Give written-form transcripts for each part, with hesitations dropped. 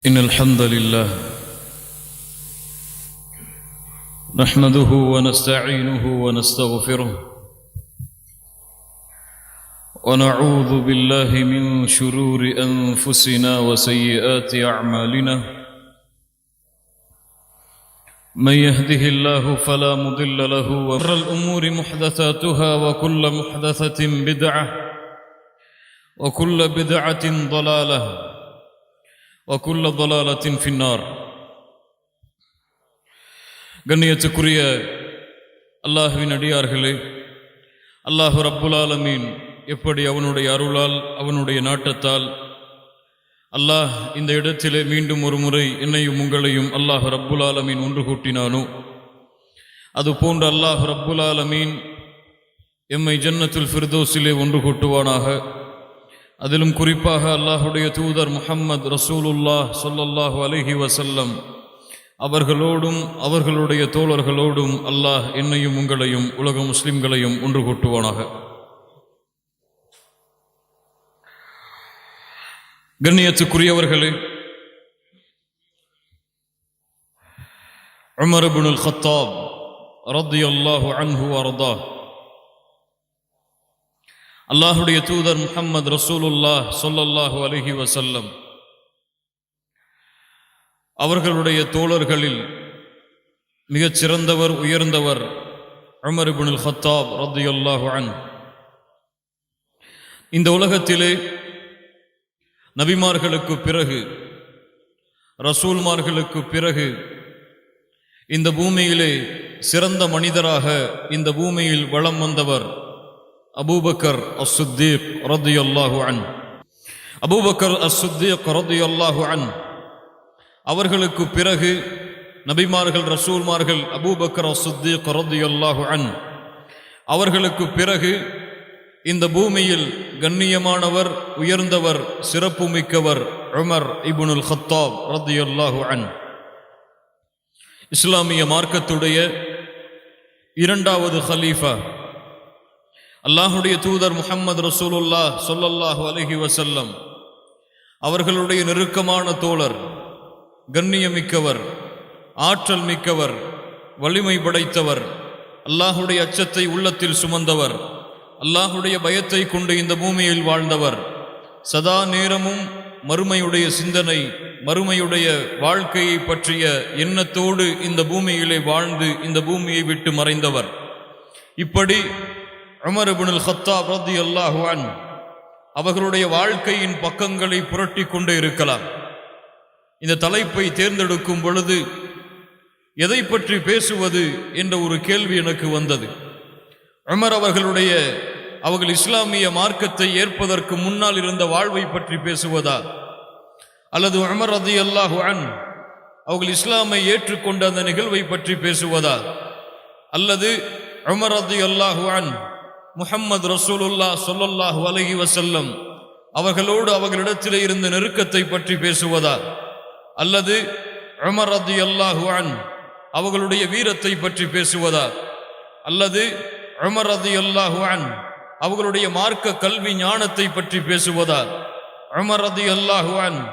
إن الحمد لله نحمده ونستعينه ونستغفره ونعوذ بالله من شرور أنفسنا وسيئات أعمالنا من يهده الله فلا مضل له وشر الأمور محدثاتها وكل محدثة بدعة وكل بدعة ضلالة وكل ضلالة في النار. கண்ணியத்துக்குரிய அல்லாஹ்வின் அடியார்களே, அல்லாஹ் ரப்புல் ஆலமீன் எப்படி அவனுடைய அருளால் அவனுடைய நாட்டத்தால் அல்லாஹ் இந்த இடத்திலே மீண்டும் ஒரு முறை என்னையும் உங்களையும் அல்லாஹ் ரப்புல் ஆலமீன் ஒன்று கூட்டினானோ, அதுபோன்று அல்லாஹ் ரப்புல் ஆலமீன் எம்மை ஜன்னத்துல் ஃபிர்தௌஸிலே ஒன்று கூட்டுவானாக. அதிலும் குறிப்பாக அல்லாஹுடைய தூதர் முஹம்மது ரசூலுல்லாஹ் ஸல்லல்லாஹு அலைஹி வஸல்லம் அவர்களோடும் அவர்களுடைய தோழர்களோடும் அல்லாஹ் என்னையும் உங்களையும் உலக முஸ்லிம்களையும் ஒன்று கூட்டுவானாக. கண்ணியத்துக்குரியவர்களே, உமர் இப்னுல் கத்தாப் ரலியல்லாஹு அன்ஹு வஅர்தாஹ், அல்லாஹுடைய தூதர் முஹம்மது ரசூலுல்லாஹ் ஸல்லல்லாஹு அலைஹி வஸல்லம் அவர்களுடைய தோழர்களில் மிகச் சிறந்தவர், உயர்ந்தவர் உமர் இப்னுல் கத்தாப் ரலியல்லாஹு அன்ஹு. இந்த உலகத்திலே நபிமார்களுக்கு பிறகு, ரசூல்மார்களுக்கு பிறகு இந்த பூமியிலே சிறந்த மனிதராக இந்த பூமியில் வலம் வந்தவர் அபூபக்கர் அஸ்-சித்தீக் ரலியல்லாஹு அன்ஹு. அபூபக்கர் அஸ்-சித்தீக் ரலியல்லாஹு அன்ஹு அவர்களுக்கு பிறகு நபிமார்கள், ரசூல்மார்கள் அபூபக்கர் அஸ்-சித்தீக் ரலியல்லாஹு அன்ஹு அவர்களுக்கு பிறகு இந்த பூமியில் கண்ணியமானவர், உயர்ந்தவர், சிறப்புமிக்கவர் உமர் இப்னுல் கத்தாப் ரலியல்லாஹு அன்ஹு. இஸ்லாமிய மார்க்கத்துடைய இரண்டாவது ஹலீஃபா, அல்லாஹுடைய தூதர் முஹம்மது ரசூலுல்லாஹ் ஸல்லல்லாஹு அலைஹி வஸல்லம் அவர்களுடைய நெருக்கமான தோழர், கண்ணியமிக்கவர், ஆற்றல் மிக்கவர், வலிமை படைத்தவர், அல்லாஹுடைய அச்சத்தை உள்ளத்தில் சுமந்தவர், அல்லாஹுடைய பயத்தை கொண்டு இந்த பூமியில் வாழ்ந்தவர், சதா நேரமும் மறுமையுடைய சிந்தனை, மறுமையுடைய வாழ்க்கையை பற்றிய எண்ணத்தோடு இந்த பூமியிலே வாழ்ந்து இந்த பூமியை விட்டு மறைந்தவர். இப்படி உமர் இப்னுல் கத்தாப் ரலியல்லாஹு அன்ஹு அவர்களுடைய வாழ்க்கையின் பக்கங்களை புரட்டி கொண்டே இருக்கலாம். இந்த தலைப்பை தேர்ந்தெடுக்கும் பொழுது எதை பற்றி பேசுவது என்ற ஒரு கேள்வி எனக்கு வந்தது. உமர் அவர்கள் இஸ்லாமிய மார்க்கத்தை ஏற்பதற்கு முன்னால் இருந்த வாழ்வை பற்றி பேசுவதா, அல்லது உமர் ரலியல்லாஹு அன்ஹு அவர்கள் இஸ்லாமை ஏற்றுக்கொண்ட அந்த நிகழ்வை பற்றி பேசுவதா, அல்லது உமர் ரலியல்லாஹு அன்ஹு முஹம்மது ரசூலுல்லாஹ் ஸல்லல்லாஹு அலைஹி வஸல்லம் அவர்களோடு அவர்களிடத்திலே இருந்த நெருக்கத்தை பற்றி பேசுவதா, அல்லது உமர் ரலியல்லாஹு அன்ஹு அவர்களுடைய வீரத்தை பற்றி பேசுவதா, அல்லது உமர் ரலியல்லாஹு அன்ஹு அவர்களுடைய மார்க்க கல்வி ஞானத்தை பற்றி பேசுவதா, உமர் ரலியல்லாஹு அன்ஹு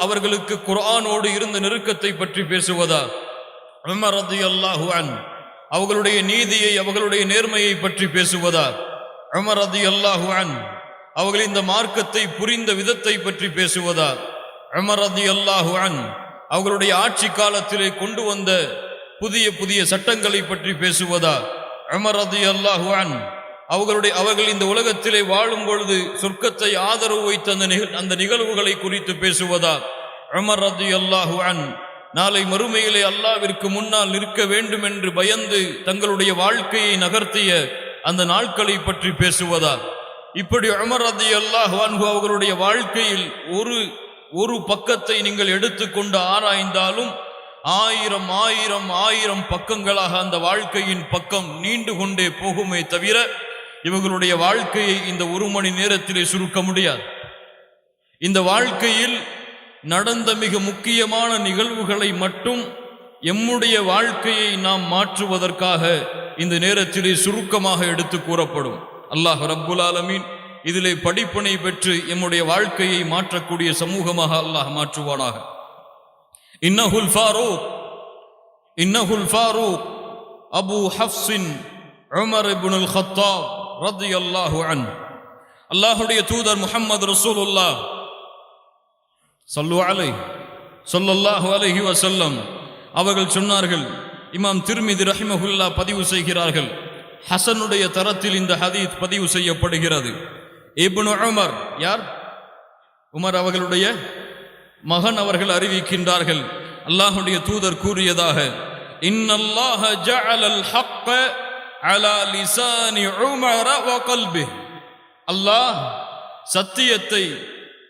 அவர்களுக்கு குர்ஆனோடு இருந்த நெருக்கத்தை பற்றி பேசுவதா, உமர் ரலியல்லாஹு அன்ஹு அவர்களுடைய நீதியை, அவர்களுடைய நேர்மையை பற்றி பேசுவதா, உமர் ரலியல்லாஹு அன்ஹு அவர்கள் இந்த மார்க்கத்தை புரிந்த விதத்தை பற்றி பேசுவதா, உமர் ரலியல்லாஹு அன்ஹு அவர்களுடைய ஆட்சி காலத்திலே கொண்டு வந்த புதிய புதிய சட்டங்களை பற்றி பேசுவதா, உமர் ரலியல்லாஹு அன்ஹு அவர்கள் இந்த உலகத்திலே வாழும் பொழுது சொர்க்கத்தை ஆதரவு வைத்த அந்த நிகழ்வுகளை குறித்து பேசுவதா, உமர் ரலியல்லாஹு அன்ஹு நாளை மறுமையிலே அல்லாஹ்விற்கு முன்னால் நிற்க வேண்டும் என்று பயந்து தங்களுடைய வாழ்க்கையை நகர்த்திய அந்த நாட்களை பற்றி பேசுவதா. இப்படி உமர் ரலியல்லாஹு அன்ஹு அவர்களுடைய வாழ்க்கையில் ஒரு பக்கத்தை நீங்கள் எடுத்துக்கொண்டு ஆராய்ந்தாலும் ஆயிரம் ஆயிரம் ஆயிரம் பக்கங்களாக அந்த வாழ்க்கையின் பக்கம் நீண்டு கொண்டே போகுமே தவிர இவர்களுடைய வாழ்க்கையை இந்த ஒரு மணி நேரத்திலே சுருக்க முடியாது. இந்த வாழ்க்கையில் நடந்த மிக முக்கியமான நிகழ்வுகளை மட்டும் எம்முடைய வாழ்க்கையை நாம் மாற்றுவதற்காக இந்த நேரத்திலே சுருக்கமாக எடுத்து கூறப்படும். அல்லாஹ் ரப்புல் ஆலமீன் இதிலே படிப்பினை பெற்று எம்முடைய வாழ்க்கையை மாற்றக்கூடிய சமூகமாக அல்லாஹ் மாற்றுவானாக. இன்னஹுல் ஃபாரூக் அபு ஹஃப்ஸின் உமர் இப்னுல் கத்தாப் ரலியல்லாஹு அன்ஹு. அல்லாஹ்வுடைய தூதர் முஹம்மது ரசூலுல்லாஹ் ஸல்லல்லாஹு அலைஹி வஸல்லம் அவர்கள் சொன்னார்கள். இமாம் திர்மிதி ரஹிமஹுல்லாஹ் பதிவு செய்கிறார்கள். ஹசனுடைய தரத்தில் இந்த ஹதீஸ் பதிவு செய்யப்படுகிறது. இப்னு உமர், யார்? உமர் அவர்களுடைய மகன் அவர்கள் அறிவிக்கின்றார்கள், அல்லாஹ்வுடைய தூதர் கூறியதாக, இன்னல்லாஹ ஜஅலல் ஹக்க அலா லிசானி உமர வ கல்பிஹி. அல்லாஹ் சத்தியத்தை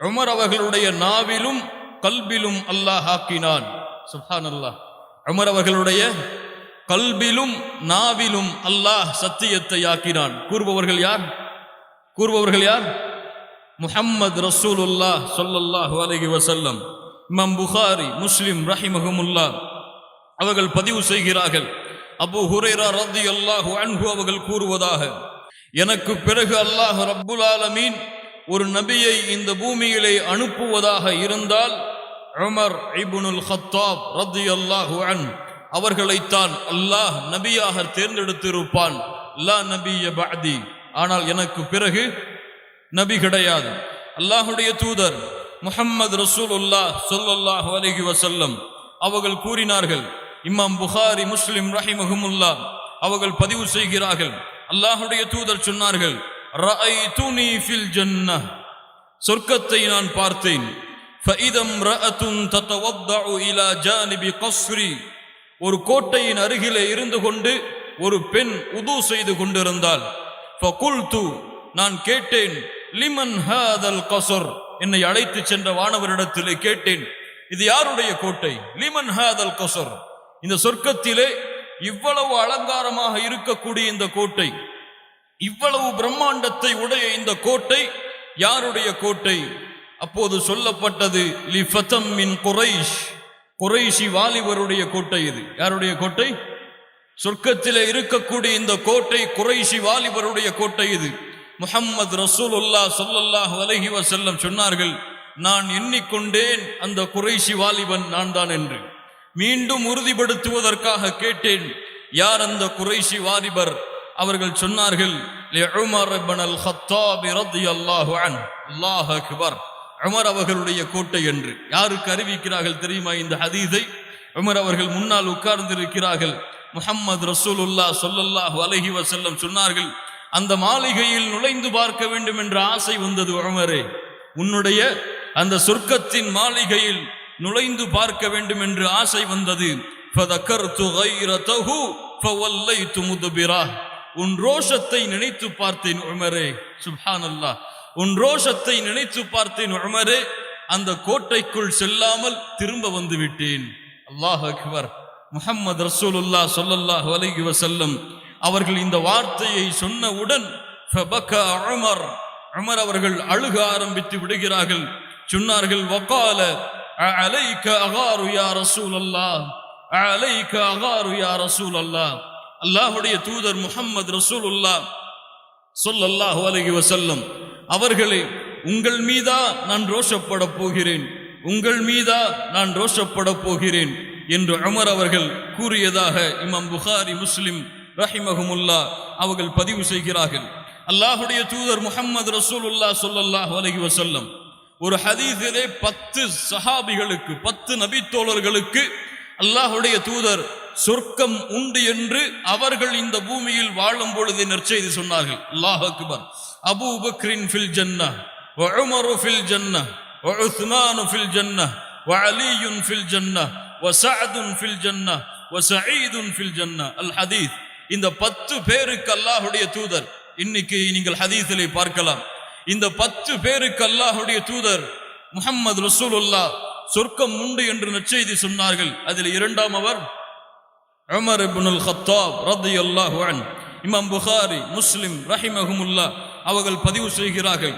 உமர் அவர்களுடைய நாவிலும் கல்பிலும் அல்லாஹ் ஆக்கினான். சுப்ஹானல்லாஹ். உமர் அவர்களுடைய கல்பிலும் நாவிலும் அல்லாஹ் சத்தியத்தை ஆக்கினான். கூறுபவர்கள் யார்? முஹம்மது ரசூலுல்லாஹ் ஸல்லல்லாஹு அலைஹி வஸல்லம். இமாம் புகாரி, முஸ்லிம் ரஹிமஹுமுல்லாஹ் அவர்கள் பதிவு செய்கிறார்கள். அபூ ஹுரைரா ரலியல்லாஹு அன்ஹு அவர்கள் கூறுவதாக, எனக்கு பிறகு அல்லாஹ் ரப்புல் ஆலமீன் ஒரு நபியை இந்த பூமியிலே அனுப்புவதாக இருந்தால் உமர் இப்னுல் கத்தாப் ரலியல்லாஹு அன்ஹு அவர்களைத்தான் அல்லாஹ் நபியாக தேர்ந்தெடுத்திருப்பான். லா நபிய பஅதி, ஆனால் எனக்கு பிறகு நபி கிடையாது. அல்லாஹ்வுடைய தூதர் முஹம்மது ரசூலுல்லாஹ் ஸல்லல்லாஹு அலைஹி வஸல்லம் அவர்கள் கூறினார்கள். இமாம் புகாரி, முஸ்லிம் ரஹிமஹுமுல்லாஹ் அவர்கள் பதிவு செய்கிறார்கள். அல்லாஹ்வுடைய தூதர் சொன்னார்கள், ரஅய்துனி ஃபில் ஜன்னஹ், சொர்க்கத்தை நான் பார்த்தேன். ஃபஇதம் ரஅத்துன் ததவத்தஉ இலா ஜானிபி கஸ்ரி, ஒரு கோட்டையின் அருகிலே இருந்து கொண்டு ஒரு பெண் உது செய்து கொண்டிருந்தாள். ஃபகுல்து, நான் கேட்டேன், லிமன் ஹாதல் கஸ்ர், என்னை அழைத்து சென்ற வானவரிடத்திலே கேட்டேன், இது யாருடைய கோட்டை? லிமன் ஹாதல் கஸ்ர், இந்த சொர்க்கத்திலே இவ்வளவு அலங்காரமாக இருக்கக்கூடிய இந்த கோட்டை, இவ்வளவு பிரம்மாண்டத்தை உடைய இந்த கோட்டை யாருடைய கோட்டை? அப்போது சொல்லப்பட்டது, லி ஃபதம் மின் குரைஷ், குரைஷி வாலிபருடைய கோட்டை. இது யாருடைய கோட்டை? சொர்க்கத்திலே இருக்கக்கூடிய இந்த கோட்டை குரைஷி வாலிபருடைய கோட்டை. இது முஹம்மது ரசூலுல்லாஹ் ஸல்லல்லாஹு அலைஹி வஸல்லம் சொன்னார்கள், நான் எண்ணிக்கொண்டேன் அந்த குரைஷி வாலிபன் நான் தான் என்று. மீண்டும் உறுதிப்படுத்துவதற்காக கேட்டேன், யார் அந்த குரைஷி வாலிபர்? அவர்கள் சொன்னார்கள், உமர் இப்னுல் கத்தாப் ரலியல்லாஹு அன்ஹு. அல்லாஹ் அக்பர். உமர் அவர்களுடைய கோட்டை என்று யாருக்கு அறிவிக்கிறார்கள் தெரியுமா இந்த ஹதீஸை? உமர் அவர்கள் முன்னால் உட்கார்ந்திருக்கிறார்கள். முஹம்மது ரசூலுல்லாஹ் ஸல்லல்லாஹு அலைஹி வஸல்லம் சொன்னார்கள், அந்த மாளிகையில் நுழைந்து பார்க்க வேண்டும் என்ற ஆசை வந்தது உமரே, உன்னுடைய அந்த சொர்க்கத்தின் மாளிகையில் நுழைந்து பார்க்க வேண்டும் என்று ஆசை வந்தது. ஃபதகர்து கைரதஹு ஃபவல்லைது முத்பிரா, உன் ரோஷத்தை நினைத்து பார்த்தேன் உமரே. சுப்ஹானல்லாஹ். உன் ரோஷத்தை நினைத்து பார்த்தேன் உமரே, அந்த கோட்டைக்குள் செல்லாமல் திரும்ப வந்து விட்டேன். அல்லாஹ் அக்பர். முஹம்மது ரசூலுல்லாஹ் ஸல்லல்லாஹு அலைஹி வஸல்லம் அவர்கள் இந்த வார்த்தையை சொன்னவுடன் ஃபபகா உமர், உமர் அவர்கள் அழுக ஆரம்பித்து விடுகிறார்கள். சொன்னார்கள், வகால அலைக அகாரு யா ரசூலல்லாஹ், அலைக அகாரு யா ரசூலல்லாஹ். அல்லாஹ்வுடைய தூதர் முஹம்மது ரசூலுல்லாஹ் ஸல்லல்லாஹு அலைஹி வஸல்லம் அவர்களே, உங்கள் மீதா நான் ரோஷப்பட போகிறேன், உங்கள் மீதா நான் ரோஷப்பட போகிறேன் என்று உமர் அவர்கள் கூறியதாக இமாம் புகாரி, முஸ்லிம் ரஹிமஹுமுல்லாஹ் அவர்கள் பதிவு செய்கிறார்கள். அல்லாஹ்வுடைய தூதர் முஹம்மது ரசூலுல்லாஹ் ஸல்லல்லாஹு அலைஹி வஸல்லம் ஒரு ஹதீஸிலே 10 சஹாபிகளுக்கு, 10 நபித்தோழர்களுக்கு அல்லாஹ்வுடைய தூதர் சொர்க்கம் உண்டு என்று அவர்கள் இந்த பூமியில் வாழும் பொழுது நற்செய்தி சொன்னார்கள். அல்லாஹ் அக்பர். அபூ பக்ரின் ஃபில் ஜன்னஹ் வ உமரு ஃபில் ஜன்னஹ் வ உஸ்மானு ஃபில் ஜன்னஹ் வ அலியுன் ஃபில் ஜன்னஹ் வ சஅதுன் ஃபில் ஜன்னஹ் வ சஈதுன் ஃபில் ஜன்னஹ். அல் ஹதீஸ். இந்த 10 பேருக்கு அல்லாஹ்வுடைய தூதர், இன்னைக்கு நீங்கள் ஹதீஸிலே பார்க்கலாம், இந்த 10 பேருக்கு அல்லாஹ்வுடைய தூதர் முஹம்மது ரசூலுல்லாஹ் சொர்க்கம் உண்டு என்று நற்செய்தி சொன்னார்கள். அதில் இரண்டாம் அவர் உமர் இப்னுல் கத்தாப் ரலியல்லாஹு அன்ஹு. இமாம் புகாரி, முஸ்லிம் ரஹிமஹுமுல்லாஹ் அவர்கள் பதிவு செய்கிறார்கள்.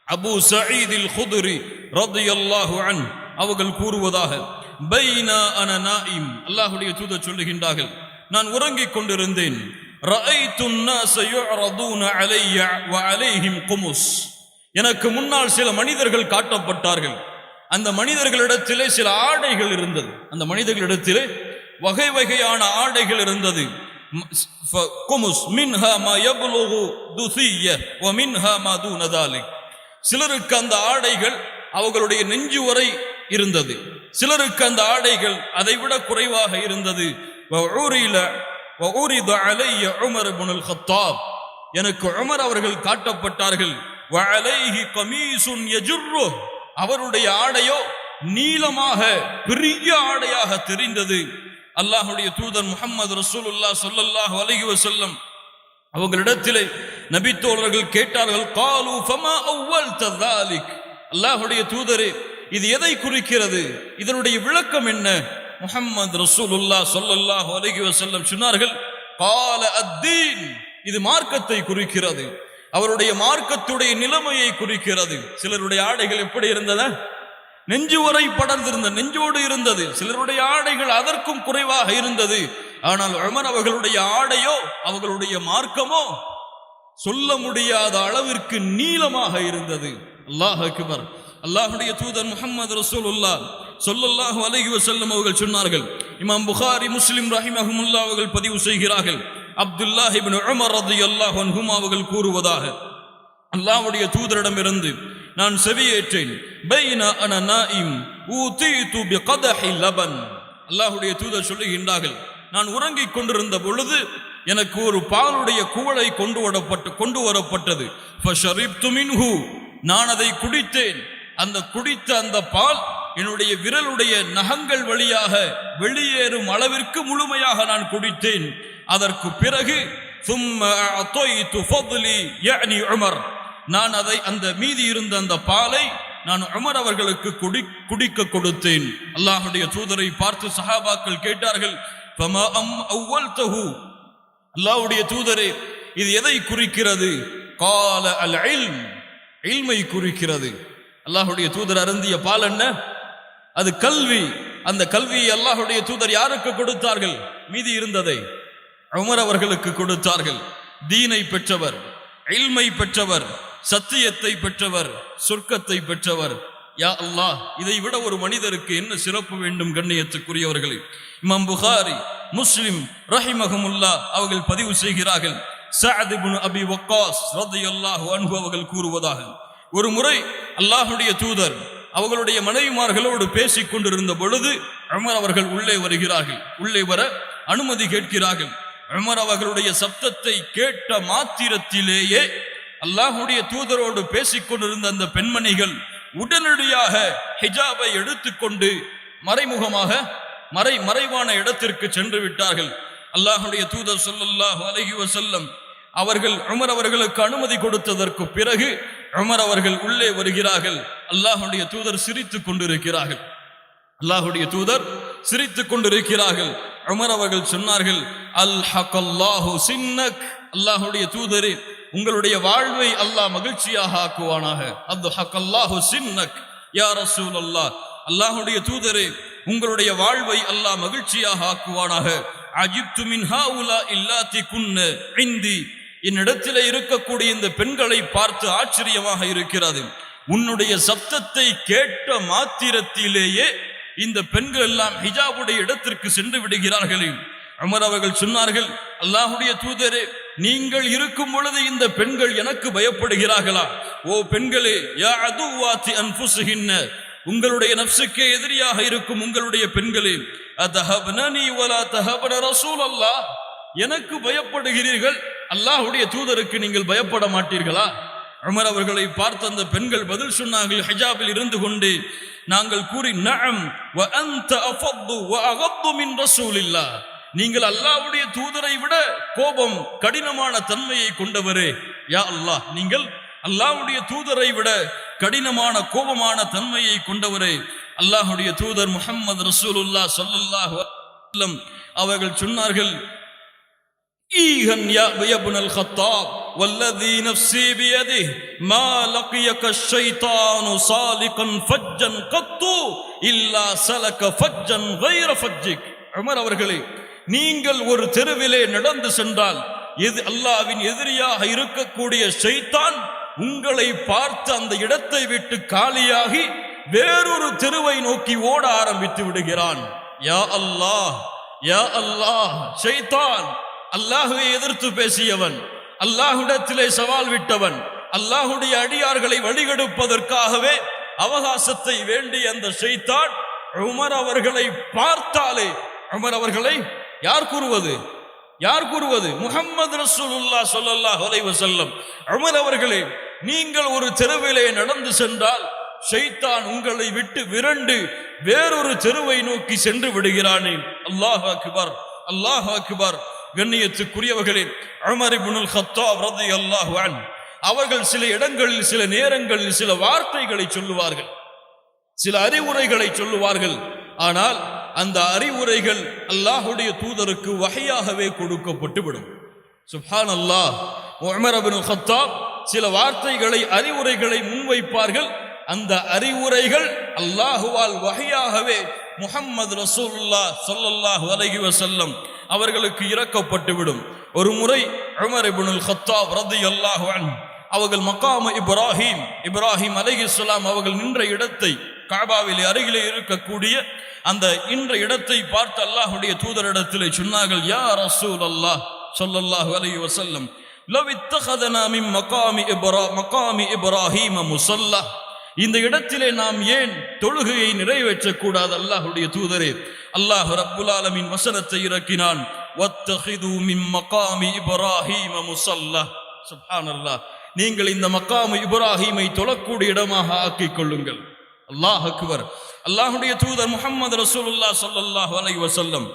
அபூ சயீத் அல் குத்ரி ரலியல்லாஹு அன்ஹு அவர்கள் கூறுவதாக, பைனா அன நாயிம், அல்லாஹ்வுடைய தூதர் சொல்லுகின்றார்கள், நான் உறங்கிக் கொண்டிருந்தேன். رأيت الناس يعرضون علي وعليهم قمص. எனக்கு முன்னால் சில மனிதர்கள் காட்டப்பட்டார்கள். அந்த மனிதர்களிடத்திலே சில ஆடைகள் இருந்தது. அந்த மனிதர்களிடத்திலே வகை வகையான ஆடைகள் இருந்தது. குமுஸ் மின்ஹா மா யப்லுகு துசிய வ மின்ஹா மா தூன தாலிக். சிலருக்கு அந்த ஆடைகள் அவர்களுடைய நெஞ்சு வரை இருந்தது, சிலருக்கு அந்த ஆடைகள் அதைவிட குறைவாக இருந்தது. எனக்கு உமர் அவர்கள் காட்டப்பட்டார்கள். அவருடைய ஆடையோ நீளமாக பெரிய ஆடையாக தெரிந்தது. அல்லாஹ்வுடைய தூதர் முஹம்மது ரசூலுல்லாஹ் ஸல்லல்லாஹு அலைஹி வஸல்லம் அவர்களிடத்திலே நபி தோழர்கள் கேட்டார்கள், காலு ஃபமா அவ்வல்த ذلك. அல்லாஹ்வுடைய தூதரே, இது எதை குறிக்கிறது? இதனுடைய விளக்கம் என்ன? முஹம்மது ரசூலுல்லாஹ் ஸல்லல்லாஹு அலைஹி வஸல்லம் சொன்னார்கள், கால அத்தீன், இது மார்க்கத்தை குறிக்கிறது, அவருடைய மார்க்கத்துடைய நிலைமையை குறிக்கிறது. சிலருடைய ஆடைகள் எப்படி இருந்தது? நெஞ்சு வரை படர்ந்திருந்த, நெஞ்சோடு இருந்தது. சிலருடைய ஆடைகள் அதற்கும் குறைவாக இருந்தது. ஆனால் உமர் அவர்களுடைய ஆடையோ அவர்களுடைய மார்க்கமோ சொல்ல முடியாத அளவிற்கு நீளமாக இருந்தது. அல்லாஹ் அக்பர். அல்லாஹ்வுடைய தூதர் முஹம்மது ரசூலுல்லாஹ் ஸல்லல்லாஹு அலைஹி வஸல்லம் அவர்கள் சொன்னார்கள். இமாம் புகாரி, முஸ்லிம் ரஹிமஹுமுல்லாஹ் அவர்கள் பதிவு செய்கிறார்கள். அப்துல்லாஹ் இப்னு உமர் ரலியல்லாஹு அன்ஹுமா அவர்கள் கூறுவதாக, அல்லாஹ்வுடைய தூதரிடமிருந்து நான் செவியேற்றேன். பைன அன நாயிம் ஊதீது பிகதஹி லபன். அல்லாஹ்வுடைய தூதர் சொல்லுகின்றார்கள், நான் உறங்கிக் கொண்டிருந்த பொழுது எனக்கு ஒரு பாலுடைய குவளை கொண்டு வரப்பட்டது. ஃபஷரிப்து மின்ஹு, நான் அதை குடித்தேன். அந்த குடித்த அந்த பால் என்னுடைய விரலுடைய நகங்கள் வழியாக வெளியேறும் அளவிற்கு முழுமையாக நான் குடித்தேன். அதற்கு பிறகு ثم اعطيت فضلي يعني عمر, நான் அதை அந்த மீதி இருந்த அந்த பாலை நான் உமர் அவர்களுக்கு குடிக்க கொடுத்தேன். அல்லாஹ்வுடைய தூதரை பார்த்து சஹாபாக்கள் கேட்டார்கள், ஃபமா அவ்வல்தஹு, அல்லாஹ்வுடைய தூதரே, இது எதை குறிக்கிறது? கால அல் இல்ம், இல்மை குறிக்கிறது. அல்லாஹ்வுடைய தூதர் அருந்திய பால் என்ன? அது கல்வி. அந்த கல்வியை அல்லாஹ்வுடைய தூதர் யாருக்கு கொடுத்தார்கள்? மீதி இருந்ததை உமர் அவர்களுக்கு கொடுத்தார்கள். தீனை பெற்றவர், இல்மை பெற்றவர், சத்தியத்தை பெற்றவர், சொர்க்கத்தை பெற்றவர். யா அல்லாஹ், இதை விட ஒரு மனிதருக்கு என்ன சிறப்பு வேண்டும்? கண்ணியத்துக்குரியவர்களே, இமாம் புகாரி, முஸ்லிம் ரஹிமஹுமுல்லாஹ் அவர்கள் பதிவு செய்கிறார்கள். சஅத் இப்னு அபி வக்காஸ் ரலியல்லாஹு அன்ஹு அவர்கள் கூறுவதாக, ஒரு முறை அல்லாஹ்வுடைய தூதர் அவர்களுடைய மனைவிமார்களோடு பேசிக் கொண்டிருந்த பொழுது உமர் அவர்கள் உள்ளே வருகிறார்கள். உள்ளே வர அனுமதி கேட்கிறார்கள். உமர் அவர்களுடைய சப்தத்தை கேட்ட மாத்திரத்திலேயே அல்லாஹ்வுடைய தூதரோடு பேசிக் கொண்டிருந்த அந்த பெண்மணிகள் உடனடியாக ஹிஜாபை எடுத்துக்கொண்டு மறைமுகமாக மறைவான இடத்திற்கு சென்று விட்டார்கள். அல்லாஹ்வுடைய தூதர் ஸல்லல்லாஹு அலைஹி வஸல்லம் அவர்கள் உமர் அவர்களுக்கு அனுமதி கொடுத்ததற்கு பிறகு உமர் அவர்கள் உள்ளே வருகிறார்கள். அல்லாஹ்வுடைய தூதர் சிரித்துக் கொண்டிருக்கிறார்கள். அல்லாஹ்வுடைய தூதர் சிரித்துக் கொண்டிருக்கிறார்கள். உமர் அவர்கள் சொன்னார்கள், அல்ஹகல்லாஹு சின்னக், அல்லாஹ்வுடைய தூதரே, உங்களுடைய வாழ்வை அல்லாஹ் மகிழ்ச்சியாக ஆக்குவானாக. அல்ஹகல்லாஹு சின்னக் யா ரசூலல்லாஹ், அல்லாஹ்வுடைய தூதரே, உங்களுடைய வாழ்வை அல்லாஹ் மகிழ்ச்சியாக ஆக்குவானாக. அஜிப்து மின் ஹாஉலா இல்லாத்தி குன்ன இந்தி, என்னிடத்திலே இருக்கக்கூடிய இந்த பெண்களை பார்த்து ஆச்சரியமாக இருக்கிறது. உன்னுடைய சப்தத்தை கேட்ட மாத்திரத்திலேயே இந்த பெண்கள் எல்லாம் ஹிஜாபுடைய இடத்திற்கு சென்று விடுகிறார்களே. உமர் அவர்கள் சொன்னார்கள், அல்லாஹ்வுடைய தூதரே, நீங்கள் இருக்கும் பொழுது இந்த பெண்கள் எனக்கு பயப்படுகிறார்களா? ஓ பெண்களே, யா அதுவாத்தி அன்ஃபுஸிஹின்ன, உங்களுடைய நஃப்ஸுக்கே எதிரியாக இருக்கும் உங்களுடைய பெண்களே, அதஹப்னனி வலா தஹப்ன ரசூலல்லாஹ், எனக்கு பயப்படுகிறீர்கள், அல்லாஹ்வுடைய தூதருக்கு நீங்கள் பயப்பட மாட்டீர்களா? உமர் அவர்களை பார்த்த அந்த பெண்கள் பதில் சொன்னார்கள், ஹிஜாபில் இருந்து கொண்டு நாங்கள் கூறி, நஅம் வ அன்த அஃது வ அகது மின் ரசூலில்லாஹ், நீங்கள் அல்லாஹ்வுடைய தூதரை விட கோபம் கடினமான தன்மையை கொண்டவரே. யா அல்லாஹ், நீங்கள் அல்லாஹ்வுடைய தூதரை விட கடினமான கோபமான தன்மையை கொண்டவரே. அல்லாஹ்வுடைய தூதர் முஹம்மது ரசூலுல்லாஹ் ஸல்லல்லாஹு அலைஹி வஸல்லம் அவர்கள் சொன்னார்கள், ஈஹன் யா இப்னல் கத்தாப் வல்லதி நஃப்ஸி பியதிஹி மா லகியக ஷைத்தானு சாலிகன் ஃபஜ்ஜன் கத்து இல்லா சலக ஃபஜ்ஜன் கைர ஃபஜ்ஜிக். உமர் அவர்களே, நீங்கள் ஒரு தெருவிலே நடந்து சென்றால் அல்லாஹ்வின் எதிரியாக இருக்கக்கூடிய ஷைத்தான் உங்களை பார்த்து அந்த இடத்தை விட்டு காலியாகி வேறொரு தெருவை நோக்கி ஓட ஆரம்பித்து விடுகிறான். யா அல்லாஹ், யா அல்லாஹ். ஷைத்தான் அல்லாஹ்வை எதிர்த்து பேசியவன், அல்லாஹ்விடத்திலே சவால் விட்டவன், அல்லாஹ்வுடைய அடியார்களை வழிகெடுப்பதற்காகவே அவகாசத்தை வேண்டிய அந்த ஷைத்தான் உமர் அவர்களை பார்த்தாலே, உமர் அவர்களை யார் கூறுவது? முஹம்மது ரசூலுல்லாஹ் ஸல்லல்லாஹு அலைஹி வஸல்லம் உமர் அவர்களே, நீங்கள் ஒரு தெருவிலே நடந்து சென்றால் ஷைத்தான் உங்களை விட்டு விரண்டு வேறொரு தெருவை நோக்கி சென்று விடுகிறானே. அல்லாஹ் அக்பர், அல்லாஹ் அக்பர். கண்ணியத்துக்குரியவர்களே, உமர் இப்னுல் கத்தாப் ரலியல்லாஹு அன்ஹு அவர்கள் சில இடங்களில், சில நேரங்களில் சில வார்த்தைகளை சொல்லுவார்கள், சில அறிவுரைகளை சொல்லுவார்கள். ஆனால் அந்த அறிவுரைகள் அல்லாஹ்வுடைய தூதருக்கு வஹையாகவே கொடுக்கப்பட்டு விடும். சுப்ஹானல்லாஹ். உமர் இப்னுல் கத்தாப் சில வார்த்தைகளை, அறிவுரைகளை முன்வைப்பார்கள். அந்த அறிவுரைகள் அல்லாஹுவால் வஹையாகவே முஹம்மது ரசூலுல்லாஹ் ஸல்லல்லாஹு அலைஹி வஸல்லம் அவர்களுக்கு இறக்கப்பட்டு விடும். ஒரு முறை உமர் இப்னுல் கத்தாப் ரலியல்லாஹு அன்ஹு அவர்கள் மகாம இப்ராஹிம் அலைஹிஸ்ஸலாம் அவர்கள் நின்ற இடத்தை, கஅபாவிலே அருகிலே இருக்கக்கூடிய அந்த நின்ற இடத்தை பார்த்து அல்லாஹ்வுடைய தூதரிடத்திலே சொன்னார்கள், யா ரசூலல்லாஹ் ஸல்லல்லாஹு அலைஹி வஸல்லம், லவ் இத்தகதனா மின் மகாமி இப்ராஹீம முஸல்லா, இந்த இடத்திலே நாம் ஏன் தொழுகையை நிறைவேற்றக்கூடாது? அல்லாஹ்வுடைய தூதரே, அல்லாஹ் ரப்புல் ஆலமீன் வசனத்தை இறக்கினான், வத்தகிது மின் மகாமி இப்ராஹீம முஸல்லா. சுப்ஹானல்லாஹ். நீங்கள் இந்த மகாமு இப்ராஹீமை தொழக்கூடிய இடமாக ஆக்கிக் கொள்ளுங்கள். அல்லாஹ் அக்பர். அல்லாஹ்வுடைய தூதர் முஹம்மது ரசூலுல்லாஹ் ஸல்லல்லாஹு அலைஹி வஸல்லம்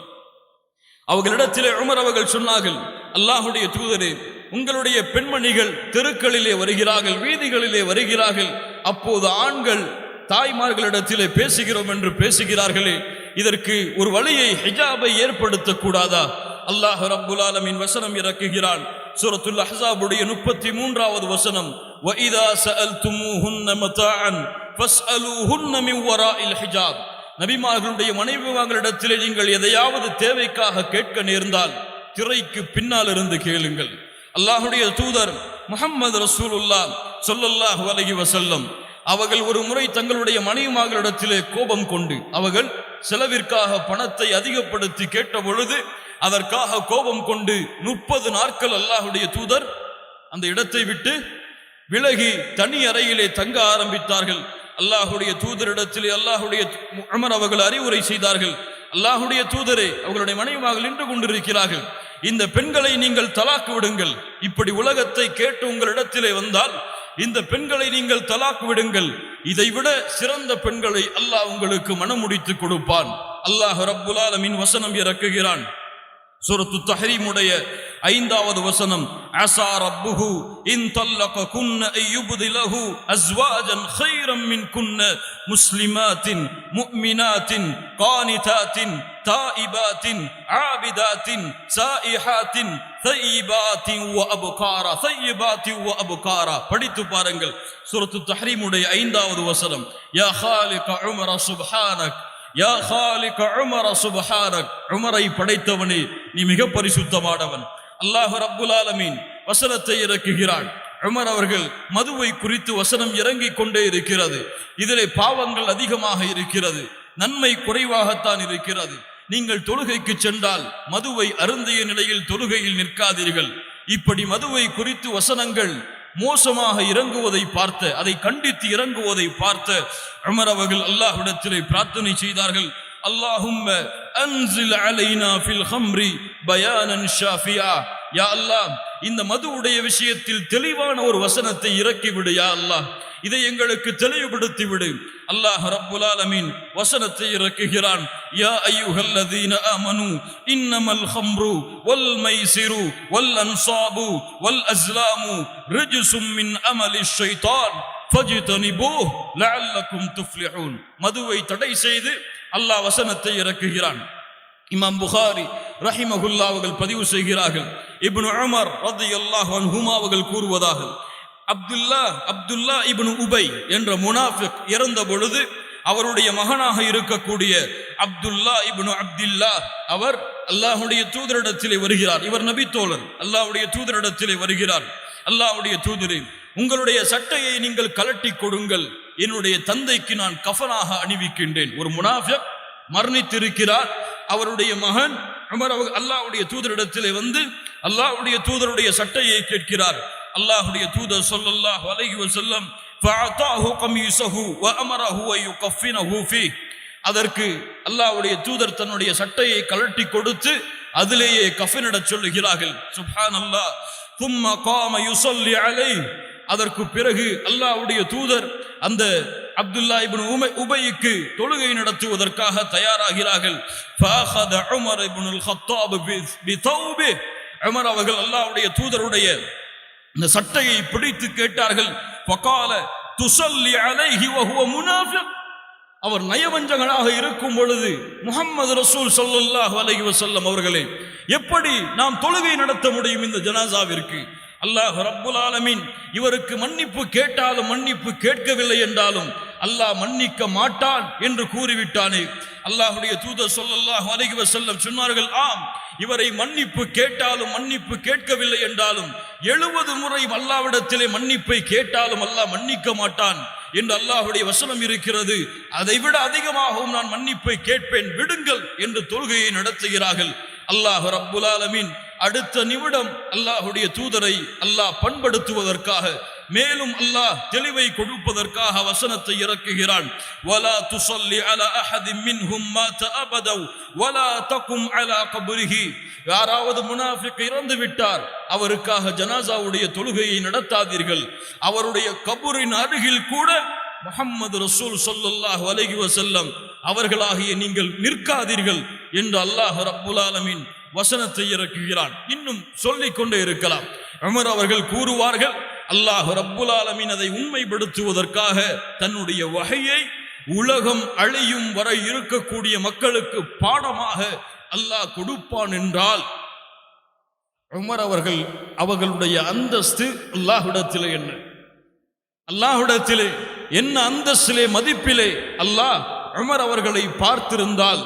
அவர்களிடத்திலே உமர் அவர்கள் சொன்னார்கள், அல்லாஹ்வுடைய தூதரே, உங்களுடைய பெண்மணிகள் தெருக்களிலே வருகிறார்கள், வீதிகளிலே வருகிறார்கள். அப்போது ஆண்கள் தாய்மார்களிடத்திலே பேசுகிறோம் என்று பேசுகிறார்களே, இதற்கு ஒரு வழியை, ஹிஜாபை ஏற்படுத்தக்கூடாதா? அல்லாஹ் ரப்புல் ஆலமீன் வசனம் இறக்குகிறான். சூரத்துல் அஹ்ஸாபுடைய 33வது வசனம், வஇதா ஸஅல்துமூஹுன்ன மதாஅன் ஃபஸ்அலூஹுன்ன மின் வராஇல் ஹிஜாப். நபிமார்களுடைய மனைவிமார்களிடத்திலே நீங்கள் எதையாவது தேவைக்காக கேட்க நேர்ந்தால் திரைக்கு பின்னால் இருந்து கேளுங்கள். அல்லாஹ்வுடைய தூதர் முஹம்மது ரசூலுல்லாஹ் ஸல்லல்லாஹு அலைஹி வஸல்லம் அவர்கள் ஒரு முறை தங்களுடைய மனைவிமார்களிடத்திலே கோபம் கொண்டு, அவர்கள் செலவிற்காக பணத்தை அதிகப்படுத்தி கேட்ட பொழுது அதற்காக கோபம் கொண்டு 30 நாட்கள் அல்லாஹ்வுடைய தூதர் அந்த இடத்தை விட்டு விலகி தனி அறையிலே தங்க ஆரம்பித்தார்கள். அல்லாஹ்வுடைய தூதரிடத்திலே அல்லாஹ்வுடைய உமர் அவர்கள் அறிவுரை செய்தார்கள், அல்லாஹ்வுடைய தூதரே, அவர்களுடைய மனைவிமார்கள் நின்று கொண்டிருக்கிறார்கள், இந்த பெண்களை நீங்கள் தலாக்கு விடுங்கள். இப்படி உலகத்தை கேட்டு உங்களிடத்திலே வந்தால் இந்த பெண்களை நீங்கள் தலாக்கு விடுங்கள். இதைவிட சிறந்த பெண்களை அல்லாஹ் உங்களுக்கு மனமுடித்து கொடுப்பான். அல்லாஹ் ரப்புல் ஆலமீன் வசனம் இறக்குகிறான். சூரத்து தஹ்ரீமுடைய 5வது வசனம், அஸா ரப்புஹு இன் தல்லககுன்ன அய்யுப்திலஹு அஸ்வாஜன் கைரம் மின்குன்ன முஸ்லிமாத்தின் முஃமினாத்தின் கானிதாத்தின் தாயிபாத்தின் ஆபிதாத்தின் சாயிஹாத்தின் தையிபாத்தின் வ அப்காரா. படித்து பாருங்கள். சூரத்து தஹ்ரீமுடைய 5வது வசனம், யா காலிக உமர சுப்ஹானக், யா காலிக உமர சுப்ஹானக். உமரை படைத்தவனே, நீ மிக பரிசுத்தமானவன். அல்லாஹ் ரப்புல் ஆலமீன் வசனத்தை இறக்குகிறான். உமர் அவர்கள் மதுவை குறித்து வசனம் இறங்கிக் கொண்டே இருக்கிறது. இதிலே பாவங்கள் அதிகமாக இருக்கிறது, நன்மை குறைவாகத்தான் இருக்கிறது. நீங்கள் தொழுகைக்கு சென்றால் மதுவை அருந்திய நிலையில் தொழுகையில் நிற்காதீர்கள். இப்படி மதுவை குறித்து வசனங்கள் மோசமாக இறங்குவதை பார்த்த, அதை கண்டித்து இறங்குவதை பார்த்த உமர் அவர்கள் அல்லாஹ்விடத்திலே பிரார்த்தனை செய்தார்கள், அல்லாஹும்ம அன்ஸில் அலைனா ஃபில் ஹம்ரி பயானன் ஷாஃபியா. யா அல்லாஹ், இந்த மதுவுடைய விஷயத்தில் தெளிவான ஒரு வசனத்தை இறக்கி விடு. யா அல்லாஹ், இதை எங்களுக்கு தெளிவுபடுத்தி விடு. அல்லாஹ் ரப்புல் ஆலமீன் வசனத்தை இறக்குகிறான், யா அய்யுஹல்லதீன ஆமனு இன்னமல் ஹம்ரு வல் மைசிரு வல் அன்சாபு வல் அஸ்லாமு ரிஜ்சும் மின் அமலிஷ் ஷைத்தான் ஃபஜ்தனிபூஹு லஅல்லக்கும் துஃப்லிஹூன். மதுவை தடை செய்து அல்லாஹ் வசனத்தை இறக்குகிறான். இமாம் புகாரி ரஹிமஹுல்லாஹ் அவர்கள் பதிவு செய்கிறார்கள், இப்னு உமர் ரலியல்லாஹு அன்ஹுமா அவர்கள் கூறுவதாக, அப்துல்லா இப்னு உபை என்ற முனாஃபிக் இறந்த பொழுது அவருடைய மகனாக இருக்கக்கூடிய அப்துல்லா இப்னு அப்துல்லா அவர் அல்லாஹ்வுடைய தூதரிடத்திலே வருகிறார். இவர் நபி தோழர். அல்லாஹ்வுடைய தூதரிடத்திலே வருகிறார். அல்லாஹ்வுடைய தூதரே, உங்களுடைய சட்டையை நீங்கள் கலட்டி கொடுங்கள், என்னுடைய தந்தைக்கு நான் கஃனாக அணிவிக்கின்றேன். ஒரு முனாஃபிக் மரணித்திருக்கிறார். அவருடைய மகன் உமர் அல்லாஹ்வுடைய தூதரிடத்திலே வந்து அல்லாஹ்வுடைய தூதருடைய சட்டையை கேட்கிறார். அல்லாஹ்வுடைய தூதர் ஸல்லல்லாஹு அலைஹி வஸல்லம் ஃபஅதாஹு கமீஸஹு வ அமரஹு அன் யுகஃபினஹு ஃபீ, அதற்கு அல்லாஹ்வுடைய தூதர் தன்னுடைய சட்டையை கலட்டி கொடுத்து அதிலேயே கஃனிடச் சொல்லுகிறார்கள். சுப்ஹானல்லாஹ். ثم قام يصلي عليه, அதற்கு பிறகு அல்லாஹ்வுடைய தூதர் அந்த அப்துல்லா இப்னு உபைக்கு தொழுகை நடத்துவதற்காக தயாராகிறார்கள். فاخذ عمر بن الخطاب بثوبه, உமர் அவர்கள் அல்லாஹ்வுடைய தூதருடைய இந்த சட்டையை பிடித்து கேட்டார்கள். فقال تصلي عليه وهو منافق, அவர் நயவஞ்சகனாக இருக்கும் பொழுது முஹம்மது ரசூல் ஸல்லல்லாஹு அலைஹி வஸல்லம் அவர்களே, எப்படி நாம் தொழுகை நடத்த முடியும் இந்த ஜனாசாவிற்கு? அல்லாஹ் ரப்புல் ஆலமீன் இவருக்கு மன்னிப்பு கேட்டாலும் மன்னிப்பு கேட்கவில்லை என்றாலும் அல்லாஹ் மன்னிக்க மாட்டான் என்று கூறிவிட்டானே. அல்லாஹ்வுடைய தூதர் ஸல்லல்லாஹு அலைஹி வஸல்லம் சொன்னார்கள், ஆம், இவரை மன்னிப்பு கேட்டாலும் மன்னிப்பு கேட்கவில்லை என்றாலும் 70 முறை அல்லாஹ்விடத்திலே மன்னிப்பை கேட்டாலும் அல்லாஹ் மன்னிக்க மாட்டான் என்று அல்லாஹ்வுடைய வசனம் இருக்கிறது. அதைவிட அதிகமாகவும் நான் மன்னிப்பை கேட்பேன், விடுங்கள் என்று தொழுகையை நடத்துகிறார்கள். அல்லாஹ் ரப்புல் ஆலமீன் அடுத்த நிமிடம் அல்லாஹ்வுடைய தூதரை அல்லாஹ் பண்படுத்துவதற்காக, மேலும் அல்லாஹ் தெளிவை கொடுப்பதற்காக வசனத்தை இறக்குகிறான். வலா துஸல்லி அலா அஹதின் மின்ஹும் மாத அபதா வலா தகும் அலா கப்ரிஹி, யாராவது முனாஃபிக் இறந்து விட்டார், அவருக்காக ஜனாசாவுடைய தொழுகையை நடத்தாதீர்கள், அவருடைய கபரின் அருகில் கூட முஹம்மது ரசூல் ஸல்லல்லாஹு அலைஹி வஸல்லம் அவர்களாகிய நீங்கள் நிற்காதீர்கள் என்று அல்லாஹ் ரப்புல் ஆலமீன் வசனத்தை இறக்குகிறான். இன்னும் சொல்லிக் கொண்டே இருக்கலாம். உமர் அவர்கள் கூறுவார்கள், அல்லாஹ் ரப்புல் ஆலமீன் அதை உண்மைப்படுத்துவதற்காக தன்னுடைய வஹையை உலகம் அழியும் வரை இருக்கக்கூடிய மக்களுக்கு பாடமாக அல்லாஹ் கொடுப்பான் என்றால், உமர் அவர்கள் அவர்களுடைய அந்தஸ்து அல்லாஹ்விடத்திலே என்ன, அல்லாஹ்விடத்திலே என்ன அந்தஸ்திலே மதிப்பிலே அல்லாஹ் உமர் அவர்களை பார்த்திருந்தால்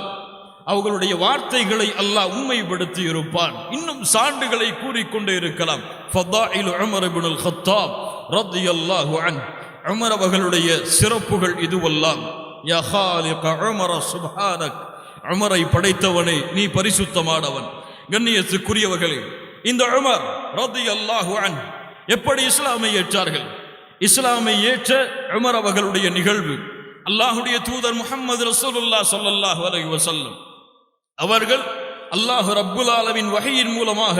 அவர்களுடைய வார்த்தைகளை அல்லாஹ் உண்மைப்படுத்தி இருப்பான். இன்னும் சான்றுகளை கூறிக்கொண்டே இருக்கலாம். ஃபதாயிலு உமர் இப்னுல் கத்தாப் ரலியல்லாஹு அன்ஹு, உமர் அவர்களுடைய சிறப்புகள் இதுவெல்லாம். யா காலிக உமர் சுப்ஹானக், உமரை படைத்தவனே நீ பரிசுத்தமானவன். கண்ணியத்துக்குரியவர்களே, இந்த உமர் ரலியல்லாஹு அன்ஹு எப்படி இஸ்லாமை ஏற்றார்கள்? இஸ்லாமை ஏற்ற உமர் அவர்களுடைய நிகழ்வு, அல்லாஹ்வுடைய தூதர் முஹம்மது ரசூலுல்லாஹ் ஸல்லல்லாஹு அலைஹி வஸல்லம் அவர்கள் அல்லாஹ் ரப்புல் ஆலமீன் வஹீயின் மூலமாக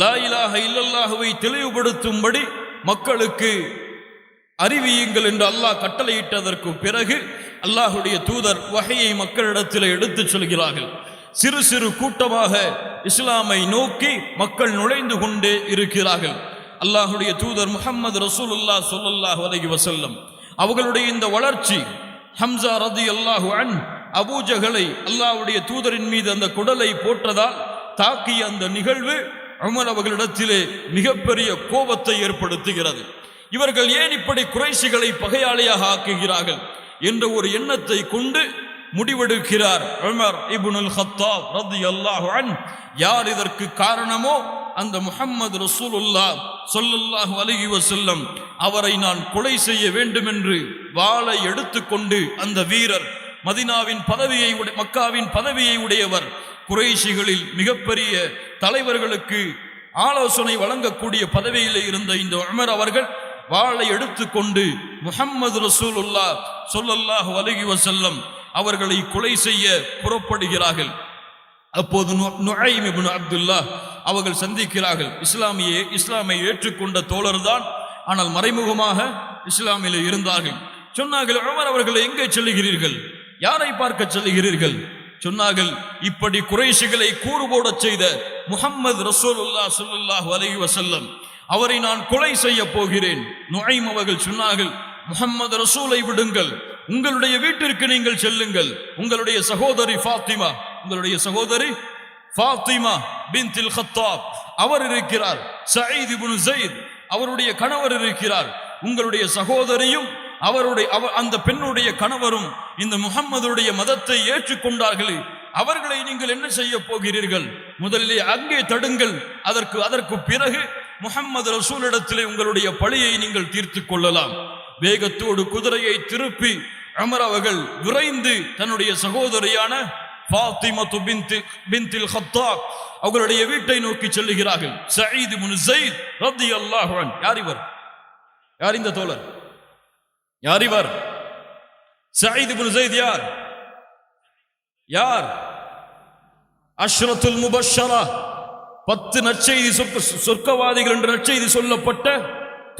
லா இலாஹ இல்லல்லாஹுவை தெளிவுபடுத்தும்படி மக்களுக்கு அறிவியுங்கள் என்று அல்லாஹ் கட்டளையிட்டதற்கு பிறகு அல்லாஹ்வுடைய தூதர் வஹீயை மக்களிடத்தில் எடுத்துச் சொல்கிறார்கள். சிறு சிறு கூட்டமாக இஸ்லாமை நோக்கி மக்கள் நுழைந்து கொண்டே இருக்கிறார்கள். அல்லாஹ்வுடைய தூதர் முஹம்மது ரசூலுல்லாஹ் ஸல்லல்லாஹு அலைஹி வஸல்லம் அவர்களுடைய இந்த வளர்ச்சி, ஹம்ஸா ரலியல்லாஹு அன்ஹு அபூஜஹலை அல்லாஹ்வுடைய தூதரின் மீது அந்த குடலை போட்டதால் தாக்கிய அந்த நிகழ்வு உமர் அவர்களிடத்திலே மிகப்பெரிய கோபத்தை ஏற்படுத்துகிறது. இவர்கள் ஏன் இப்படி குறைஷிகளை பகையாளியாக ஆக்குகிறார்கள் என்ற ஒரு எண்ணத்தை கொண்டு முடிவெடுக்கிறார் உமர் இப்னுல் கத்தாப் ரலியல்லாஹு அன்ஹு. யார் இதற்கு காரணமோ அந்த முஹம்மது ரசூலுல்லாஹ் ஸல்லல்லாஹு அலைஹி வஸல்லம் அவரை நான் கொலை செய்ய வேண்டும் என்று வாளை எடுத்துக்கொண்டு அந்த வீரர் மதீனாவின் பதவியை மக்காவின் பதவியை உடையவர், குறைஷிகளில் மிகப்பெரிய தலைவர்களுக்கு ஆலோசனை வழங்கக்கூடிய பதவியில் இருந்த இந்த உமர் அவர்கள் வாளை எடுத்துக்கொண்டு முஹம்மது ரசூலுல்லாஹ் ஸல்லல்லாஹு அலைஹி வஸல்லம் அவர்களை கொலை செய்ய புறப்படுகிறார்கள். அப்போது நுஐம் இப்னு அப்துல்லாஹ் அவர்கள் சந்திக்கிறார்கள். இஸ்லாமை ஏற்றுக்கொண்ட தோழர்தான், ஆனால் மறைமுகமாக இஸ்லாமிலே இருந்தார்கள். சொன்னார்கள், உமர் அவர்களை எங்கே செல்லுகிறீர்கள், யாரை பார்க்க செல்லுகிறீர்கள்? சொன்னார்கள், இப்படி குறைஷிகளை கூறுபோட செய்த முஹம்மது ரசூலுல்லாஹ் ஸல்லல்லாஹு அலைஹி வஸல்லம் அவரை நான் கொலை செய்ய போகிறேன். நுஐம் அவர்கள் சொன்னார்கள், முஹம்மது ரசூலை விடுங்கள், உங்களுடைய வீட்டிற்கு நீங்கள் செல்லுங்கள். உங்களுடைய சகோதரி ஃபாத்திமா, உங்களுடைய சகோதரி ஃபாத்திமா பின்தில் கத்தாப் அவர் இருக்கிறார். சயீத் இப்னு ஸைத் அவருடைய கணவர் இருக்கிறார். உங்களுடைய சகோதரியும் அந்த பெண்ணுடைய கணவரும் இந்த முஹம்மதுடைய மதத்தை ஏற்றுக்கொண்டார்களே, அவர்களை நீங்கள் என்ன செய்ய போகிறீர்கள்? முதலிலே அங்கே தடுங்கள். அதற்கு பிறகு முஹம்மது ரசூலிடத்திலே உங்களுடைய பழியை நீங்கள் தீர்த்து கொள்ளலாம். வேகத்தோடு குதிரையை திருப்பி உமர் அவர்கள் விரைந்து தன்னுடைய சகோதரியான ஃபாத்திமத்து பின்தில் கத்தாப் அவர்களுடைய வீட்டை நோக்கி செல்லுகிறார்கள். சயீத் இப்னு ஸைத் ரலியல்லாஹு அன்ஹு. யார் இந்த தோழர்? யார் இவர்? சயீத் இப்னு ஸைத் யார்? அஷ்ரத்துல் முபஷ்ஷரா, 10 நற்செய்தி சொர்க்கவாதிகள் என்ற நற்செய்தி சொல்லப்பட்ட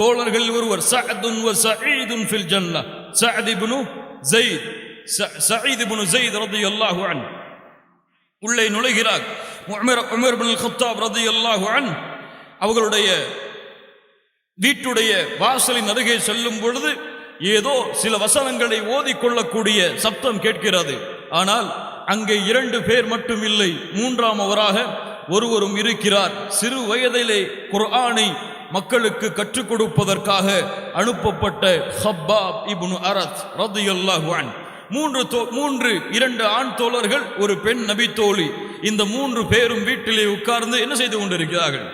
தோழர்கள் ஒருவர். சஅதுன் வ சயீதுன் ஃபில் ஜன்னah. சஅத் இப்னு ஸைத் ரலியல்லாஹு அன்ஹு உள்ளே நுழைகிறார். உமர் இப்னுல் கத்தாப் ரலியல்லாஹு அன்ஹு அவர்களுடைய வீட்டுடைய வாசலின் அருகே செல்லும் பொழுது ஏதோ சில வசனங்களை ஓதிக்கொள்ளக்கூடிய சப்தம் கேட்கிறது. ஆனால் அங்கே 2 பேர் மட்டும் இல்லை, 3ஆமவராக ஒருவரும் இருக்கிறார். சிறு வயதிலே குர்ஆனை மக்களுக்கு கற்றுக் கொடுப்பதற்காக அனுப்பப்பட்ட ஹப்பாப் இப்னு அரத் ரலியல்லாஹு அன்ஹு. 2 ஆண் தோழர்கள், ஒரு பெண் நபி தோழி. இந்த 3 பேரும் வீட்டிலே உட்கார்ந்து என்ன செய்து கொண்டிருக்கிறார்கள்?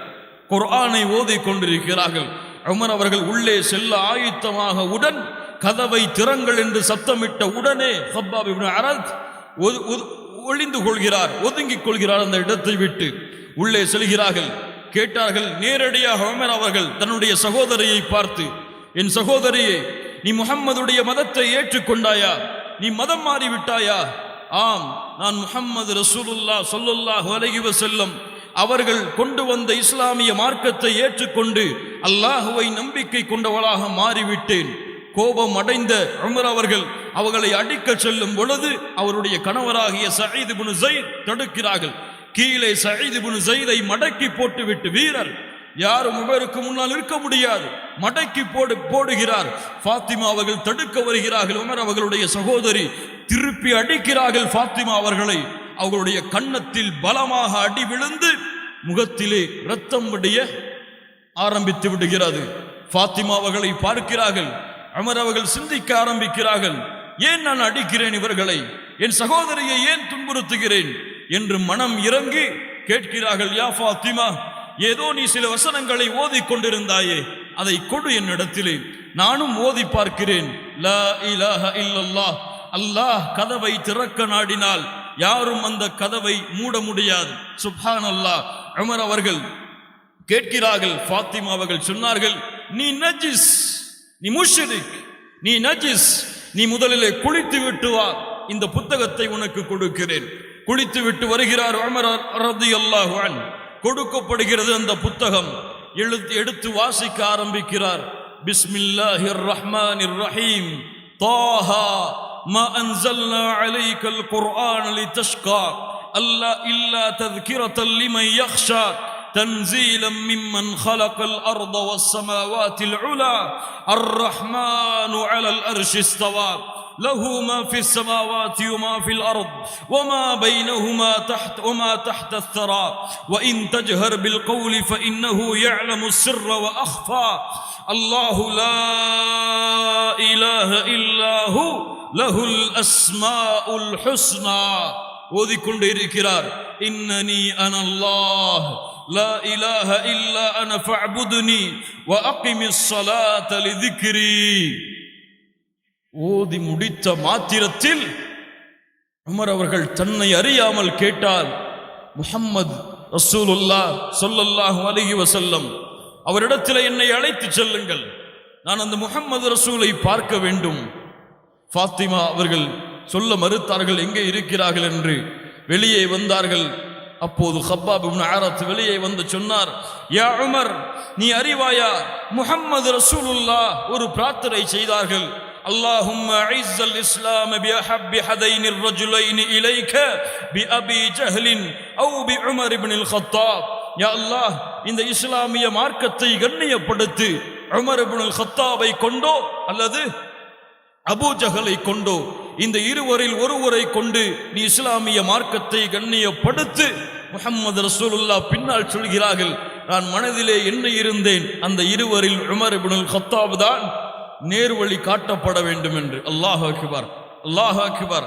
குர்ஆனை ஓதி கொண்டிருக்கிறார்கள். உமர் அவர்கள் உள்ளே செல்ல ஆயத்தமாக உடன் கதவை திறங்கள் என்று சத்தமிட்ட உடனே ஹப்பாப் இப்னு அரத் ஒளிந்து கொள்கிறார், ஒதுங்கிக் கொள்கிறார். அந்த இடத்தை விட்டு உள்ளே செல்கிறார்கள். கேட்டார்கள். நேரடியாக உமர் அவர்கள் தன்னுடைய சகோதரியை பார்த்து, என் சகோதரியே, நீ முஹம்மதுடைய மதத்தை ஏற்றுக்கொண்டாயா? நீ மதம் மாறிவிட்டாயா? ஆம், நான் முஹம்மது ரசூலுல்லாஹ் ஸல்லல்லாஹு அலைஹி வஸல்லம் அவர்கள் கொண்டு வந்த இஸ்லாமிய மார்க்கத்தை ஏற்றுக்கொண்டு அல்லாஹுவை நம்பிக்கை கொண்டவளாக மாறிவிட்டேன். கோபம் அடைந்த உமர் அவர்கள் அவர்களை அடிக்க செல்லும் பொழுது அவருடைய கணவராகிய சயீத் இப்னு ஸைத் தடுக்கிறார்கள். கீழே சயீத் இப்னு ஸைதை மடக்கி போட்டுவிட்டு, வீரர், யாரும் உமருக்கு முன்னால் இருக்க முடியாது, மடக்கி போடுகிறார். ஃபாத்திமா அவர்கள் தடுக்க வருகிறார்கள். உமர் அவர்களுடைய சகோதரி திருப்பி அடிக்கிறார்கள் ஃபாத்திமா அவர்களை. அவர்களுடைய கன்னத்தில் பலமாக அடி விழுந்து முகத்திலே இரத்தம் வடிய ஆரம்பித்து விடுகிறது. ஃபாத்திமா அவர்களை பார்க்கிறார்கள். உமர் அவர்கள் சிந்திக்க ஆரம்பிக்கிறார்கள். ஏன் நான் அடிக்கிறேன் இவர்களை? என் சகோதரியை ஏன் துன்புறுத்துகிறேன் என்று மனம் இறங்கி கேட்கிறார்கள். யா ஃபாத்திமா, ஏதோ நீ சில வசனங்களை ஓதி கொண்டிருந்தாயே, அதை கொடு என்னிடத்திலே, நானும் ஓதி பார்க்கிறேன். லா இலாஹ இல்லல்லாஹ், அல்லாஹ் கதவை திறக்க நாடினால் யாரும் அந்த கதவை மூட முடியாது. சுப்ஹானல்லாஹ். உமர் அவர்கள் கேட்கிறார்கள். ஃபாத்திமா அவர்கள் சொன்னார்கள், நீ நஜிஸ், நீ முஷ்ரிக், நீ நஜிஸ், நீ முதலிலே குளித்து விட்டு வா, இந்த புத்தகத்தை உனக்கு கொடுக்கிறேன். குளித்து விட்டு வருகிறார் உமர் ரலியல்லாஹு அன்ஹு. கொடுக்கப்படுகிறது அந்த புத்தகம். எடுத்து வாசிக்க ஆரம்பிக்கிறார். பிஸ்மில்லாஹிர் ரஹ்மானிர் ரஹீம். தாஹா மா அன்ஸல்னா அலைக்கல் குர்ஆன லிதஷ்கா இல்லா தذكرةً லிமன் யக்ஷா تنزيلا ممن خلق الأرض والسماوات العلى الرحمن على الأرش استوى له ما في السماوات وما في الأرض وما بينهما تحت الثرى وإن تجهر بالقول فإنه يعلم السر وأخفى الله لا إله إلا هو له الأسماء الحسنى. ஓதிக்கொண்டே இருக்கிறார். இன்னனி அனல்லாஹ் லா இலாஹ இல்லா அன ஃபஅபுதுனி வ அகிமிஸ் ஸலாத லிذிக்ரி. ஓதி முடித்த மாத்திரத்தில் உமர் அவர்கள் தன்னை அறியாமல் கேட்டார், முஹம்மது ரசூலுல்லாஹ் ஸல்லல்லாஹு அலைஹி வஸல்லம் அவரிடத்தில் என்னை அழைத்து செல்லுங்கள், நான் அந்த முஹம்மது ரசூலை பார்க்க வேண்டும். ஃபாத்திமா அவர்கள் சொல்ல மறுத்தார்கள், எங்கே இருக்கிறார்கள் என்று. வெளியே வந்தார்கள். அப்போது ஹப்பாப் இப்னு அரத் வெளியே வந்து சொன்னார், யா உமர், நீ அறிவாயா, முஹம்மது ரசூலுல்லாஹ் ஒரு பிரார்த்தனை செய்தார்கள். اللهم اعز الاسلام باحب هذين الرجلين اليك بابي جهل او بعمر بن الخطاب. யா அல்லாஹ், இந்த இஸ்லாமிய மார்க்கத்தை கண்ணியப்படுத்து, உமர் இப்னுல் கத்தாபை கொண்டோ அல்லது அபூ ஜஹலை கொண்டோ, இந்த இருவரில் ஒருவரை கொண்டு நீ இஸ்லாமிய மார்க்கத்தை கண்ணியப்படுத்து. முஹம்மது ரசூலுல்லாஹ் பின்னால் சொல்கிறார்கள், நான் மனதிலே என்ன இருந்தேன், அந்த இருவரில் உமர் இப்னுல் கத்தாப் தான் நேர்வழி காட்டப்பட வேண்டும் என்று. அல்லாஹ் அக்பர், அல்லாஹ் அக்பர்.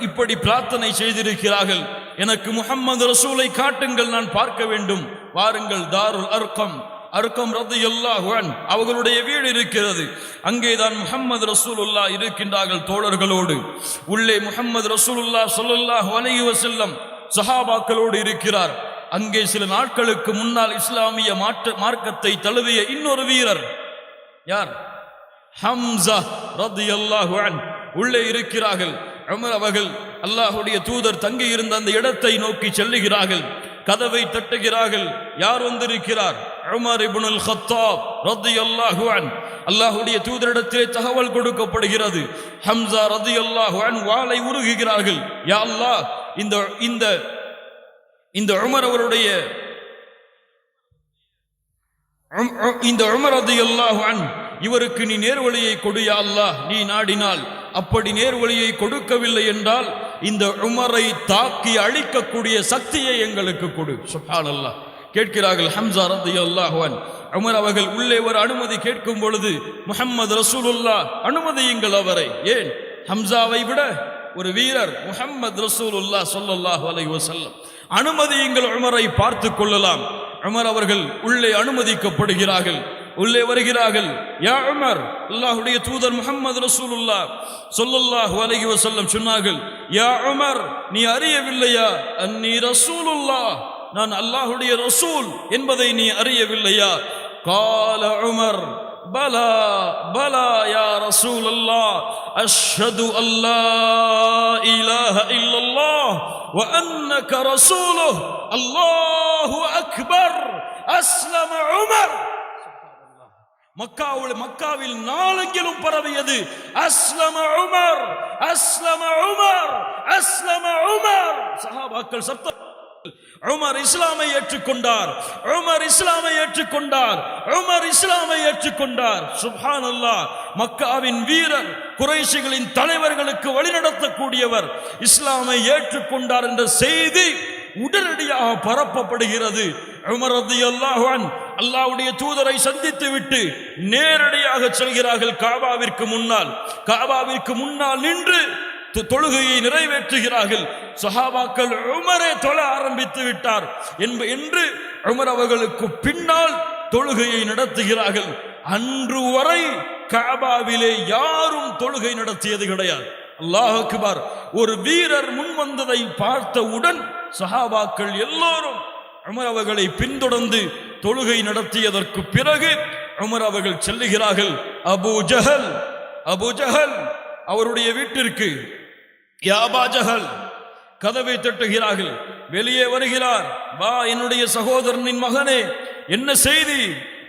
இப்படி பிரார்த்தனை செய்திருக்கிறார்கள். எனக்கு முஹம்மது ரசூலை காட்டுங்கள், நான் பார்க்க வேண்டும். வாருங்கள், தாருல் அர்கம், அர்கம் ரலியல்லாஹு அன்ஹு அவர்களுடைய வீடு இருக்கிறது. அங்கேதான் முஹம்மது ரசூலுல்லாஹ் இருக்கின்றார்கள் தோழர்களோடு. உள்ளே முஹம்மது ரசூலுல்லாஹ் ஸல்லல்லாஹு அலைஹி வஸல்லம் சஹாபாக்களோடு இருக்கிறார். அங்கே சில நாட்களுக்கு முன்னால் இஸ்லாமிய மார்க்கத்தை தழுவிய இன்னொரு வீரர் யார்? ஹம்ஸா ரலியல்லாஹு அன்ஹு உள்ளே இருக்கிறார்கள். உமர் அவர்கள் அல்லாஹ்வுடைய தூதர் தங்கி இருந்த அந்த இடத்தை நோக்கி செல்லுகிறார்கள். கதவை தட்டுகிறார்கள். யார் வந்திருக்கிறார்? உமர் இப்னுல் கத்தாப் ரலியல்லாஹு அன்ஹு. அல்லாஹ்வுடைய தூதரிடத்திலே தகவல் கொடுக்கப்படுகிறது. ஹம்ஸா ரலியல்லாஹு அன்ஹு வாளை உருகுகிறார்கள். யா அல்லாஹ், இந்த உமர் அவருடைய இந்த உமர் ரலியல்லாஹு அன்ஹு இவருக்கு நீ நேர்வழியை கொடு யா அல்லாஹ், நீ நாடினால். அப்படி நேர்வழியை கொடுக்கவில்லை என்றால் இந்த உமரை தாக்கி அழிக்கக்கூடிய சக்தியை எங்களுக்கு கொடு. சுப்ஹானல்லாஹ். கேட்கிறார்கள் ஹம்ஸா ரலியல்லாஹு அன்ஹு. உமர் அவர்கள் உள்ளே ஒரு அனுமதி கேட்கும் பொழுது, முஹம்மது ரசூலுல்லாஹ் அனுமதியுங்கள் அவரை. ஏன்? ஹம்ஸாவை விட ஒரு வீரர் முஹம்மது ரசூலுல்லாஹ் ஸல்லல்லாஹு அலைஹி வஸல்லம். அனுமதியுங்கள், உமரை பார்த்து கொள்ளலாம். உமர் அவர்கள் உள்ளே அனுமதிக்கப்படுகிறார்கள். உள்ளே வருகிறார்கள். யா உமர், அல்லாஹ்வுடைய தூதர் முஹம்மது ரசூலுல்லாஹ் ஸல்லல்லாஹு அலைஹி வஸல்லம் சொன்னார்கள், யா உமர், நீ அறியவில்லையா அன்னி ரசூலுல்லாஹ், நான் அல்லாஹ்வுடைய ரசூல் என்பதை நீ அறியவில்லையா? கால உமர், பலா பலா யா ரசூலல்லாஹ், அஷ்ஹது அல்லா இலாஹ இல்லல்லாஹ் வ அன்னக ரசூலுஹ், அல்லாஹு அக்பர். அஸ்லம உமர். மக்காவில் நாளெங்கிலும் பரவியது அஸ்லம உமர், அஸ்லம உமர், அஸ்லம உமர். சஹாபாக்கள் சப்த உமர் இஸ்லாமை ஏற்றுக்கொண்டார், உமர் இஸ்லாமை ஏற்றுக்கொண்டார், உமர் இஸ்லாமை ஏற்றுக்கொண்டார். சுப்ஹானல்லாஹ். மக்காவின் வீரர், குறைஷிகளின் தலைவர்களுக்கு வழிநடத்தக்கூடியவர் இஸ்லாமை ஏற்றுக்கொண்டார் என்ற செய்தி உடனடியாக பரப்பப்படுகிறது. உமர் ரலியல்லாஹு அன்ஹு அல்லாஹ்வுடைய தூதரை சந்தித்து விட்டு நேரடியாக செல்கிறார்கள் காபாவிற்கு முன்னால். காபாவிற்கு முன்னால் நின்று தொழுகையை நிறைவேற்றுகிறார்கள். சஹாபாக்கள் உமரே தொழ ஆரம்பித்து விட்டார் என்று உமர் அவர்களுக்கு பின்னால் தொழுகையை நடத்துகிறார்கள். அன்று வரை காபாவிலே யாரும் தொழுகை நடத்தியது கிடையாது. அல்லாஹ் அக்பர். ஒரு வீரர் முன் வந்ததை பார்த்தவுடன் சஹாபாக்கள் எல்லோரும் உமர் அவர்களை பின்தொடர்ந்து தொழுகை நடத்தியதற்கு பிறகு உமர் அவர்கள் செல்லுகிறார்கள் அபூ ஜஹல் அவருடைய வீட்டிற்கு. யா அபா ஜஹல், கதவை தட்டுகிறார்கள். வெளியே வருகிறார். வா என்னுடைய சகோதரனின் மகனே, என்ன செய்தி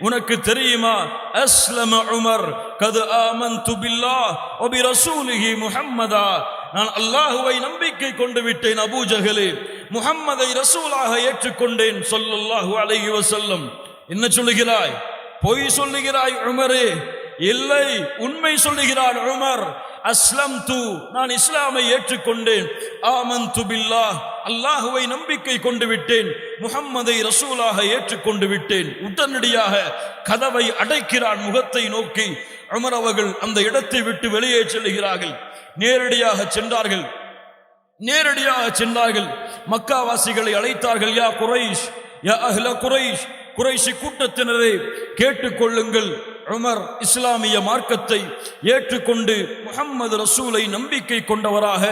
உனக்கு தெரியுமா? அஸ்லம உமர் கது ஆமன்து பில்லாஹ் வ பி ரசூலிஹி முஹம்மதா, நான் அல்லாஹ்வை நம்பிக்கை கொண்டு விட்டேன் அபூ ஜஹலே, முஹம்மதை ரசூலாக ஏற்றுக்கொண்டேன் ஸல்லல்லாஹு அலைஹி வஸல்லம். என்ன சொல்லுகிறாய்? பொய் சொல்லுகிறாய் உமரே. இல்லை, உண்மை சொல்லுகிறார் உமர். அஸ்லம்து, நான் இஸ்லாமை ஏற்றுக்கொண்டேன். ஆமன்து பில்லாஹ், அல்லாஹ்வை நம்பிக்கை கொண்டு விட்டேன், முஹம்மதை ரசூலாக ஏற்றுக்கொண்டு விட்டேன். உடனடியாக கதவை அடைக்கிறான் முகத்தை நோக்கி. உமர் அவர்கள் அந்த இடத்தை விட்டு வெளியே செல்கிறார்கள். நேரடியாக சென்றார்கள். மக்காவாசிகளை அழைத்தார்கள். யா குரைஷ், யா அஹ்ல குரைஷ், குறைஷி கூட்டத்தினரை கேட்டுக்கொள்ளுங்கள், உமர் இஸ்லாமிய மார்க்கத்தை ஏற்றுக்கொண்டு முஹம்மது ரசூலை நம்பிக்கை கொண்டவராக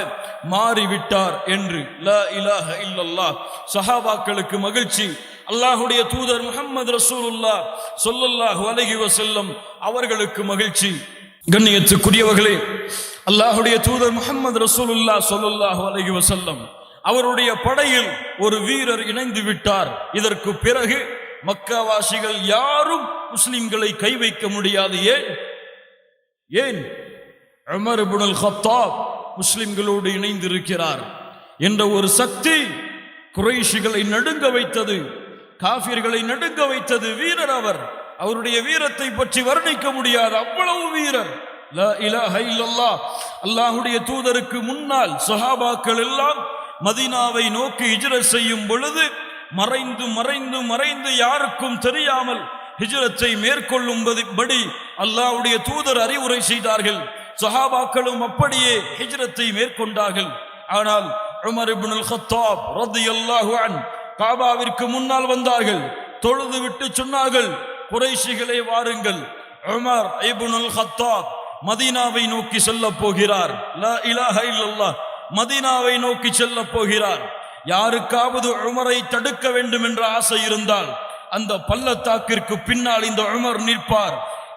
மாறிவிட்டார் என்று. லா இலாஹ இல்லல்லாஹ். சஹாபாக்களுக்கு மகிழ்ச்சி. அல்லாஹ்வுடைய தூதர் முஹம்மது ரசூலுல்லாஹ் ஸல்லல்லாஹு அலைஹி வஸல்லம் அவர்களுக்கு மகிழ்ச்சி. கண்ணியத்துக்குரியவர்களே, அல்லாஹ்வுடைய தூதர் முஹம்மது ரசூலுல்லாஹ் ஸல்லல்லாஹு அலைஹி வஸல்லம் அவருடைய படையில் ஒரு வீரர் இணைந்து விட்டார். இதற்கு பிறகு மக்காவாசிகள் யாரும் முஸ்லிம்களை கை வைக்க முடியாது. ஏன்? உமர் இப்னுல் கத்தாப் முஸ்லிம்களோடு இணைந்திருக்கிறார் என்ற ஒரு சக்தி குறைஷிகளை நடுங்க வைத்தது, காஃபிர்களை நடுங்க வைத்தது. வீரர் அவர். அவருடைய வீரத்தை பற்றி வர்ணிக்க முடியாது, அவ்வளவு வீரர். லா இலாஹ இல்லல்லாஹ். அல்லாஹ்வுடைய தூதருக்கு முன்னால் சஹாபாக்கள் எல்லாம் மதீனாவை நோக்கி ஹிஜ்ரத் செய்யும் பொழுது மறைந்து யாருக்கும் தெரியாமல் ஹிஜ்ரத்தை மேற்கொள்ளும்படி அல்லாஹ்வுடைய தூதர் அறிவுரை செய்தார்கள். சஹாபாக்களும் அப்படியே ஹிஜ்ரத்தை மேற்கொண்டார்கள். ஆனால் உமர் இப்னுல் கத்தாப் ரலியல்லாஹு அன்ஹு காபாவிற்கு முன்னால் வந்தார்கள். தொழுது விட்டு சொன்னார்கள், குறைஷிகளே வாருங்கள், உமர் இப்னுல் கத்தாப் மதீனாவை நோக்கி செல்ல போகிறார். லா இலாஹ இல்லல்லாஹ், மதீனாவை நோக்கி செல்ல போகிறார். யாருக்காவது உமரை தடுக்க வேண்டும் என்ற ஆசை இருந்தால் அந்த பள்ளத்தாக்கிற்கு பின்னால் இந்த உமர் நிற்பார்.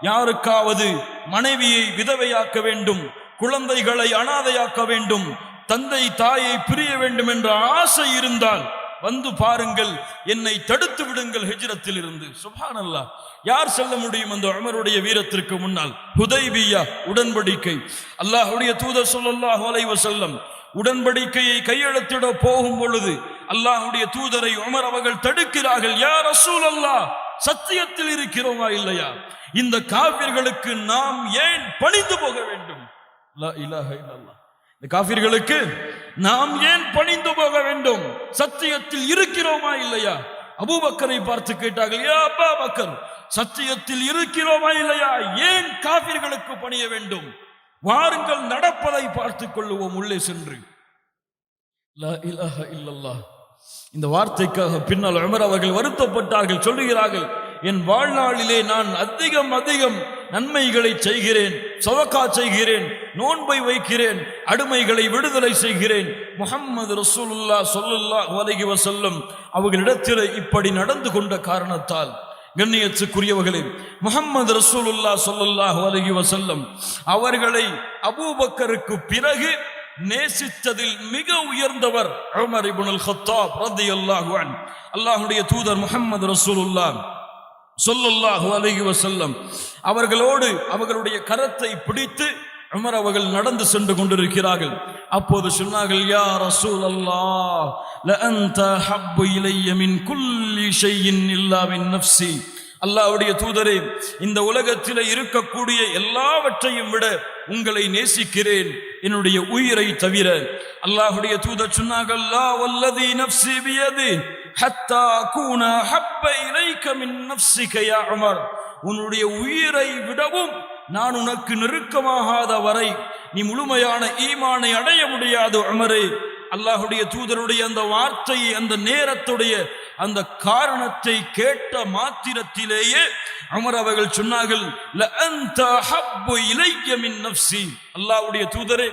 யாருக்காவது மனைவியை விதவையாக்க வேண்டும், குழந்தைகளை அனாதையாக்க வேண்டும், தந்தை தாயை பிரிய வேண்டும் என்ற ஆசை இருந்தால் வந்து பாருங்கள், என்னை தடுத்து விடுங்கள் ஹிஜ்ரத்தில் இருந்து. சுப்ஹானல்லாஹ், யார் செல்ல முடியும் அந்த உமருடைய வீரத்திற்கு முன்னால்? ஹுதைபியா உடன்படிக்கை, அல்லாஹ்வுடைய தூதர் ஸல்லல்லாஹு அலைஹி வஸல்லம் உடன்படிக்கையை கையெழுத்திட போகும் பொழுது அல்லாஹ்வுடைய தூதரை உமர் அவர்கள் தடுக்கிறார்கள். யா ரசூலல்லாஹ், சத்தியத்தில் இருக்கிறோமா இல்லையா? இந்த காஃபிர்களுக்கு நாம் ஏன் பணிந்து போக வேண்டும்? லா இலாஹ இல்லல்லாஹ், இந்த காஃபிர்களுக்கு நாம் ஏன் பணிந்து போக வேண்டும்? சத்தியத்தில் இருக்கிறோமா இல்லையா? அபூபக்கரை பார்த்து கேட்டார்கள், யா அபூ பக்கர், சத்தியத்தில் இருக்கிறோமா இல்லையா? ஏன் காஃபிர்களுக்கு பணிய வேண்டும்? வாருங்கள், நடப்பதை பார்த்துக் கொள்ளுவோம் உள்ளே சென்று. லா இலாஹ இல்லல்லாஹ், இந்த வார்த்தைக்காக பின்னால் உமர் அவர்கள் வருத்தப்பட்டார்கள். சொல்லுகிறார்கள், என் வாழ்நாளிலே நான் அதிகம் நன்மைகளை செய்கிறேன், சதகா செய்கிறேன், நோன்பை வைக்கிறேன், அடிமைகளை விடுதலை செய்கிறேன். முஹம்மது ரசூலுல்லாஹ் ஸல்லல்லாஹு அலைஹி வஸல்லம் அவர்களிடத்தில் இப்படி நடந்து கொண்ட காரணத்தால், கண்ணியத்துக்குரியவர்களே, முஹம்மது ரசூலுல்லாஹ் ஸல்லல்லாஹு அலைஹி வஸல்லம் அவர்களை அபூபக்கருக்கு பிறகு நேசித்ததில் மிக உயர்ந்தவர் உமர் இப்னுல் கத்தாப் ரலியல்லாஹு அன்ஹு. அல்லாஹ்வுடைய தூதர் முஹம்மது ரசூலுல்லாஹ் ஸல்லல்லாஹு அலைஹி வஸல்லம் அவர்களோடு அவர்களுடைய கரத்தை பிடித்து உமர் அவர்கள் நடந்து சென்று கொண்டிருக்கிறார்கள். அப்போது சொன்னார்கள், யா ரசூலல்லாஹ், ல அன்த ஹப்பு இலைய மின் குல்லி ஷைஇன் இல்லா மின் நஃப்ஸி. அல்லாஹ்வுடைய தூதரே, இந்த உலகத்தில் இருக்கக்கூடிய எல்லாவற்றையும் விட உங்களை நேசிக்கிறேன், என்னுடைய உயிரை தவிர. அல்லாஹ்வுடைய தூதர் சொன்னார்கள், லா வல்லதி நஃப்ஸி பியதி ஹத்தா அகூன ஹப்ப இலைக மின் நஃப்ஸிக யா உமர். உன்னுடைய உயிரை விடவும் நான் உனக்கு நெருக்கமாகாத வரை நீ முழுமையான ஈமானை அடைய முடியாது உமரே. அல்லாஹ்வுடைய தூதருடைய அந்த வார்த்தையை, அந்த நேரத்துடைய அந்த காரணத்தை கேட்ட மாத்திரத்திலேயே உமர் அவர்கள் சொன்னார்கள், ல அன்த ஹப்பு இலைய மின் நஃப்ஸி. அல்லாஹ்வுடைய தூதரே,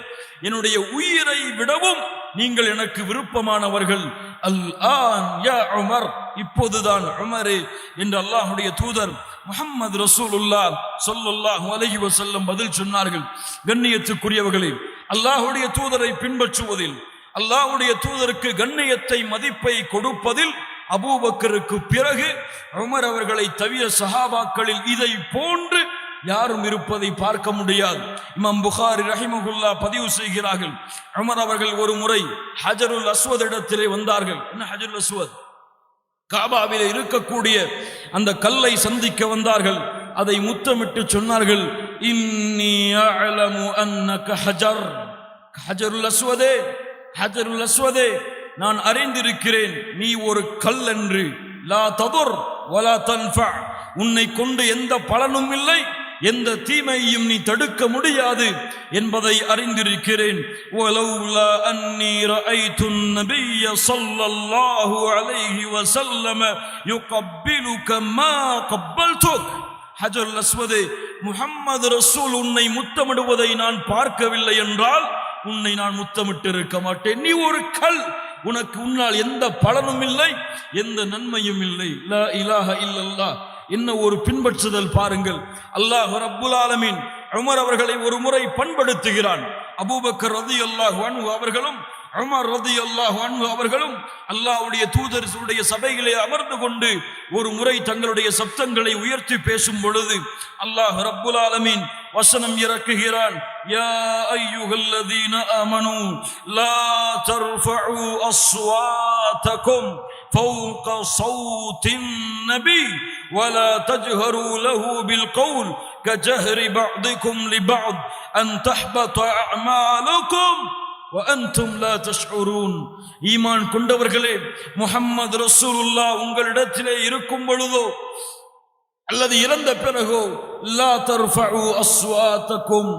என்னுடைய உயிரை விடவும் நீங்கள் எனக்கு விருப்பமானவர்கள். அல் ஆன் யா உமர், இப்போதுதான் உமரே என்று அல்லாஹ்வுடைய தூதர் முஹம்மது ரசூலுல்லாஹ் ஸல்லல்லாஹு அலைஹி வஸல்லம் பதில் சொன்னார்கள். கண்ணியத்துக்குரியவர்களே, அல்லாஹ்வுடைய தூதரை பின்பற்றுவதில், அல்லாஹ்வுடைய தூதருக்கு கண்ணியத்தை மதிப்பை கொடுப்பதில் அபூபக்கருக்கு பிறகு உமர் அவர்களை தவிர சஹாபாக்களில் இதை போன்று யாரும் இருப்பதை பார்க்க முடியாது. இமாம் புகாரி ரஹிமஹுல்லாஹ் பதிவு செய்கிறார்கள், உமர் அவர்கள் ஒரு முறை ஹஜருல் அஸ்வத் இடத்திலே வந்தார்கள். என்ன ஹஜருல் அஸ்வத்? காபாவிலே இருக்கக்கூடிய அந்த கல்லை சந்திக்க வந்தார்கள். அதை முத்தமிட்டு சொன்னார்கள், இன்னி அஅலமு அன்னக ஹஜர். ஹஜருல் அஸ்வதே, ஹஜருல் அஸ்வதே, நான் அறிந்திருக்கிறேன் நீ ஒரு கல் என்று. லா ததுர் வலா தன்ஃபா, உன்னை கொண்டு எந்த பலனும் இல்லை, எந்த தீமையும் நீ தடுக்க முடியாது என்பதை அறிந்திருக்கிறேன். வலௌலா அன்னி ரஅய்துன் நபிய்ய ஸல்லல்லாஹு அலைஹி வஸல்லம் யுகப்பிலுக மா கப்பல்துக். ஹஜருல் அஸ்வதே, முஹம்மது ரசூல் உன்னை முத்தமிடுவதை நான் பார்க்கவில்லை என்றால் உன்னை நான் முத்தமிட்டு இருக்க மாட்டேன். நீ ஒரு கல், உனக்கு உன்னால் எந்த பலனும் இல்லை, எந்த நன்மையும் இல்லை. லா இலாஹ இல்லல்லாஹ். என்ன ஒரு பின்பற்றுதல் பாருங்கள். அல்லாஹ் ரப்புல் ஆலமீன் உமர் அவர்களை ஒரு முறை பண்படுத்துகிறான். அபூபக்கர் ரலியல்லாஹு அன்ஹு அவர்களும் உமர் ரலியல்லாஹு அன்ஹு அவர்களும் அல்லாஹ்வுடைய தூதருடைய சபையிலே அமர்ந்து கொண்டு ஒரு முறை தங்களுடைய சப்தங்களை உயர்த்தி பேசும் பொழுது அல்லாஹ் ரப்புல் ஆலமீன் வசனம் இறக்குகிறான், யா அய்யுஹல்லதீன ஆமனூ லா தர்ஃபஉ அஸ்வாதகும் فوق صوت النبي ولا تجهروا له بالقول كجهر بعضكم لبعض أن تحبط أعمالكم وأنتم لا تشعرون. ஈமான் கொண்டவர்களே, முஹம்மது ரசூலுல்லாஹ் உங்களிடத்திலே இருக்கும் பொழுதோ அல்லது இறந்த பிறகோ லா தர்ஃபஉ அஸ்வாதகும்,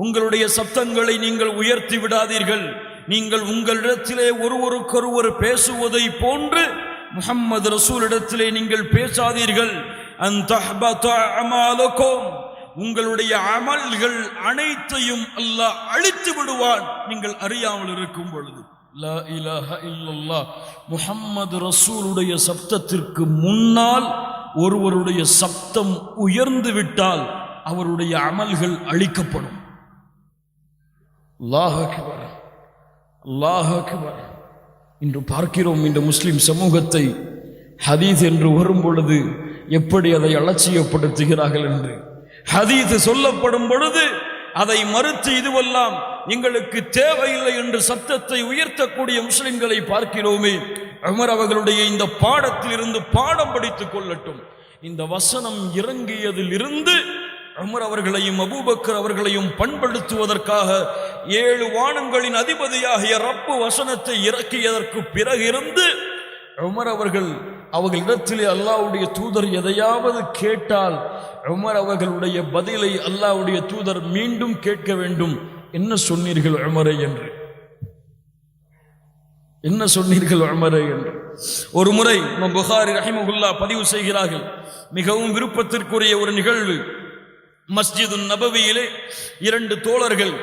உங்களுடைய சப்தங்களை நீங்கள் உயர்த்தி விடாதீர்கள். நீங்கள் உங்களிடத்திலே ஒருவருக்கொருவர் பேசுவதை போன்று முஹம்மது ரசூலிடத்திலே நீங்கள் பேசாதீர்கள். அன் தஹ்பத அமாலுகும், உங்களுடைய அமல்கள் அனைத்தையும் அல்லாஹ் அழித்து விடுவான் நீங்கள் அறியாமல் இருக்கும் பொழுது. லா இலாஹ இல்லல்லாஹ், முஹம்மது ரசூலுடைய சப்தத்திற்கு முன்னால் ஒருவருடைய சப்தம் உயர்ந்து விட்டால் அவருடைய அமல்கள் அழிக்கப்படும். அல்லாஹ் அக்பர், அல்லாஹ் அக்பர். இன்று பார்க்கிறோம் இந்த முஸ்லிம் சமூகத்தை ஹதீஸ் என்று வரும் பொழுது எப்படி அதை அலட்சியப்படுத்துகிறார்கள் என்று. ஹதீஸ் சொல்லப்படும் பொழுது அதை மறுத்து இதுவெல்லாம் எங்களுக்கு தேவையில்லை என்று சத்தத்தை உயர்த்தக்கூடிய முஸ்லிம்களை பார்க்கிறோமே. உமர் அவர்களுடைய இந்த பாடத்தில் இருந்து பாடம் படித்துக் கொள்ளட்டும். இந்த வசனம் இறங்கியதில் இருந்து உமர் அவர்களையும் அபூபக்கர் அவர்களையும் பண்படுத்துவதற்காக 7 வானங்களின் அதிபதியாகிய ரப்பு வசனத்தை இறக்கியதற்கு பிறகு இருந்து உமர் அவர்களிடத்திலே அல்லாஹ்வுடைய தூதர் எதையாவது கேட்டால் உமர் அவர்களுடைய பதிலை அல்லாஹ்வுடைய தூதர் மீண்டும் கேட்க வேண்டும். என்ன சொன்னீர்கள் உமரே என்று, என்ன சொன்னீர்கள் உமரே என்று. ஒரு முறை இமாம் புகாரி ரஹிமஹுல்லாஹ் பதிவு செய்கிறார்கள், மிகவும் விருப்பத்திற்குரிய ஒரு நிகழ்வு. மஸ்ஜிது நபவியிலே 2 தோழர்கள்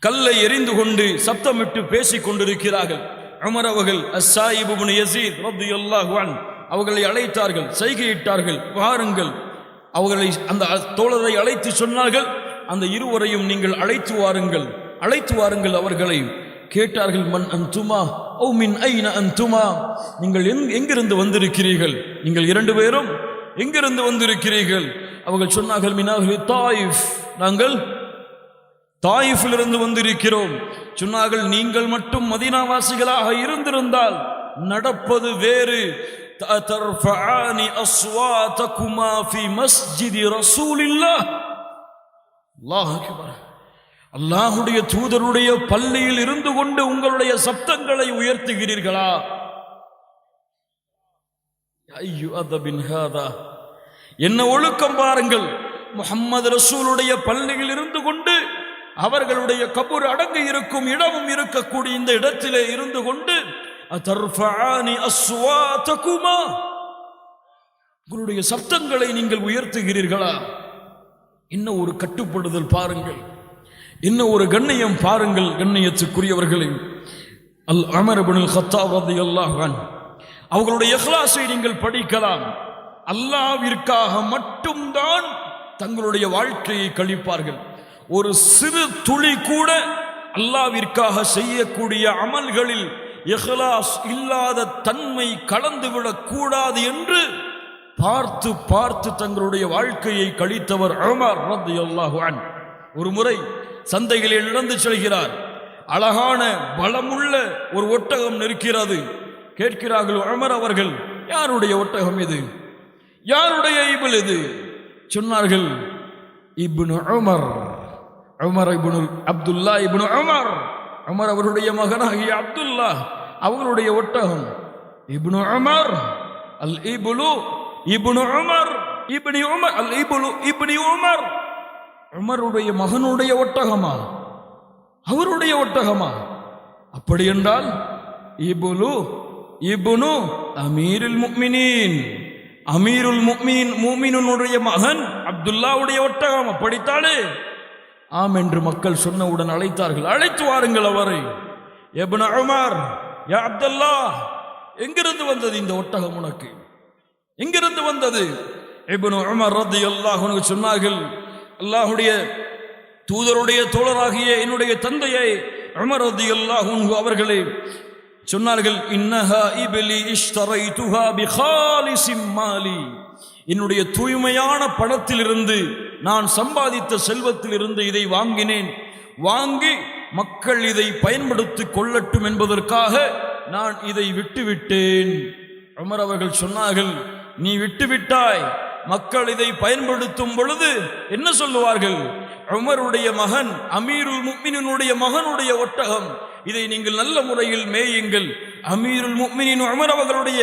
கல்லை எறிந்து கொண்டு சப்தமிட்டு பேசிக் கொண்டிருக்கிறார்கள். உமர் அவர்கள் அஸ்ஸாயிப் இப்னு யஸீத் ரலியல்லாஹு அன்ஹு அவர்களை அழைத்தார்கள், செய்கையிட்டார்கள், வாருங்கள். அவர்களை அந்த தோழரை அழைத்து சொன்னார்கள், அந்த இருவரையும் நீங்கள் அழைத்து வாருங்கள். அவர்களை கேட்டார்கள், மன் அன்துமா ஓ மின் ஐன அன்துமா, நீங்கள் எங்கிருந்து வந்திருக்கிறீர்கள்? நீங்கள் 2 பேரும் எங்கிருந்து வந்திருக்கிறீர்கள்? அவர்கள் சொன்னார்கள், மின் அஹ்லி தாயிஃப், நாங்கள் தாயிஃபிலிருந்து வந்திருக்கிறோம். சொன்னார்கள், நீங்கள் மட்டும் மதீனாவாசிகளாக இருந்திருந்தால் நடப்பது வேறு. தர்ஃபஆனி அஸ்வாதகுமா ஃபி மஸ்ஜிதி ரசூலில்லாஹ். அல்லாஹ் அக்பர். அல்லாஹ்வுடைய தூதருடைய பள்ளியில் இருந்து கொண்டு உங்களுடைய சப்தங்களை உயர்த்துகிறீர்களா? ஐயோ அதபின் ஹாதா, என்ன ஒழுக்கம் பாருங்கள். முஹம்மது ரசூலுடைய பள்ளியில் இருந்து கொண்டு அவர்களுடைய கபூர் அடங்கி இருக்கும் இடமும் இருக்கக்கூடிய இந்த இடத்திலே இருந்து கொண்டு அதர்ஃபஆனி அஸ்வாதகுமா, உங்களுடைய சப்தங்களை நீங்கள் உயர்த்துகிறீர்களா? என்ன ஒரு கட்டுப்படுதல் பாருங்கள், என்ன ஒரு கண்ணியம் பாருங்கள். கண்ணியத்துக்குரியவர்களே, உமர் இப்னுல் கத்தாப் ரலியல்லாஹு அன்ஹு அவர்களுடைய இக்லாஸை நீங்கள் படிக்கலாம். அல்லாஹ்விற்காக மட்டும்தான் தங்களுடைய வாழ்க்கையை கழிப்பார்கள். ஒரு சிறு துளி கூட அல்லாஹ்விற்காக செய்யக்கூடிய அமல்களில் இக்லாஸ் இல்லாத தன்மை கலந்துவிடக் கூடாது என்று பார்த்து பார்த்து தங்களுடைய வாழ்க்கையை கழித்தவர் உமர் ரலியல்லாஹு அன்ஹு. ஒரு முறை சந்தையிலே நடந்து செல்கிறார். அழகான பலமுள்ள ஒரு ஒட்டகம் நிற்கிறது. கேட்கிறார்கள் உமர் அவர்கள், யாருடைய ஒட்டகம் இது? யாருடைய இபில் இது? சொன்னார்கள், இப்னு உமர், உமர் இப்னு அப்துல்லா இப்னு உமர், உமர் அவருடைய மகனாகிய அப்துல்லா அவர்களுடைய ஒட்டகம். இப்னு உமர் அல் இப்லு இப்னு Umar ibn Omar al இப்லு ibn Umar, உமருடைய மகனுடைய ஒட்டகமா? அவருடைய ஒட்டகமா? அப்படி என்றால் இப்லு இப்னு அமீருல் முஃமினீன், அமீருல் முஃமினுடைய மகன் அப்துல்லாவுடைய ஒட்டகம். அப்படித்தானே? ஆம் என்று மக்கள் சொன்னவுடன் அழைத்தார்கள். அழைத்து வாருங்கள் அவரை. இப்னு உமர், யா அப்துல்லா, எங்கிருந்து வந்தது இந்த ஒட்டகம் உனக்கு? எங்கிருந்து வந்தது? இப்னு உமர் ரலியல்லாஹு அன்ஹு சொன்னார்கள், அல்லாஹ்வுடைய தூதருடைய தோழராகிய என்னுடைய தந்தையை உமர் ரலியல்லாஹு அன்ஹு அவர்களே சொன்னார்கள், இன்னஹா இப்லி இஷ்தரைதுஹா பிகாலிஸிம் மாலி, என்னுடைய தூய்மையான பணத்திலிருந்து நான் சம்பாதித்த செல்வத்திலிருந்து இதை வாங்கினேன். வாங்கி மக்கள் இதை பயன்படுத்திக் கொள்ளட்டும் என்பதற்காக நான் இதை விட்டுவிட்டேன். உமர் அவர்கள் சொன்னார்கள், நீ விட்டுவிட்டாய், மக்கள் இதை பயன்படுத்தும் பொழுது என்ன சொல்லுவார்கள்? உமருடைய மகன் அமீருல் முஃமினினுடைய மகனுடைய ஒட்டகம், இதை நீங்கள் நல்ல முறையில் மேயுங்கள். அமீருல் முஃமினின் உமர் அவர்களுடைய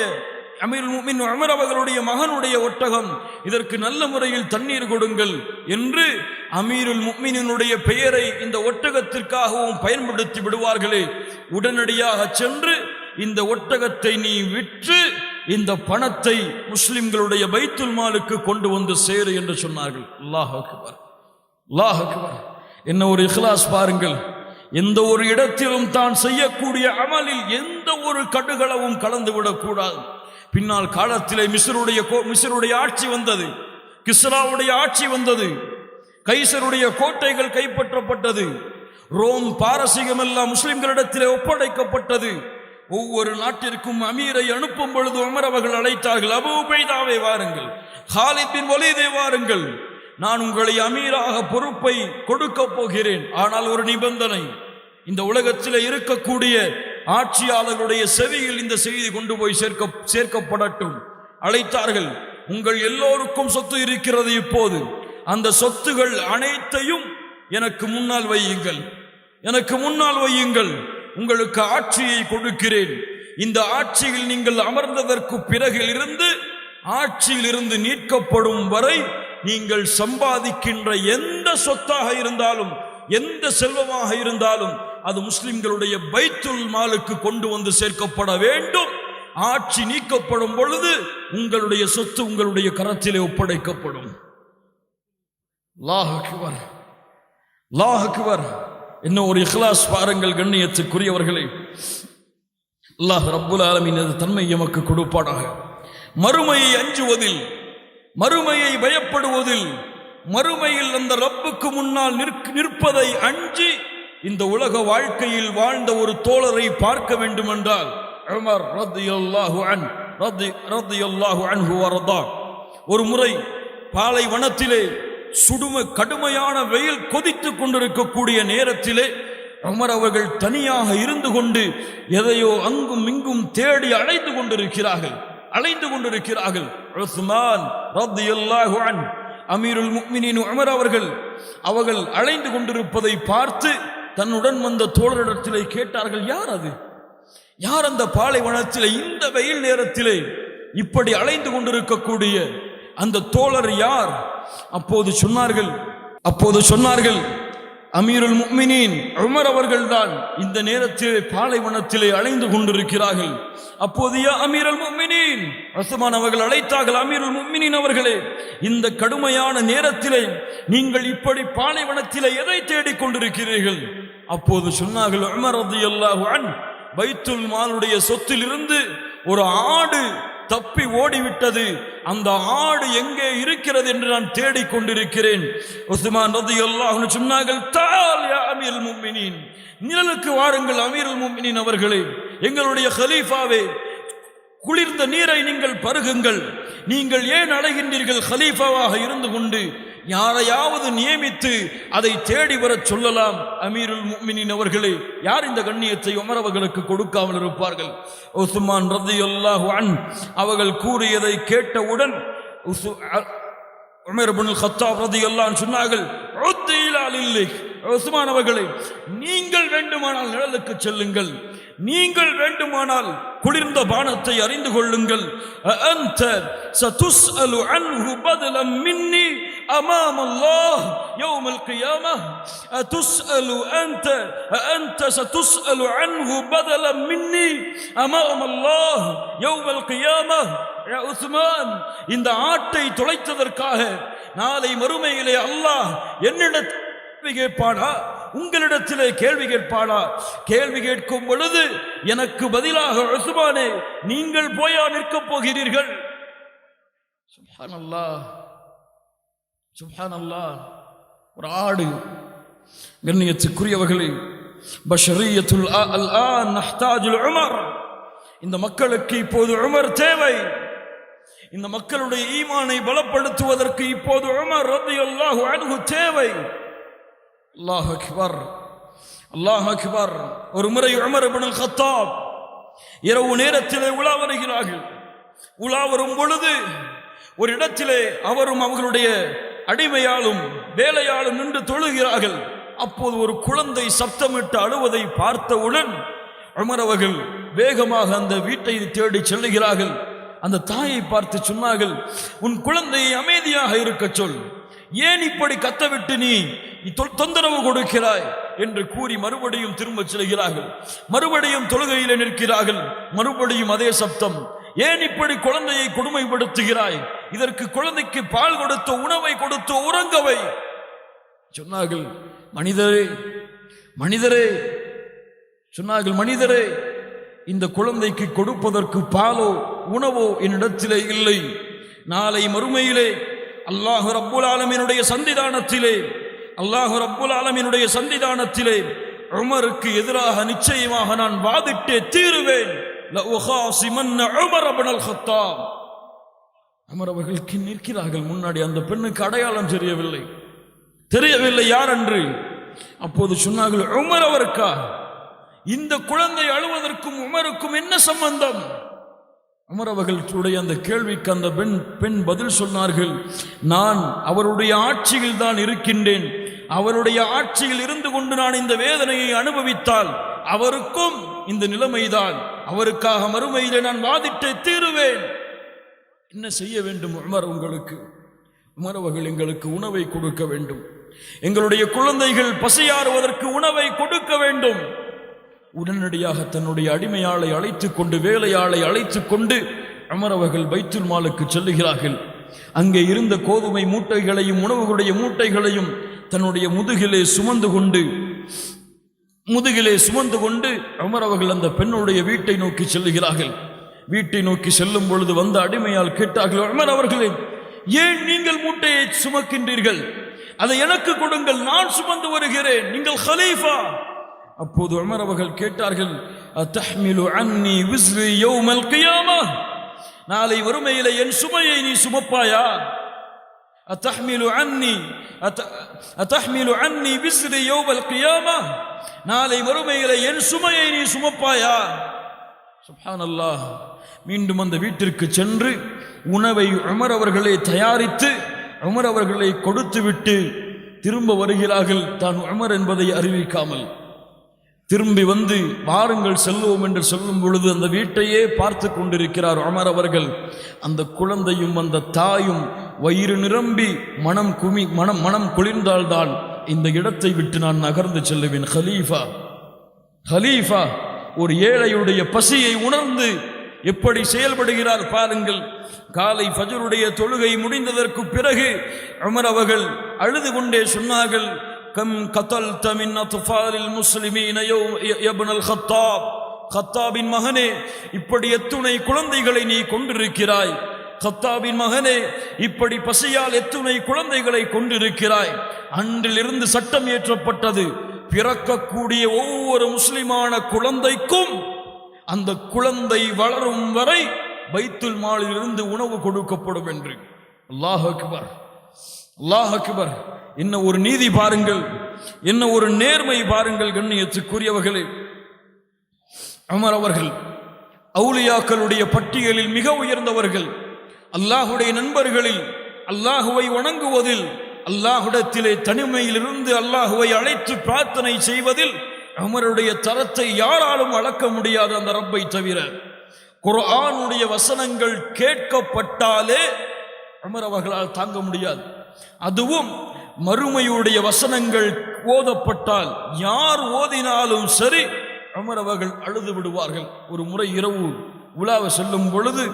அமீருல் முஃமினீன் உமர் அவர்களுடைய மகனுடைய ஒட்டகம், இதற்கு நல்ல முறையில் தண்ணீர் கொடுங்கள் என்று அமீருல் முஃமினீனுடைய பெயரை இந்த ஒட்டகத்திற்காகவும் பயன்படுத்தி விடுவார்களே, உடனடியாக சென்று இந்த ஒட்டகத்தை நீ விற்று இந்த பணத்தை முஸ்லிம்களுடைய பைத்துல் மாலுக்கு கொண்டு வந்து சேரு என்று சொன்னார்கள். அல்லாஹ் அக்பர், அல்லாஹ் அக்பர். என்ன ஒரு இஹ்லாஸ் பாருங்கள். எந்த ஒரு இடத்திலும் தான் செய்யக்கூடிய அமலில் எந்த ஒரு கடுகளவும் கலந்து விடக்கூடாது. பின்னால் காலத்திலே மிஸ்ருடைய ஆட்சி வந்தது, கிஸ்ராவுடைய ஆட்சி வந்தது, கைசருடைய கோட்டைகள் கைப்பற்றப்பட்டது, ரோம் பாரசீகம் எல்லாம் முஸ்லிம்களிடத்திலே ஒப்படைக்கப்பட்டது. ஒவ்வொரு நாட்டிற்கும் அமீரை அனுப்பும் பொழுது உமர் அவர்கள் அழைத்தார்கள், அபூ உபைதாவை வாருங்கள், ஹாலித் பின் வலீதை வாருங்கள், நான் உங்களை அமீராக பொறுப்பை கொடுக்க போகிறேன். ஆனால் ஒரு நிபந்தனை, இந்த உலகத்தில் இருக்கக்கூடிய ஆட்சியாளர்களுடைய செவியில் இந்த செய்தி கொண்டு போய் சேர்க்கப்படட்டும். அழைத்தார்கள். உங்கள் எல்லோருக்கும் சொத்து இருக்கிறது, இப்போது அந்த சொத்துகள் அனைத்தையும் எனக்கு முன்னால் வையுங்கள், எனக்கு முன்னால் வையுங்கள், உங்களுக்கு ஆட்சியை கொடுக்கிறேன். இந்த ஆட்சியில் நீங்கள் அமர்ந்ததற்கு பிறகு இருந்து ஆட்சியில் இருந்து நீக்கப்படும் வரை நீங்கள் சம்பாதிக்கின்ற எந்த சொத்தாக இருந்தாலும், எந்த செல்வமாக இருந்தாலும் அது முஸ்லிம்களுடைய பைத்துல் மாலுக்கு கொண்டு வந்து சேர்க்கப்பட வேண்டும். ஆட்சி நீக்கப்படும் பொழுது உங்களுடைய சொத்து உங்களுடைய கரத்திலே ஒப்படைக்கப்படும். அல்லாஹ் அக்பர், அல்லாஹ் அக்பர். என்ன ஒரு இஹ்லாஸ் பாருங்கள் கண்ணியத்துக்குரியவர்களே. அல்லாஹ் ரப்புல் ஆலமீன் தன்மை எமக்கு கொடுப்பானாக. மறுமையை அஞ்சுவதில், மறுமையை பயப்படுவதில், மறுமையில் அந்த ரப்புக்கு முன்னால் நிற்பதை அஞ்சி இந்த உலக வாழ்க்கையில் வாழ்ந்த ஒரு தோழரை பார்க்க வேண்டும் என்றால் உமர் ரலியல்லாஹு அன்ஹு வர்தா ஒரு முறை பாலைவனத்திலே கடுமையான வெயில் கொதித்துக் கொண்டிருக்கக்கூடிய நேரத்திலே உமர் அவர்கள் தனியாக இருந்து கொண்டு எதையோ அங்கும் இங்கும் தேடி அலைந்து கொண்டிருக்கிறார்கள். உஸ்மான் ரலியல்லாஹு அன்ஹு அமீருல் முஃமினீன் உமர் அவர்கள் அலைந்து கொண்டிருப்பதை பார்த்து தன்னுடன் வந்த தோழரிடத்திலே கேட்டார்கள், யார் அது? யார் அந்த பாலைவனத்திலே இந்த வெயில் நேரத்திலே இப்படி அலைந்து கொண்டிருக்கக்கூடிய அந்த தோழர் யார்? அப்போது சொன்னார்கள் அமீருல் முஃமினீன் உமர் அவர்கள் தான் இந்த நேரத்திலே பாலைவனத்திலே அலைந்து கொண்டிருக்கிறார்கள். அப்போது யா அமீருல் முஃமினீன், உஸ்மான் அவர்கள் அழைத்தார்கள், அமீருல் முஃமினீன் அவர்களே, இந்த கடுமையான நேரத்திலே நீங்கள் இப்படி பாலைவனத்திலே எதை தேடிக் கொண்டிருக்கிறீர்கள்? அப்போது சொன்னார்கள், உமர் ரலியல்லாஹு அன்ஹு பைத்துல் மாலுடைய சொத்திலிருந்து ஒரு ஆடு தப்பி ஓடிவிட்டது, அந்த ஆடு எங்கே இருக்கிறது என்று நான் தேடிக்கொண்டிருக்கிறேன். உஸ்மான் ரலியல்லாஹு அன்ஹு சொன்னார்கள், தால் யா அமீருல் முஃமினீன், நிழலுக்கு வாருங்கள் அமீருல் முஃமினீன் அவர்களே, எங்களுடைய கலீஃபாவே, குளிர்ந்த நீரை நீங்கள் பருகுங்கள். நீங்கள் ஏன் அலைகின்றீர்கள்? கலீஃபாவாக இருந்து கொண்டு யாரையாவது நியமித்து அதை தேடி வர சொல்லலாம். அமீருல் முஃமினீன் அவர்களே, யார் இந்த கண்ணியத்தை உமர் அவர்களுக்கு கொடுக்காமல் இருப்பார்கள்? உஸ்மான் ரலியல்லாஹு அன்ஹு அவர்கள் கூறியதை கேட்டவுடன் உமர் இப்னுல் கத்தாப் ரலியல்லாஹு அன்ஹு சொன்னார்கள், உத்தி இலா லில்லிக், உஸ்மான் அவர்களே, நீங்கள் வேண்டுமானால் நிழலுக்கு செல்லுங்கள், நீங்கள் வேண்டுமானால் குளிர்ந்த பானத்தை அறிந்து கொள்ளுங்கள். அன்த சதுஸ்அலு அன்ஹு பதலம் மின்னி அமாம் அல்லாஹ் யௌமல் கியாமஹ். அதுஸ்அலு அன்த சதுஸ்அலு அன்ஹு பதலம் மின்னி அமாம் அல்லாஹ் யௌமல் கியாமஹ். யா உஸ்மான், இந்த ஆட்டை தொலைத்ததற்காக நாளை மறுமையிலே அல்லாஹ் என்னிடத்தில் கேட்பானா? உங்களிடத்திலே கேள்வி கேட்பானா? கேள்வி கேட்கும் பொழுது எனக்கு பதிலாக உஸ்மானே நீங்கள் போயா நிற்கப் போகிறீர்கள்? சுப்ஹானல்லாஹ், சுப்ஹானல்லாஹ். ஒரு ஆடு. கண்ணியத்துக்குரியவர்களே, பஷரியத்துல் அல்ஆன் நஹ்தாஜுல் உமர், இந்த மக்களுக்கு இப்போது உமர் தேவை. இந்த மக்களுடைய ஈமானை பலப்படுத்துவதற்கு இப்போது உமர் ரலியல்லாஹு அன்ஹு தேவை. அல்லாஹ் அக்பர், அல்லாஹ் அக்பர். ஒரு முறை உமர் இப்னுல் கத்தாப் இரவு நேரத்திலே உலா வருகிறார்கள். உலா வரும் பொழுது ஒரு இடத்திலே அவரும் அவர்களுடைய அடிமையாலும் வேலையாலும் நின்று தொழுகிறார்கள். அப்போது ஒரு குழந்தை சப்தமிட்டு அழுவதை பார்த்தவுடன் உமர் அவர்கள் வேகமாக அந்த வீட்டை தேடி செல்லுகிறார்கள். அந்த தாயை பார்த்து சொன்னார்கள், உன் குழந்தையை அமைதியாக இருக்க சொல், ஏன் இப்படி கத்தவிட்டு நீ தொந்தரவு கொடுக்கிறாய் என்று கூறி மறுபடியும் திரும்ப செல்கிறார்கள். மறுபடியும் தொழுகையிலே நிற்கிறார்கள். மறுபடியும் அதே சப்தம், ஏன் இப்படி குழந்தையை கொடுமைப்படுத்துகிறாய், இதற்கு குழந்தைக்கு பால் கொடுத்த உணவை கொடுத்து உறங்கவை. சொன்னார்கள், மனிதரே மனிதரே சொன்னார்கள், மனிதரே, இந்த குழந்தைக்கு கொடுப்பதற்கு பாலோ உணவோ என்னிடத்திலே இல்லை. நாளை மறுமையிலே அல்லாஹ் ரப்புல் ஆலமீனுடைய சன்னிதானத்திலே உமருக்கு எதிராக நிச்சயமாக நான் வாதிட்டே தீருவேன். உமர் அவர்களுக்கு நிற்கிறார்கள் முன்னாடி. அந்த பெண்ணுக்கு அடையாளம் தெரியவில்லை யார் என்று. அப்போது சொன்னார்கள், உமர் அவருக்கா? இந்த குழந்தை அழுவதற்கும் உமருக்கும் என்ன சம்பந்தம்? உமர் அவர்களுடைய அந்த கேள்விக்கு அந்த பெண் பதில் சொன்னார்கள், நான் அவருடைய ஆட்சியில் தான் இருக்கின்றேன். அவருடைய ஆட்சியில் இருந்து கொண்டு நான் இந்த வேதனையை அனுபவித்தால் அவருக்கும் இந்த நிலைமைதான். அவருக்காக மறுமையிலே நான் வாதிட்டே தீருவேன். என்ன செய்ய வேண்டும் உமர் உங்களுக்கு? உமர் அவர்கள், எங்களுக்கு உணவை கொடுக்க வேண்டும், எங்களுடைய குழந்தைகள் பசியாறுவதற்கு உணவை கொடுக்க வேண்டும். உடனடியாக தன்னுடைய அடிமையாளை அழைத்துக் கொண்டு, வேலையாளை அழைத்துக் கொண்டு உமர் அவர்கள் பைத்துல் மாலுக்கு செல்லுகிறார்கள். அங்கே இருந்த கோதுமை மூட்டைகளையும் உணவுகளுடைய மூட்டைகளையும் தன்னுடைய முதுகிலே சுமந்து கொண்டு உமர் அவர்கள் அந்த பெண்ணுடைய வீட்டை நோக்கி செல்லுகிறார்கள். வீட்டை நோக்கி செல்லும் பொழுது வந்த அடிமையால் கேட்டார்கள், உமர் அவர்களே, ஏன் நீங்கள் மூட்டையை சுமக்கின்றீர்கள்? அதை எனக்கு கொடுங்கள், நான் சுமந்து வருகிறேன், நீங்கள் கலீஃபா. அப்போது உமர் அவர்கள் கேட்டார்கள், அத்தஹ்மிலு அன்னி விஸ்ரி யௌமல் கியாமஹ், நாளை வறுமையிலே என் சுமையை நீ சுமப்பாயா? அத்தஹ்மிலு அன்னி விஸ்ரி யௌமல் கியாமஹ், நாளை வறுமையிலே என் சுமையை நீ சுமப்பாயா? சுப்ஹானல்லாஹ். மீண்டும் அந்த வீட்டிற்கு சென்று உணவை உமர் அவர்களே தயாரித்து உமர் அவர்களை கொடுத்துவிட்டு திரும்ப வருகிறார்கள். தான் உமர் என்பதை அறிவிக்காமல் திரும்பி வந்து வாருங்கள் செல்வோம் என்று சொல்லும் பொழுது அந்த வீட்டையே பார்த்து கொண்டிருக்கிறார் உமர் அவர்கள். அந்த குழந்தையும் அந்த தாயும் வயிறு நிரம்பி மனம் குளிர்ந்தால்தான் இந்த இடத்தை விட்டு நான் நகர்ந்து செல்லுவேன். ஹலீஃபா ஒரு ஏழையுடைய பசியை உணர்ந்து எப்படி செயல்படுகிறார் பாருங்கள். காலை ஃபஜ்ருடைய தொழுகை முடிந்ததற்கு பிறகு உமர் அவர்கள் அழுது கொண்டே சொன்னார்கள், கம் கதல்த மின் அத்ஃபாலில் முஸ்லிமீன யப்னல் கத்தாப், கத்தாபின் மகனே, இப்படி எத்துணை குழந்தைகளை நீ கொண்டிருக்கிறாய். கத்தாபின் மகனே, இப்படி பசியால் எத்துணை குழந்தைகளை கொண்டிருக்கிறாய். அன்றிலிருந்து சட்டம் இயற்றப்பட்டது, பிறக்கக்கூடிய ஒவ்வொரு முஸ்லிமான குழந்தைக்கும் அந்த குழந்தை வளரும் வரை பைத்துல் மாலில் இருந்து உணவு கொடுக்கப்படும் என்று. அல்லாஹ் அக்பர், அல்லாஹ் அக்பர். என்ன ஒரு நீதி பாருங்கள், என்ன ஒரு நேர்மை பாருங்கள். கண்ணியத்துக்குரியவர்களே, உமர் அவர்கள் அவுலியாக்களுடைய பட்டியலில் மிக உயர்ந்தவர்கள். அல்லாஹுடைய நண்பர்களில், அல்லாஹுவை வணங்குவதில், அல்லாஹுடத்திலே தனிமையிலிருந்து அல்லாஹுவை அழைத்து பிரார்த்தனை செய்வதில் உமருடைய தரத்தை யாராலும் அளக்க முடியாது, அந்த ரப்பை தவிர. குர்ஆனுடைய வசனங்கள் கேட்கப்பட்டாலே உமர் அவர்களால் தாங்க முடியாது. அதுவும் மறுமையுடைய வசனங்கள் ஓதப்பட்டால் யார் ஓதினாலும் சரி உமர் அவர்கள் அழுது விடுவார்கள். ஒரு முறை இரவு உலாவ செல்லும் பொழுது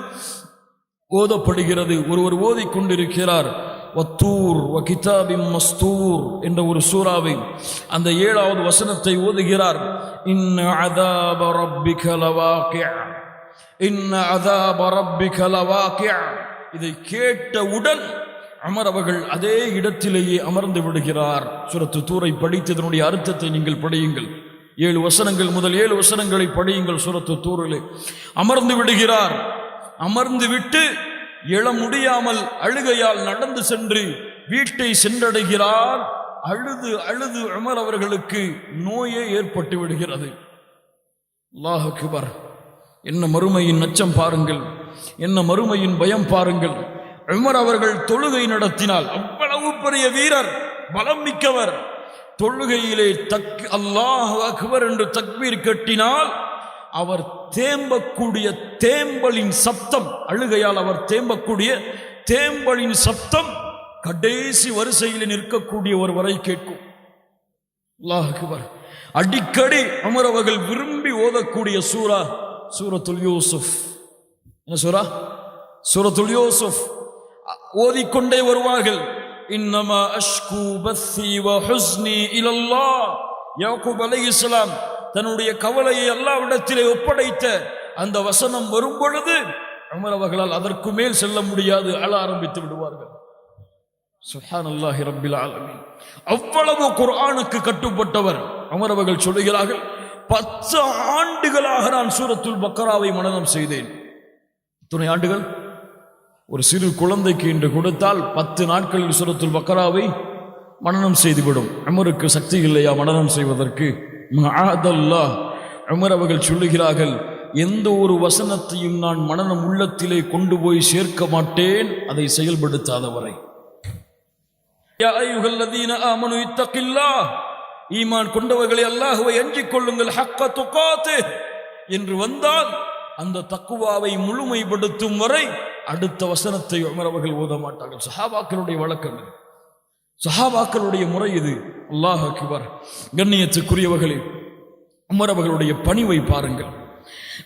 ஓதப்படுகிறது. ஒருவர் ஓதிக்கொண்டிருக்கிறார், வத்தூர் வ கிதாபின் மஸ்தூர் என்ற ஒரு சூறாவை, அந்த 7வது வசனத்தை ஓதுகிறார். இன்ன அதாப ரப்பிக லவாகிஅ, இன்ன அதாப ரப்பிக லவாகிஅ. இதை கேட்டவுடன் உமர் அவர்கள் அதே இடத்திலேயே அமர்ந்து விடுகிறார். சூரத்து தூரை படித்து இதனுடைய அர்த்தத்தை நீங்கள் படியுங்கள். 7 வசனங்கள், முதல் 7 வசனங்களை படியுங்கள். சூரத்து தூரிலே அமர்ந்து விடுகிறார். அமர்ந்து விட்டு எழ முடியாமல் அழுகையால் நடந்து சென்று வீட்டை சென்றடைகிறார். அழுது அழுது உமர் அவர்களுக்கு நோயே ஏற்பட்டு விடுகிறது. அல்லாஹ் அக்பர். என்ன மறுமையின் அச்சம் பாருங்கள், என்ன மறுமையின் பயம் பாருங்கள். உமர் அவர்கள் தொழுகை நடத்தினால், அவ்வளவு பெரிய வீரர், பலம் மிக்கவர், தொழுகையிலே அல்லாஹ் அக்பர் என்று தக்பீர் கட்டினால் அவர் தேம்பக்கூடிய தேம்பலின் சப்தம், அழுகையால் அவர் தேம்பக்கூடிய தேம்பலின் சப்தம் கடைசி வரிசையில் நிற்கக்கூடிய ஒரு வரை கேட்கும். அல்லாஹ் அக்பர். அடிக்கடி உமர் அவர்கள் விரும்பி ஓதக்கூடிய சூரா சூரத்துல் யூசுப். என்ன சூரா? சூரத்துல் யூசுப். ஓதிக்கொண்டே வருவார்கள். இன்னமா அஷ்கு பஸ்ஸி வ ஹுஸ்னி இலல்லாஹ். யாக்கூப் அலைஹிஸ்ஸலாம் தன்னுடைய கவலையை அல்லாஹ்விடத்திலே ஒப்படைத்த அந்த வசனம் வரும் பொழுது உமர் அவர்களால் அதற்கு மேல் செல்ல முடியாது, அழ ஆரம்பித்து விடுவார்கள். சுப்ஹானல்லாஹி ரப்பில் ஆலமீன். அவ்வளவு குர்ஆனுக்கு கட்டுப்பட்டவர் உமர் அவர்கள் சொல்கிறார்கள், 10 ஆண்டுகளாக நான் சூரத்துல் பக்கராவை மனனம் செய்தேன். எத்தனை ஆண்டுகள்? ஒரு சிறு குழந்தைக்கு இன்று கொடுத்தால் 10 நாட்களில் சூரத்துல் பக்கராவை மனனம் செய்துவிடும். உமருக்கு சக்தி இல்லையா மனனம் செய்வதற்கு? மஅதல்லாஹ். உமர் அவர்கள் சொல்லுகிறார்கள், எந்த ஒரு வசனத்தையும் நான் மனனம் உள்ளத்திலே கொண்டு போய் சேர்க்க மாட்டேன் அதை செயல்படுத்தாதவரை. யா அய்யுஹல்லதீன ஆமனு இத்தகில்லாஹ். ஈமான் கொண்டவர்களை அல்லாஹ்வை அஞ்சிக் கொள்ளுங்கள், ஹக்க துகாத்திஹ் என்று வந்தால் அந்த தக்குவாவை முழுமைப்படுத்தும் வரை அடுத்த வசனத்தை உமர் அவர்கள் ஓத மாட்டார்கள். சஹாபாக்களுடைய வழக்கம் இது, சஹாபாக்களுடைய முறை இது. அல்லாஹ் அக்பர். கண்ணியத்துக்குரியவர்களே, உமர் அவர்களுடைய பணிவை பாருங்கள்,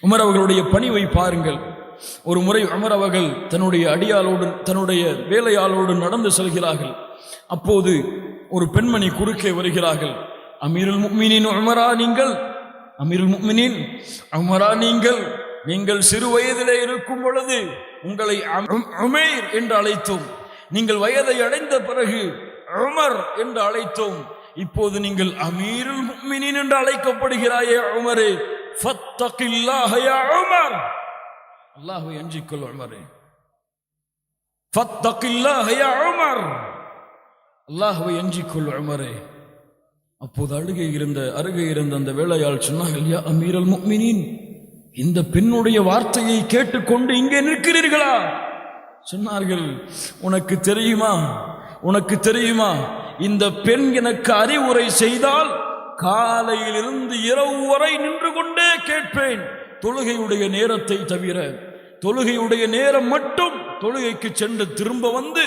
உமர் அவர்களுடைய பணிவை பாருங்கள். ஒரு முறை உமர் அவர்கள் தன்னுடைய அடியாளோடு தன்னுடைய வேலையாளோடு நடந்து செல்கிறார்கள். அப்போது ஒரு பெண்மணி குறுக்கே வருகிறார்கள். அமீருல் முஃமினீன் உமரா நீங்கள், அமீருல் முஃமினீன் உமரா நீங்கள், நீங்கள் சிறு வயதிலே இருக்கும் பொழுது உங்களை உமைர் என்று அழைத்தோம், நீங்கள் வயதை அடைந்த பிறகு உமர் என்று அழைத்தோம், இப்போது நீங்கள் அமீருல் முஃமினீன் என்று அழைக்கப்படுகிறாயே உமரே, ஃபத்தகில்லாஹ யா உமர். அல்லாஹ்வை அஞ்சிக்கொள் உமரே, ஃபத்தகில்லாஹ யா உமர். அல்லாஹ்வை அஞ்சிக்கொள் உமரே. அப்போது அருகே இருந்த அந்த வேலையாள் சொன்னார்கள், யா அமீருல் முஃமினீன், இந்த பெண்ணுடைய வார்த்தையை கேட்டுக்கொண்டு இங்கே நிற்கிறீர்களா? சொன்னார்கள், உனக்கு தெரியுமா, உனக்கு தெரியுமா, இந்த பெண் எனக்கு அறிவுரை செய்தால் காலையிலிருந்து இரவு வரை நின்று கொண்டே கேட்பேன், தொழுகையுடைய நேரத்தை தவிர. தொழுகையுடைய நேரம் மட்டும் தொழுகைக்கு சென்று திரும்ப வந்து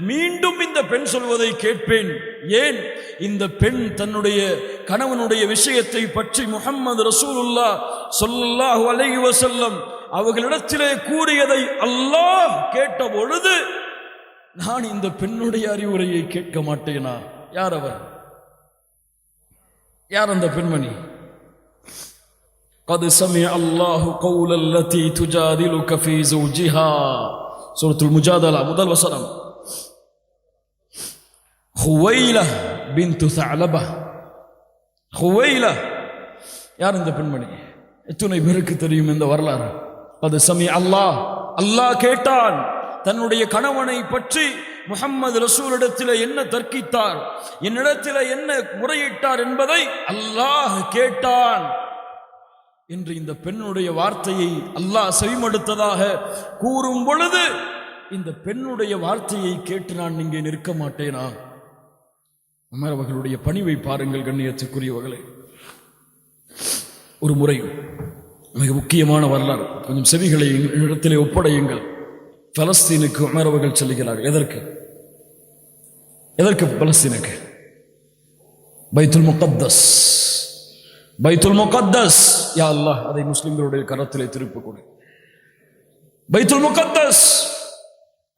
மீண்டும் இந்த பெண் சொல்வதை கேட்பேன். ஏன்? இந்த பெண் தன்னுடைய கணவனுடைய விஷயத்தை பற்றி முஹம்மது ரசூலுல்லாஹ் ஸல்லல்லாஹு அலைஹி வஸல்லம் அவர்களிடத்திலே கூறியதை அல்லாஹ் கேட்ட பொழுது நான் இந்த பெண்ணுடைய அறிவுரையை கேட்க மாட்டேனா? யார் அவர்? யார் அந்த பெண்மணி? قد سمع الله قول التي تجادلك في زوجها. சூரத்துல் முஜாதலா முதல் வசனம். ஹுவைலா பின்து ஸஅலபா. ஹுவைலா யார் இந்த பெண்மணி? எத்தனை பேருக்கு தெரியும் இந்த வரலாறு? அது சமி அல்லாஹ், அல்லாஹ் கேட்டான் தன்னுடைய கணவனை பற்றி முஹம்மது ரசூலிடத்தில் என்ன தர்க்கித்தார், என்னிடத்தில் என்ன முறையிட்டார் என்பதை அல்லாஹ் கேட்டான் என்று இந்த பெண்ணுடைய வார்த்தையை அல்லாஹ் செவிமடுத்ததாக கூறும் பொழுது இந்த பெண்ணுடைய வார்த்தையை கேட்டு நான் இங்கே நிற்க மாட்டேனா? உமர் அவர்களுடைய பணிவை பாருங்கள் கண்ணியத்துக்குரியவர்களே. ஒரு முறை மிக முக்கியமான வரலாறு, கொஞ்சம் செவிகளை இடத்திலே ஒப்படையுங்கள். பலஸ்தீனுக்கு உமர் அவர்கள் செல்கிறார்கள். எதற்கு? எதற்கு பலஸ்தீனுக்கு? பைத்துல் முகத்தஸ். பைத்துல் முகத்தஸ், யா அல்லாஹ் அதை முஸ்லிம்களுடைய கரத்திலே திருப்பி கொடு. பைத்துல் முகத்தஸ்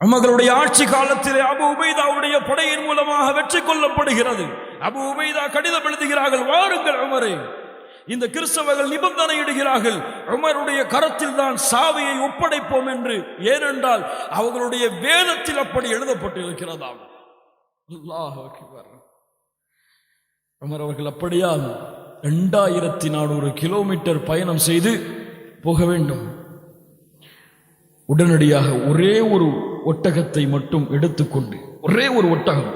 உமர்களுடைய ஆட்சி காலத்திலே அபு உபைதாவுடைய படையின் மூலமாக வெற்றி கொள்ளப்படுகிறது. அபு உபைதா கடிதம் எழுதுகிறார்கள், வாருங்கள் உமரே, இந்த கிறிஸ்தவர்கள் நிபந்தனை இடுகிறார்கள், உமருடைய கரத்தில் தான் சாவியை ஒப்படைப்போம் என்று. ஏனென்றால் அவர்களுடைய வேதத்தில் அப்படி எழுதப்பட்டு இருக்கிறதாம். அல்லாஹ் அக்பர். உமர் அவர்கள் அப்படியா 2400 கிலோமீட்டர் பயணம் செய்து போக வேண்டும். உடனடியாக ஒரே ஒரு ஒட்டகத்தை மட்டும் எடுத்துக்கொண்டு, ஒரே ஒரு ஒட்டகம்,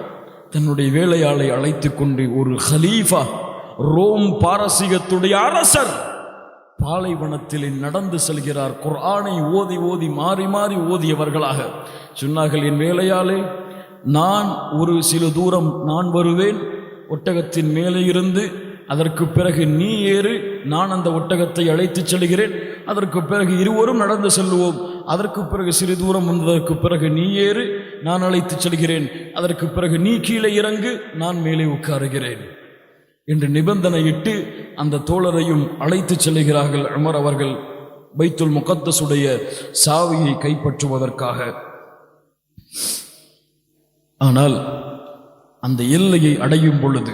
தன்னுடைய வேலையாளை அழைத்துக் கொண்டு ஒரு ஹலீஃபா, ரோம் பாரசீகத்துடைய அரசர் பாலைவனத்தில் நடந்து செல்கிறார். குர்ஆனை ஓதி ஓதி மாறி மாறி ஓதியவர்களாக சொன்னார்கள், என் வேலையாளே, நான் ஒரு சில தூரம் நான் வருவேன், ஒட்டகத்தின் மேலே இருந்து அதற்கு பிறகு நீ ஏறு, நான் அந்த ஒட்டகத்தை அழைத்துச் செல்கிறேன், அதற்கு பிறகு இருவரும் நடந்து செல்வோம், அதற்கு பிறகு சிறு தூரம் வந்ததற்கு பிறகு நீ ஏறு, நான் அழைத்துச் செல்கிறேன், அதற்கு பிறகு நீ கீழே இறங்கு, நான் மேலே உட்காருகிறேன் என்று நிபந்தனையிட்டு அந்த தோழரையும் அழைத்துச் செல்கிறார்கள் உமர் அவர்கள் பைத்துல் முகத்தஸுடைய சாவியை கைப்பற்றுவதற்காக. ஆனால் அந்த எல்லையை அடையும் பொழுது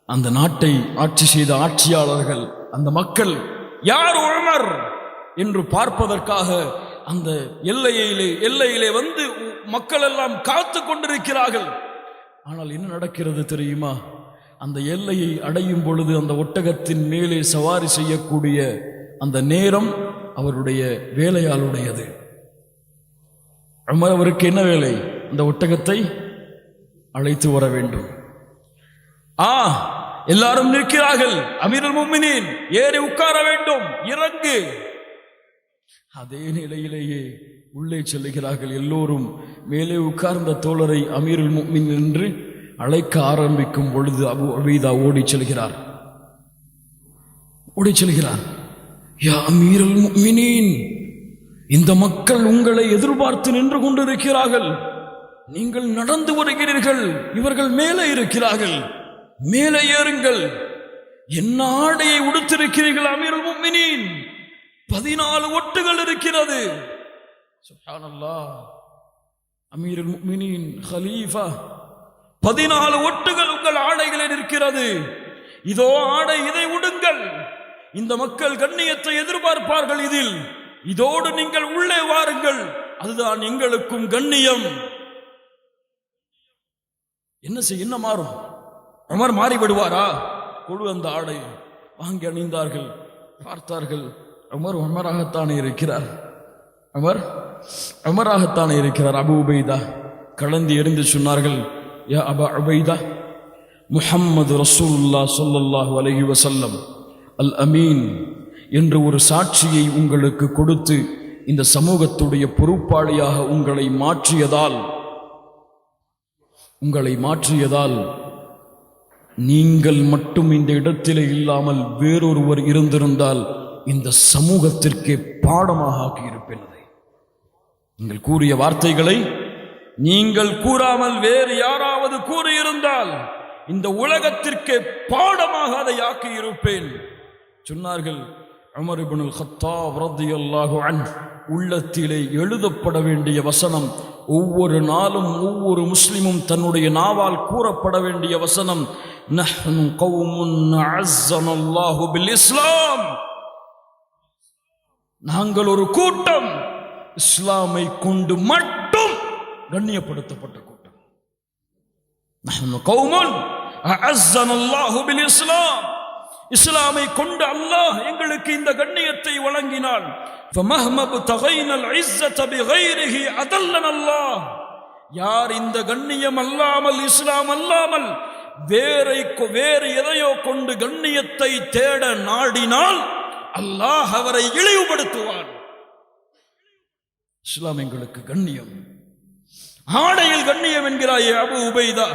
அந்த நாட்டை ஆட்சி செய்த ஆட்சியாளர்கள், அந்த மக்கள் யார் உமர் என்று பார்ப்பதற்காக அந்த எல்லையிலே வந்து மக்கள் எல்லாம் காத்து கொண்டிருக்கிறார்கள். ஆனால் என்ன நடக்கிறது தெரியுமா? அந்த எல்லையை அடையும் பொழுது அந்த ஒட்டகத்தின் மேலே சவாரி செய்யக்கூடிய அந்த நேரம் அவருடைய வேலையாளுடையது. உமர் அவருக்கு என்ன வேலை? அந்த ஒட்டகத்தை அழைத்து வர வேண்டும். எல்லாரும் நிற்கிறார்கள். அமீருல் முஃமினீன் ஏறி உட்கார வேண்டும், இறங்கு. அதே நிலையிலேயே உள்ளே செல்லுகிறார்கள். எல்லோரும் மேலே உட்கார்ந்த தோழரை அமீருல் முஃமினீன் என்று அழைக்க ஆரம்பிக்கும் பொழுது அபு உபைதா ஓடிச் செல்கிறார். யா அமீருல் முஃமினீன், இந்த மக்கள் உங்களை எதிர்பார்த்து நின்று கொண்டிருக்கிறார்கள். நீங்கள் நடந்து வருகிறீர்கள், இவர்கள் மேலே இருக்கிறார்கள், மேலே ஏறுங்கள். என்ன ஆடையை உடுத்திருக்கிறீர்கள் அமீருல் முஃமினீன்? 14 ஒட்டுகள் இருக்கிறது. சுப்ஹானல்லாஹ். அமீருல் முஃமினீன் கலீஃபா, 14 ஒட்டுகள் உங்கள் ஆடைகளில் இருக்கிறது. இதோ ஆடை, இதை உடுங்கள். இந்த மக்கள் கண்ணியத்தை எதிர்பார்ப்பார்கள் இதில். இதோடு நீங்கள் உள்ளே வாருங்கள், அதுதான் எங்களுக்கும் கண்ணியம். என்ன மாறும்? உமர் மாறிவிடுவாரா? கொடு அந்த ஆடை. வாங்கி அணிந்தார்கள். பார்த்தார்கள், உமராகத்தானே இருக்கிறார். உமராகத்தானே இருக்கிறார். அபு உபைதா கலந்து எறிந்து சொன்னார்கள், யா அபா உபைதா, முஹம்மது ரசூலுல்லாஹ் ஸல்லல்லாஹு அலைஹி வஸல்லம் அல் அமீன் என்று ஒரு சாட்சியை உங்களுக்கு கொடுத்து இந்த சமூகத்துடைய பொறுப்பாளியாக உங்களை மாற்றியதால் நீங்கள் மட்டும் இந்த இடத்திலே இல்லாமல் வேறொருவர் இருந்திருந்தால் இந்த சமூகத்திற்கே பாடமாக ஆக்கியிருப்பேன். நீங்கள் கூறிய வார்த்தைகளை நீங்கள் கூறாமல் வேறு யாராவது கூறியிருந்தால் இந்த உலகத்திற்கே பாடமாக அதை ஆக்கியிருப்பேன் சொன்னார்கள். உமர் இப்னுல் கத்தாப் ரலியல்லாஹு அன்ஹு உள்ளத்திலே எழுதப்பட வேண்டிய வசனம், ஒவ்வொரு நாளும் ஒவ்வொரு முஸ்லிமும் தன்னுடைய நாவால் கூறப்பட வேண்டிய வசனம், நஹ்னு கௌமுன் அஸ்ஸனல்லாஹு பில் இஸ்லாம். நாங்கள் ஒரு கூட்டம், இஸ்லாமை கொண்டு மட்டும் கண்ணியப்படுத்தப்பட்ட கூட்டம். நஹ்னு கௌமுன் அஸ்ஸனல்லாஹு பில் இஸ்லாம். இஸ்லாமை கொண்டு அல்லாஹ் எங்களுக்கு இந்த கண்ணியத்தை வழங்கினான். யார் இந்த கண்ணியம் அல்லாமல், இஸ்லாம் அல்லாமல் வேறு எதையோ கொண்டு கண்ணியத்தை தேட நாடினால் அல்லாஹ் அவரை இழிவுபடுத்துவான். இஸ்லாம் எங்களுக்கு கண்ணியம். ஆடையில் கண்ணியம் என்கிறாயே அபு உபைதா.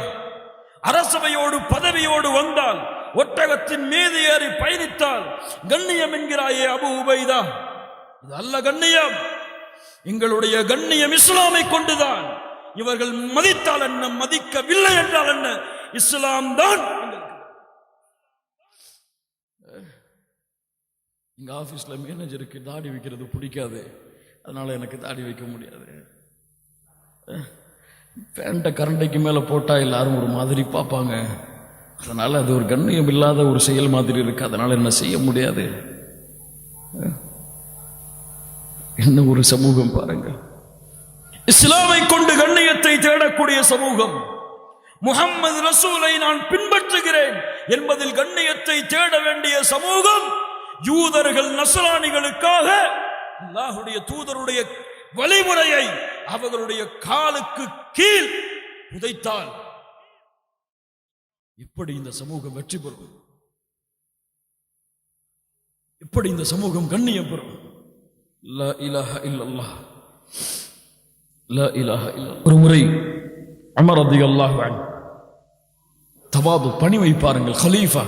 அரசவையோடு பதவியோடு வந்தால், ஒட்டகத்தின் மீது ஏறி பயணித்தால் கண்ணியம் என்கிறாயே அபு உபைதா. இது அல்ல கண்ணியம். எங்களுடைய கண்ணியம் இஸ்லாமை கொண்டுதான். இவர்கள் மதித்தால் என்ன, மதிக்கவில்லை என்றால் என்ன, இஸ்லாம் தான். எங்க ஆபீஸ்ல மேனேஜருக்கு தாடி வைக்கிறது பிடிக்காது, அதனால எனக்கு தாடி வைக்க முடியாது. பேண்ட கரண்டைக்கு மேல போட்டா எல்லாரும் ஒரு மாதிரி பார்ப்பாங்க, அதனால அது ஒரு கண்ணியம் இல்லாத ஒரு செயல் மாதிரி இருக்கு, அதனால என்ன செய்ய முடியாது. என்ன ஒரு சமூகம் பாருங்க. இஸ்லாமை கொண்டு கண்ணியத்தை தேடக்கூடிய சமூகம். முஹம்மது ரசூலை நான் பின்பற்றுகிறேன் என்பதில் கண்ணியத்தை தேட வேண்டிய சமூகம். யூதர்கள் நஸ்ரானிகளுக்காக அல்லாஹ்வுடைய தூதருடைய வழிமுறையை அவர்களுடைய காலுக்கு கீழ் புதைத்தால் எப்படி இந்த சமூகம் வெற்றி பெறும்? எப்படி இந்த சமூகம் கண்ணியம் பெறும்? லா இலாஹ இல்லல்லாஹ், லா இலாஹ இல்லல்லாஹ். ஒரு முறை உமர் ரலியல்லாஹு அன்ஹு தவாது பணி வைப்பாருங்கள். கலீஃபா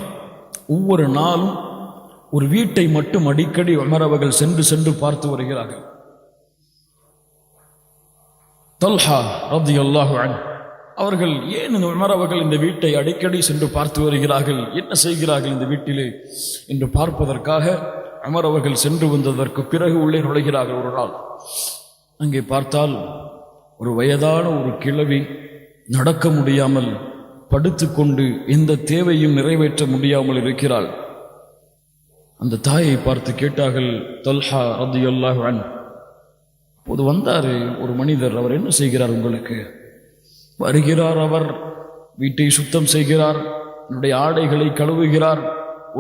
ஒவ்வொரு நாளும் ஒரு வீட்டை மட்டும் அடிக்கடி உமர் அவர்கள் சென்று சென்று பார்த்து வருகிறார்கள். தல்ஹா ரலியல்லாஹு அன்ஹு அவர்கள் ஏன் உமர் அவர்கள் இந்த வீட்டை அடிக்கடி சென்று பார்த்து வருகிறார்கள், என்ன செய்கிறார்கள் இந்த வீட்டிலே என்று பார்ப்பதற்காக உமர் அவர்கள் சென்று வந்ததற்கு பிறகு உள்ளே நுழைகிறார்கள். ஒரு நாள் அங்கே பார்த்தால் ஒரு வயதான ஒரு கிழவி நடக்க முடியாமல் படுத்துக்கொண்டு எந்த தேவையும் நிறைவேற்ற முடியாமல் இருக்கிறாள். அந்த தாயை பார்த்து கேட்டார்கள், தல்ஹா ரலியல்லாஹு அன்ஹு, அப்போது வந்தார் ஒரு மனிதர், அவர் என்ன செய்கிறார் உங்களுக்கு? வருகிறார், அவர் வீட்டை சுத்தம் செய்கிறார், என்னுடைய ஆடைகளை கழுவுகிறார்,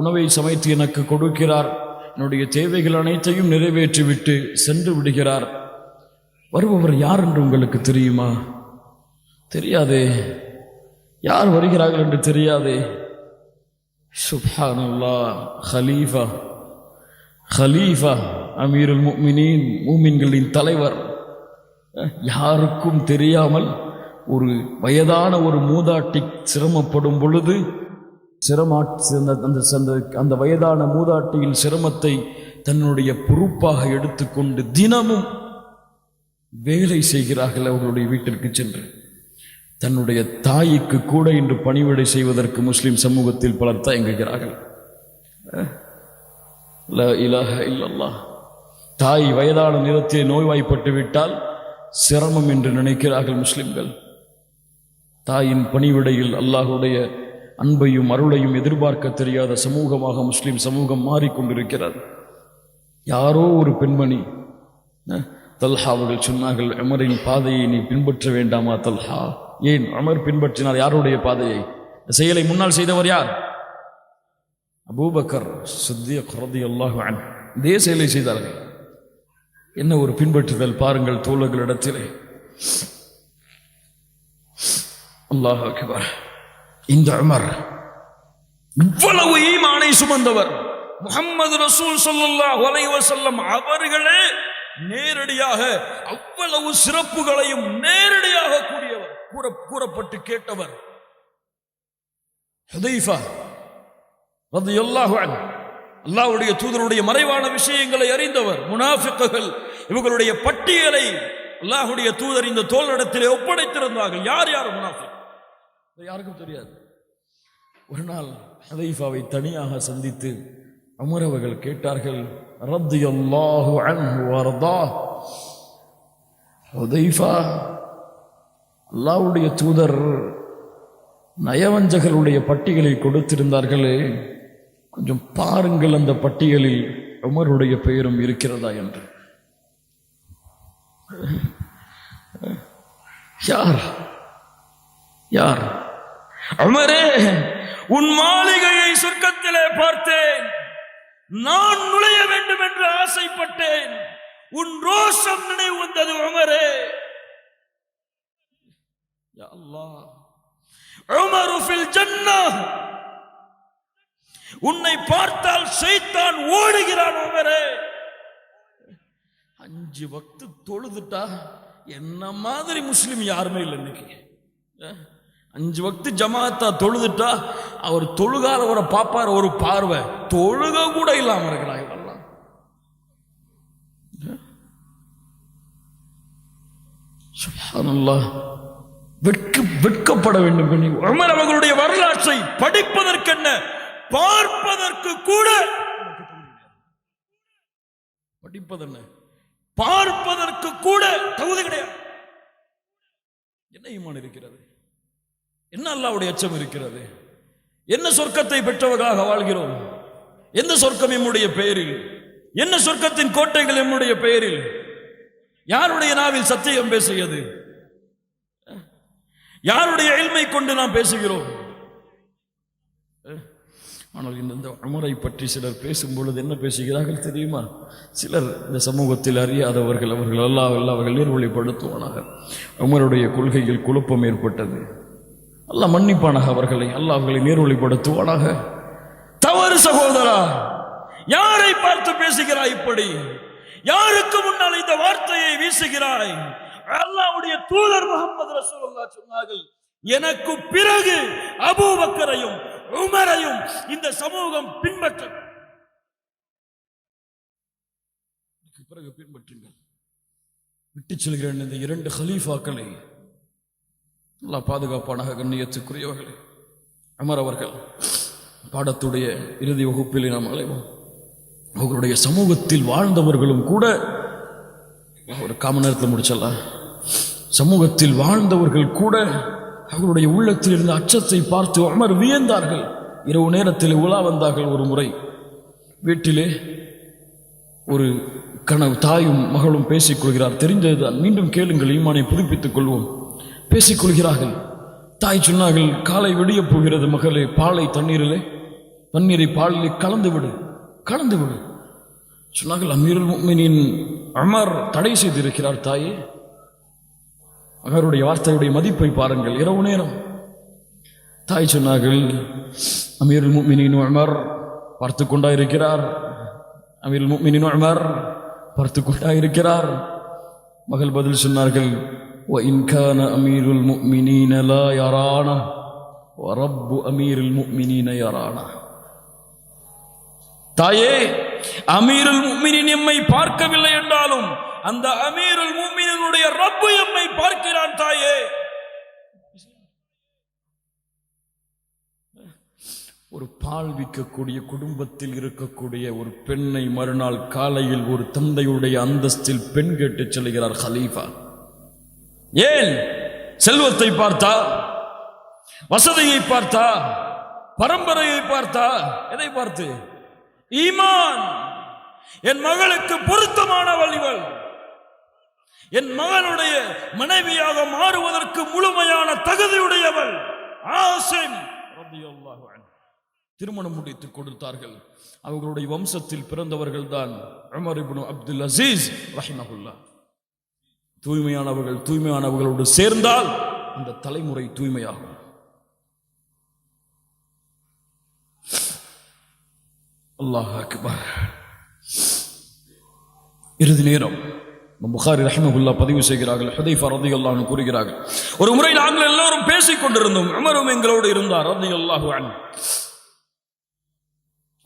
உணவை சமைத்து எனக்கு கொடுக்கிறார், என்னுடைய தேவைகள் அனைத்தையும் நிறைவேற்றிவிட்டு சென்று விடுகிறார். வருபவர் யார் என்று உங்களுக்கு தெரியுமா? தெரியாதே. யார் வருகிறார்கள் என்று தெரியாதே. சுப்ஹானல்லாஹ், ஹலீஃபா அமீருல் முஃமினீன், மூமின்களின் தலைவர். யாருக்கும் தெரியாமல் ஒரு வயதான ஒரு மூதாட்டி சிரமப்படும் பொழுது அந்த வயதான மூதாட்டியின் சிரமத்தை தன்னுடைய பொறுப்பாக எடுத்துக்கொண்டு தினமும் வேலை செய்கிறார்கள். அவர்களுடைய வீட்டிற்கு சென்று தன்னுடைய தாய்க்கு கூட இன்று பணிவிடை செய்வதற்கு முஸ்லிம் சமூகத்தில் பலர் தயங்குகிறார்கள். லா இலாஹ இல்லல்லாஹ். தாய் வயதான நேரத்தில் நோய்வாய்ப்பட்டு விட்டால் சிரமம் என்று நினைக்கிறார்கள் முஸ்லிம்கள். தாயின் பணிவிடையில் அல்லாஹுடைய அன்பையும் அருளையும் எதிர்பார்க்க தெரியாத சமூகமாக முஸ்லிம் சமூகம் மாறிக்கொண்டிருக்கிறது. யாரோ ஒரு பெண்மணி தல்ஹா அவர்கள் சொன்னார்கள், உமரின் பாதையை நீ பின்பற்ற வேண்டாமா தல்ஹா? ஏன் உமர் பின்பற்றினார் யாருடைய பாதையை? செயலை முன்னால் செய்தவர் யார்? அபூபக்கர் சித்திக் ரலியல்லாஹு அன்ஹு. இதே செயலை செய்தார்கள். என்ன ஒரு பின்பற்றுதல் பாருங்கள் தோழர்களிடத்திலே. அல்லாஹ் அக்பர். இந்த உமர் இவ்வளவு ஈமானை சுமந்தவர், முஹம்மது ரசூல் ஸல்லல்லாஹு அலைஹி வஸல்லம் அவர்களே நேரடியாக அவ்வளவு சிறப்புகளையும் நேரடியாக கூறப்பட்டு கேட்டவர். ஹுதைஃபா ரலியல்லாஹு அன்ஹு அல்லாஹ்வுடைய தூதருடைய மறைவான விஷயங்களை அறிந்தவர். முனாஃபிக்குகள் இவர்களுடைய பட்டியலை அல்லாஹ்வுடைய தூதர் இந்த தோளிடத்திலே ஒப்படைத்திருந்தார்கள். யார் யார் முனாஃபிக் யாருக்கும் தெரியாது. ஒரு நாள் ஹுதைஃபாவை தனியாக சந்தித்து உமர் அவர்கள் கேட்டார்கள், ரலியல்லாஹு அன்ஹு வர்தா, ஹுதைஃபா, அல்லாஹ்வுடைய தூதர் நயவஞ்சகருடைய பட்டியலை கொடுத்திருந்தார்களே, கொஞ்சம் பாருங்கள் அந்த பட்டியலில் உமருடைய பெயரும் இருக்கிறதா என்று. யார் யார்? உமரே, உன் மாளிகையை சொர்க்கத்திலே பார்த்தேன், நான் நுழைய வேண்டும் என்று ஆசைப்பட்டேன், உன் ரோஷம் நினைவு வந்தது உமரே. யா அல்லாஹ், உமரு ஃபில் ஜன்னah, உன்னை பார்த்தால் ஷைத்தான் ஓடுகிறான் உமரே. 5 வக்து தொழுதுட்டா என்ன மாதிரி முஸ்லிம் யாருமே இல்லை இன்னைக்கு. 5 வக்து ஜமாத்தா தொழுதுட்டா அவர் தொழுகாதவரை பார்ப்பார், ஒரு பார்வை, தொழுக கூட இல்லாம இருக்கிறாங்க. சுப்ஹானல்லாஹ், வெட்கப்பட வேண்டும். உமர் அவர்களுடைய வரலாற்றை படிப்பதற்கென்ன, பார்ப்பதற்கு கூட, படிப்பதென்ன பார்ப்பதற்கு கூட தகுதி கிடையாது. என்ன ஈமான் இருக்கிறது? என்ன அல்லாஹ்வுடைய அச்சம் இருக்கிறது? என்ன சொர்க்கத்தை பெற்றவர்களாக வாழ்கிறோம்? எந்த சொர்க்கம் நம்முடைய பெயரில்? என்ன சொர்க்கத்தின் கோட்டைகள் நம்முடைய பெயரில்? யாருடைய நாவில் சத்தியம் பேசியது? யாருடைய இல்மை கொண்டு நாம் பேசுகிறோம்? ஆனால் இந்த உமரை பற்றி சிலர் பேசும் பொழுது என்ன பேசுகிறார்கள் தெரியுமா? சிலர் இந்த சமூகத்தில் அறியாதவர்கள், அவர்கள் அவர்கள் நீர்வழிப்படுத்துவானாக. உமருடைய கொள்கையில் குழப்பம் ஏற்பட்டது. அல்லாஹ் மன்னிப்பானாக அவர்களை, அல்லாஹ் அவர்களை நீர்வழிப்படுத்துவானாக. தவறு சகோதரா, யாரை பார்த்து பேசுகிறாய் இப்படி? யாருக்கு முன்னால் இந்த வார்த்தையை வீசுகிறாய்? அல்லாஹ்வுடைய தூதர் முஹம்மது ரசூலுல்லாஹ் சொன்னார்கள், எனக்கு பிறகு அபூபக்கரையும் உமரையும் இந்த சமூகம் பின்பற்றும். பிறகு பின்பற்றுங்கள். விட்டு செல்கிறேன் இந்த 2 ஹலீஃபாக்களை அல்லாஹ் பாதுகாப்பானாக. கண்ணியத்துக்குரியவர்களே, உமர் அவர்கள் பாடத்துடைய இறுதி வகுப்பில் நாம் அலைவோம். அவர்களுடைய சமூகத்தில் வாழ்ந்தவர்களும் கூட, ஒரு காம நேரத்தில் முடிச்சலாம், சமூகத்தில் வாழ்ந்தவர்கள் கூட அவர்களுடைய உள்ளத்தில் இருந்த அச்சத்தை பார்த்து உமர் வியந்தார்கள். இரவு நேரத்தில் உலா வந்தார்கள். ஒரு முறை வீட்டிலே ஒரு தாயும் மகளும் பேசிக்கொள்கிறார். தெரிந்ததுதான், மீண்டும் கேளுங்கள், ஈமானை புதுப்பித்துக் கொள்வோம். பேசிக்கொள்கிறார்கள். தாய் சொன்னார்கள், காலை விடிய போகிறது மகளே, பாலை தண்ணீரை பாலிலே கலந்து விடு சொன்னார்கள். அமீருல் முஃமினீன் உமர் தடை செய்திருக்கிறார் தாயே. அவருடைய வார்த்தையுடைய மதிப்பை பாருங்கள். இரவு நேரம் தாய் சொன்னார்கள், அமீருல் முஃமினீன் உமர் பார்த்து கொண்டாயிருக்கிறார். அமீருல் முஃமினீன் உமர் பார்த்து கொண்டாயிருக்கிறார். மகள் பதில் சொன்னார்கள், وَإِنْ كَانَ أَمِيرُ الْمُؤْمِنِينَ لَا يَرَانَهُ وَرَبُّ أَمِيرِ الْمُؤْمِنِينَ يَرَانَهُ. தாயே, அமீருல் முஃமினீன் எம்மை பார்க்கவில்லை என்றாலும் அந்த அமீருல் முஃமினீனுடைய ரப்பு எம்மை பார்க்கிறான் தாயே. ஒரு பால் விற்கக்கூடிய குடும்பத்தில் இருக்கக்கூடிய ஒரு பெண்ணை மறுநாள் காலையில் ஒரு தந்தையுடைய அந்தஸ்தில் பெண் கேட்டு செல்கிறார் ஹலீஃபா. ஏன்? செல்வத்தை பார்த்தா, வசதியை பார்த்தா, பரம்பரையை பார்த்தா, எதை பார்த்து? ஈமான். என் மகளுக்கு பொருத்தமானவள் இவள், என் மகனுடைய மனைவியாக மாறுவதற்கு முழுமையான தகுதியுடையவள். ஆசிம் ரலியல்லாஹு அன்ஹு திருமணம் முடித்துக் கொடுத்தார்கள். அவர்களுடைய வம்சத்தில் பிறந்தவர்கள் தான் உமர் இப்னு அப்துல் அசீஸ் ரஹிமஹுல்லாஹ். தூய்மையானவர்களோடு சேர்ந்தால் அந்த தலைமுறை தூய்மையாகும். அல்லாஹ் அக்பர். இறுதி நேரம் புகாரி ரஹிமஹுல்லாஹ் பதிவு செய்கிறார்கள். ஹுதைஃபா ரலியல்லாஹு அன்ஹு கூறுகிறார்கள், ஒரு முறை நாங்கள் எல்லாரும் பேசிக் கொண்டிருந்தோம். உமரும் எங்களோடு இருந்தார் ரலியல்லாஹு அன்ஹு.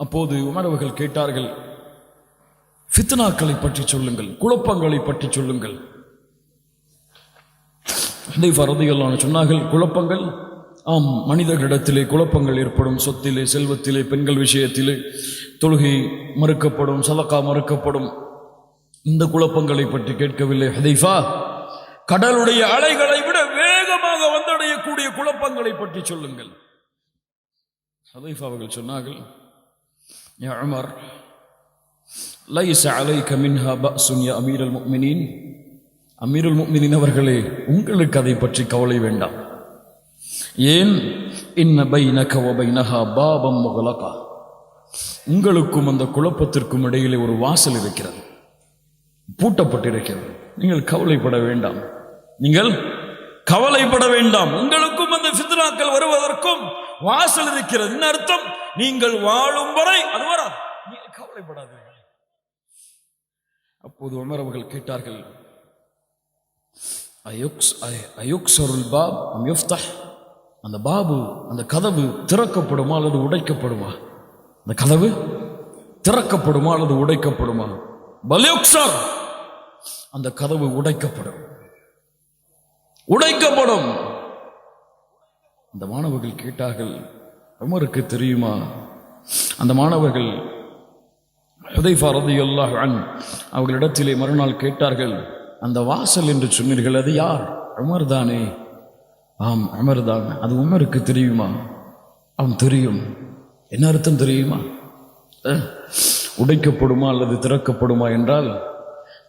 அப்போது உமர் அவர்கள் கேட்டார்கள், ஃபித்னாக்களை பற்றி சொல்லுங்கள், குழப்பங்களை பற்றி சொல்லுங்கள். ஹுதைஃபா ரலியல்லாஹு அன்ஹு சொன்னார்கள், குழப்பங்கள், ஆம், மனிதர்களிடத்திலே குழப்பங்கள் ஏற்படும். சொத்திலே, செல்வத்திலே, பெண்கள் விஷயத்திலே, தொழுகை மறுக்கப்படும், சதகா மறுக்கப்படும். இந்த குழப்பங்களை பற்றி கேட்கவில்லை ஹுதைஃபா, கடலுடைய அலைகளை விட வேகமாக வந்தடையக்கூடிய குழப்பங்களை பற்றி சொல்லுங்கள். ஹுதைஃபா அவர்கள் சொன்னார்கள், யா உமர், லைஸ அலைக மின்ஹா பஅஸுன் யா அமீருல் முஃமினீன். அமீருல் முஃமினீன் அவர்களே, உங்களுக்கு அதை பற்றி கவலை வேண்டாம். ஏன்? இன்ன பைனக வ பைனஹா பாபம் முக்லகா. உங்களுக்கும் அந்த குழப்பத்திற்கும் இடையிலே ஒரு வாசல் இருக்கிறது, பூட்டப்பட்டிருக்கிறது. நீங்கள் கவலைப்பட வேண்டாம். உங்களுக்கும் அந்த ஃபித்னாக்கள் வருவதற்கும் வாசல் இருக்கிறது. என்ன அர்த்தம்? நீங்கள் வாழும் வரை அது வராது, நீங்கள் கவலைப்படாதீர்கள். அப்போது உமர் அவர்கள் கேட்டார்கள், அயுக்ஸருல் பாப் அம் யுஃப்தஹ். அந்த பாபு, அந்த கதவு திறக்கப்படுமா அல்லது உடைக்கப்படுமா? அந்த கதவு திறக்கப்படுமா அல்லது உடைக்கப்படுமா? பல்யுக்ஸர், அந்த கதவு உடைக்கப்படும். அந்த மாணவர்கள் கேட்டார்கள், உமருக்கு தெரியுமா? அந்த மாணவர்கள் ஹுதைஃபா ரலியல்லாஹு அன்ஹு அவர்களிடத்திலே மறுநாள் கேட்டார்கள், அந்த வாசல் என்று சொன்னீர்கள், அது யார்? உமர் தானே? ஆம், உமர் தான். அது உமருக்கு தெரியுமா? அவன் தெரியும். என்ன அர்த்தம் தெரியுமா? உடைக்கப்படுமா அல்லது திறக்கப்படுமா என்றால்,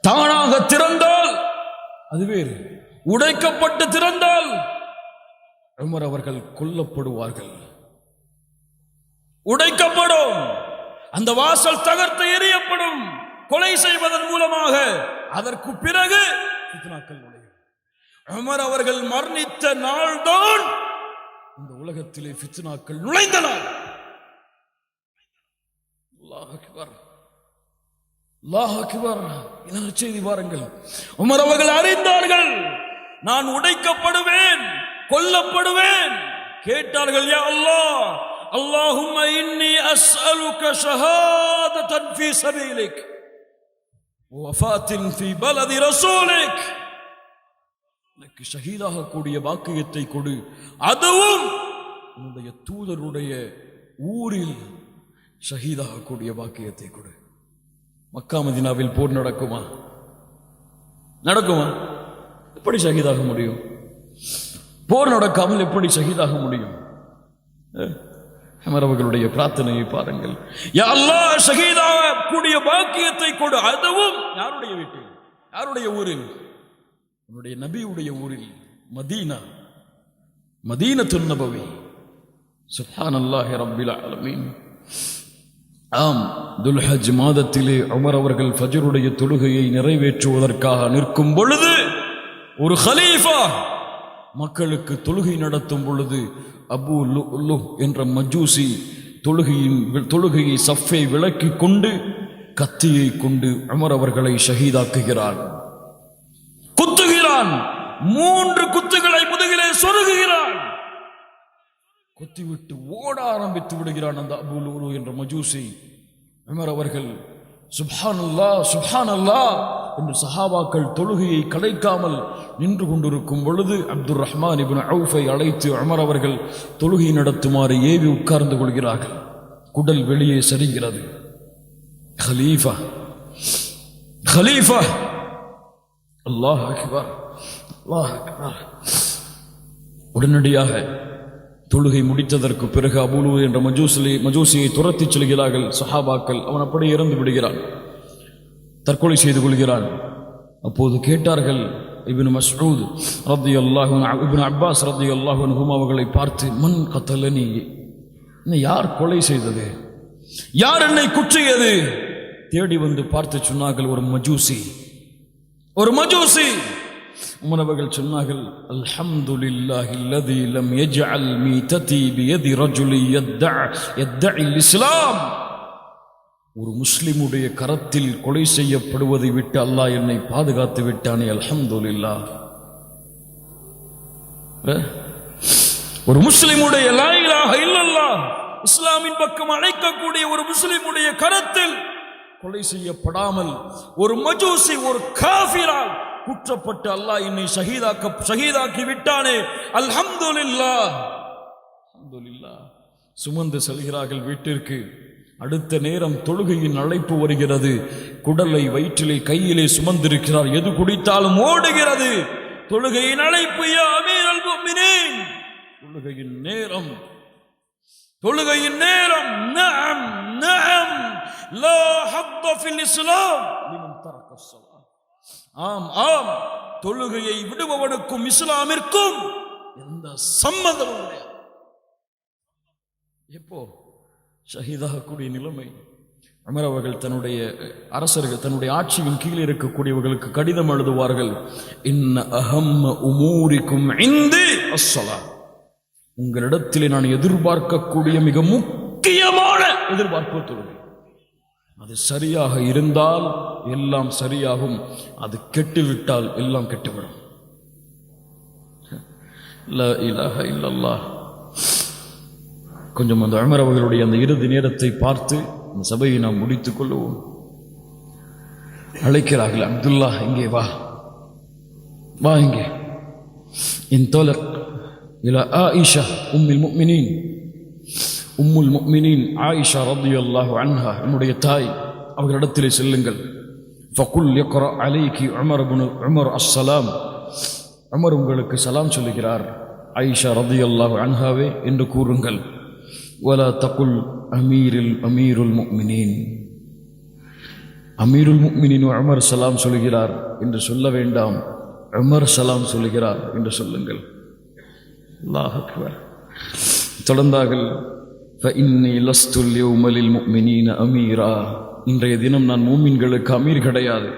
தானாக திறந்தால் அது வேறு, உடைக்கப்பட்டு திறந்தால் உமர் அவர்கள் கொல்லப்படுவார்கள். உடைக்கப்படும், அந்த வாசல் தகர்த்து எறியப்படும், கொலை செய்வதன் மூலமாக. அதற்கு பிறகு ஃபித்னாக்கள் நுழையும். உமர் அவர்கள் மரணித்த நாள்தான் இந்த உலகத்திலே ஃபித்னாக்கள் நுழைந்த நாள். அல்லாஹ் அக்பர், அல்லாஹ் அக்பர். இன்னொரு செய்தி பாருங்கள். உமர் அவர்கள் அறிந்தார்கள், நான் உடைக்கப்படுவேன், கொல்லப்படுவேன். கேட்டார்கள், யா அல்லாஹ், அல்லாஹும்ம இன்னி அஸ்அலுக ஷஹாதத்தன் ஃபீ சபீலிக். வஃபாத்தின் ஃபீ பலதி ரசூலிக், எனக்கு ஷஹீதாக கூடிய பாக்கியத்தை கொடு, அதுவும் உன்னுடைய தூதருடைய ஊரில் ஷஹீதாக கூடிய பாக்கியத்தை கொடு. மக்கா மதீனாவில் போர் நடக்குமா? நடக்குமா? எப்படி ஷஹீதாக முடியும்? போர் நடக்காமல் எப்படி ஷஹீதாக முடியும்? அவர்களுடைய பிரார்த்தனையை பாருங்கள். யா அல்லாஹ், ஷஹீதாக கூடிய பாக்கியத்தை கொடு, அதுவும் யாருடைய வீட்டில், யாருடைய ஊரில்? உன்னுடைய நபியுடைய ஊரில், மதீனா, மதீனத்துன் நபவி. சுப்ஹானல்லாஹி ரப்பில் ஆலமீன். ஆம், துல்ஹஜ் மாதத்திலே உமர் அவர்கள் ஃபஜ்ருடைய தொழுகையை நிறைவேற்றுவதற்காக நிற்கும் பொழுது ஒரு கலீஃபா மக்களுக்கு தொழுகை நடத்தும் பொழுது அபூ லுஅ்லு என்ற மஜூசி தொழுகையை சஃபை விலக்கி கொண்டு கத்தியை கொண்டு உமர் அவர்களை ஷஹீதாக்குகிறான், குத்துகிறான். 3 குத்துகளை முதுகிலே சொருகுகிறான். குத்திவிட்டு ஓட ஆரம்பித்து விடுகிறான் அந்த அபூ லுஅ்லு என்ற மஜூசி. உமர் அவர்கள் சுப்ஹானல்லாஹ் சுப்ஹானல்லாஹ் என்று சஹாபாக்கள் தொழுகையை கலைக்காமல் நின்று கொண்டிருக்கும் பொழுது அப்துர் ரஹ்மான் இப்னு அவுஃபை அழைத்து உமர் அவர்கள் தொழுகை நடத்துமாறு ஏவி உட்கார்ந்து கொள்கிறார்கள். குடல் வெளியே சரிகிறது. கலீஃபா கலீஃபா, அல்லாஹ் அக்பர், அல்லாஹ் அக்பர். உடனடியாக தொழுகை முடித்ததற்கு பிறகு அபூ லுஅ்லு என்ற மஜூசியை துரத்தி செல்கிறார்கள் சஹாபாக்கள். அவன் அப்படியே இறந்து விடுகிறான், தற்கொலை செய்து கொள்கிறான். அப்போது கேட்டார்கள் இப்னு மஸ்ஊத் ரலியல்லாஹு அன்ஹு, இப்னு அப்பாஸ் ரலியல்லாஹு அன்ஹுமா அவர்களை பார்த்து, மன் கத்தலனி, என்னை யார் கொலை செய்தது, யார் என்னை குற்றியது? தேடி வந்து பார்த்து சொன்னார்கள், ஒரு மஜூசி, ஒரு மஜூசி. உமர் அவர்கள் சொன்னார்கள், அல்ஹம்துலில்லாஹி அல்லதி லம் யஜ்அல் மீததி பியதி ரஜுலி யத்இல் இஸ்லாம். ஒரு முஸ்லிமுடைய கரத்தில் கொலை செய்யப்படுவதை விட்டு அல்லாஹ் என்னை பாதுகாத்து விட்டானே, அல்ஹம்துலில்லாஹ். ஒரு முஸ்லிமுடைய லா இலாஹ இல்லல்லாஹ் இஸ்லாமின் பக்கம் அழைக்கக்கூடிய ஒரு முஸ்லிமுடைய கரத்தில் கொலை செய்யப்படாமல் ஒரு மஜூசி, ஒரு காஃபிரால் குற்றப்பட்டு அல்லாஹ் என்னை ஷஹீதாக்கி விட்டானே, அல்ஹம்துலில்லாஹ், அல்ஹம்துலில்லாஹ். சுமந்து செல்கிறார்கள் வீட்டிற்கு. அடுத்த நேரம் தொழுகையின் அழைப்பு வருகிறது. குடலை வயிற்றிலே கையிலே சுமந்திருக்கிறார். எது குடித்தாலும் ஓடுகிறது. தொழுகையின் அழைப்பு, யா அமீரல் முஃமினீன். தொழுகையின் நேரம், தொழுகையின் நேரம். நஅம் நஅம் லா ஹத்த ஃபில் இஸ்லாம் லிமன் தரக ஸலாத். ஆம் ஆம், தொழுகையை விடுபவனுக்கும் இஸ்லாமிற்கும் எந்த சம்பந்தமும் கிடையாது. எப்போ ஷஹீதாக கூடிய நிலைமை. உமர் அவர்கள் தன்னுடைய அரசர்கள், தன்னுடைய ஆட்சியின் கீழே இருக்கக்கூடியவர்களுக்கு கடிதம் எழுதுவார்கள். இன்ன அஹம்ம உமூரிக்கும் இன்தி அஸ்ஸலாத். உங்களிடத்திலே நான் எதிர்பார்க்கக்கூடிய மிக முக்கியமான எதிர்பார்ப்பு தொழுகை. அது சரியாக இருந்தால் எல்லாம் சரியாகும், அது கெட்டுவிட்டால் எல்லாம் கெட்டுவிடும். லா இலாஹ இல்லல்லாஹ். கொஞ்சம் அந்த உமர் அவர்களுடைய அந்த இறுதி நேரத்தை பார்த்து இந்த சபையை நாம் முடித்துக் கொள்வோம். அழைக்கிறார்கள், அப்துல்லா இங்கே வா, வா இங்கே. இன்தலக் இலா ஆயிஷா உம்முல் முஃமினீன். உம்முல் முஃமினீன் ஆயிஷா ரலியல்லாஹு அன்ஹா, என்னுடைய தாய், அவர்களிடத்திலே செல்லுங்கள். ஃபகுல் யக்ரா அலைகி உமர் அஸ்ஸலாம். உமர் உங்களுக்கு சலாம் சொல்லுகிறார். ஆயிஷா ரலியல்லாஹு அன்ஹாவே என்று கூறுங்கள். வலா தகுல் அமீருல் முஃமினீன். அமீருல் முஃமினீன் உமர் சலாம் சொல்கிறார் என்று சொல்ல வேண்டாம், உமர் சலாம் சொல்கிறார் என்று சொல்லுங்கள். அல்லாஹ் அக்பர். தொடர்ந்தார்கள், ஃபஇன்னி லஸ்து ல்யௌம லில் முஃமினீன அமீரா. இன்றைய தினம் நான் மூமின்களுக்கு அமீர் கிடையாது.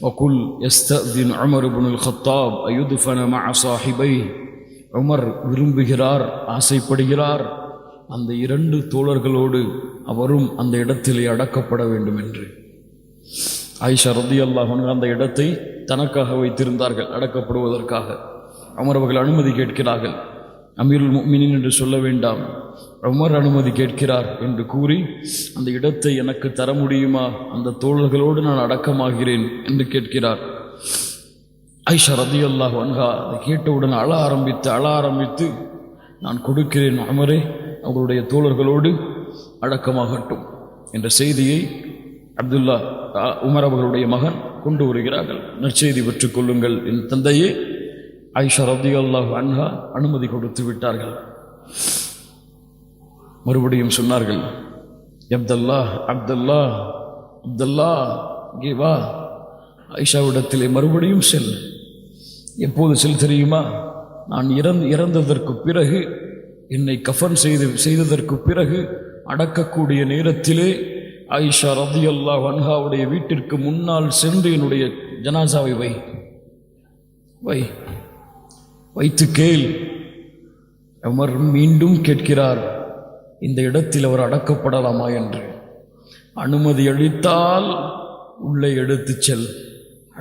வகுல் யஸ்தஅ்தின் உமர் இப்னுல் கத்தாப் அயுத்ஃபன மஅ ஸாஹிபைஹி. உமர் விரும்புகிறார், ஆசைப்படுகிறார், அந்த 2 தோழர்களோடு அவரும் அந்த இடத்திலே அடக்கப்பட வேண்டும் என்று. ஆயிஷா ரலியல்லாஹு அன்ஹா அந்த இடத்தை தனக்காக வைத்திருந்தார்கள் அடக்கப்படுவதற்காக. உமர் அவர்கள் அனுமதி கேட்கிறார்கள். அமீருல் முஃமினீன் என்று சொல்ல வேண்டாம், உமர் அனுமதி கேட்கிறார் என்று கூறி, அந்த இடத்தை எனக்கு தர முடியுமா, அந்த தோழர்களோடு நான் அடக்கமாகிறேன் என்று கேட்கிறார். ஆயிஷா ரலியல்லாஹு அன்ஹா அதை கேட்டவுடன் அழ ஆரம்பித்து நான் கொடுக்கிறேன் உமரே, அவருடைய தோழர்களோடு அடக்கமாகட்டும் என்ற செய்தியை அப்துல்லா உமர் அவர்களுடைய மகன் கொண்டு வருகிறார்கள். நற்செய்தி பெற்றுக் கொள்ளுங்கள் என் தந்தையே. ஆயிஷா ரலியல்லாஹு அன்ஹா அனுமதி கொடுத்து விட்டார்கள். மறுபடியும் சொன்னார்கள், அப்துல்லா அப்துல்லா அப்துல்லா இங்கே வா, ஆயிஷாவிடத்திலே மறுபடியும் செல். எப்போது செல் தெரியுமா? நான் இறந்ததற்கு பிறகு, என்னை கஃபன் செய்ததற்கு பிறகு அடக்கக்கூடிய நேரத்திலே ஆயிஷா ரலியல்லாஹு அன்ஹாவுடைய வீட்டிற்கு முன்னால் சென்று என்னுடைய ஜனாசாவை வைத்து கேள். உமர் மீண்டும் கேட்கிறார், இந்த இடத்தில் அவர் அடக்கப்படலாமா என்று. அனுமதி அளித்தால் உள்ளே எடுத்துச் செல்,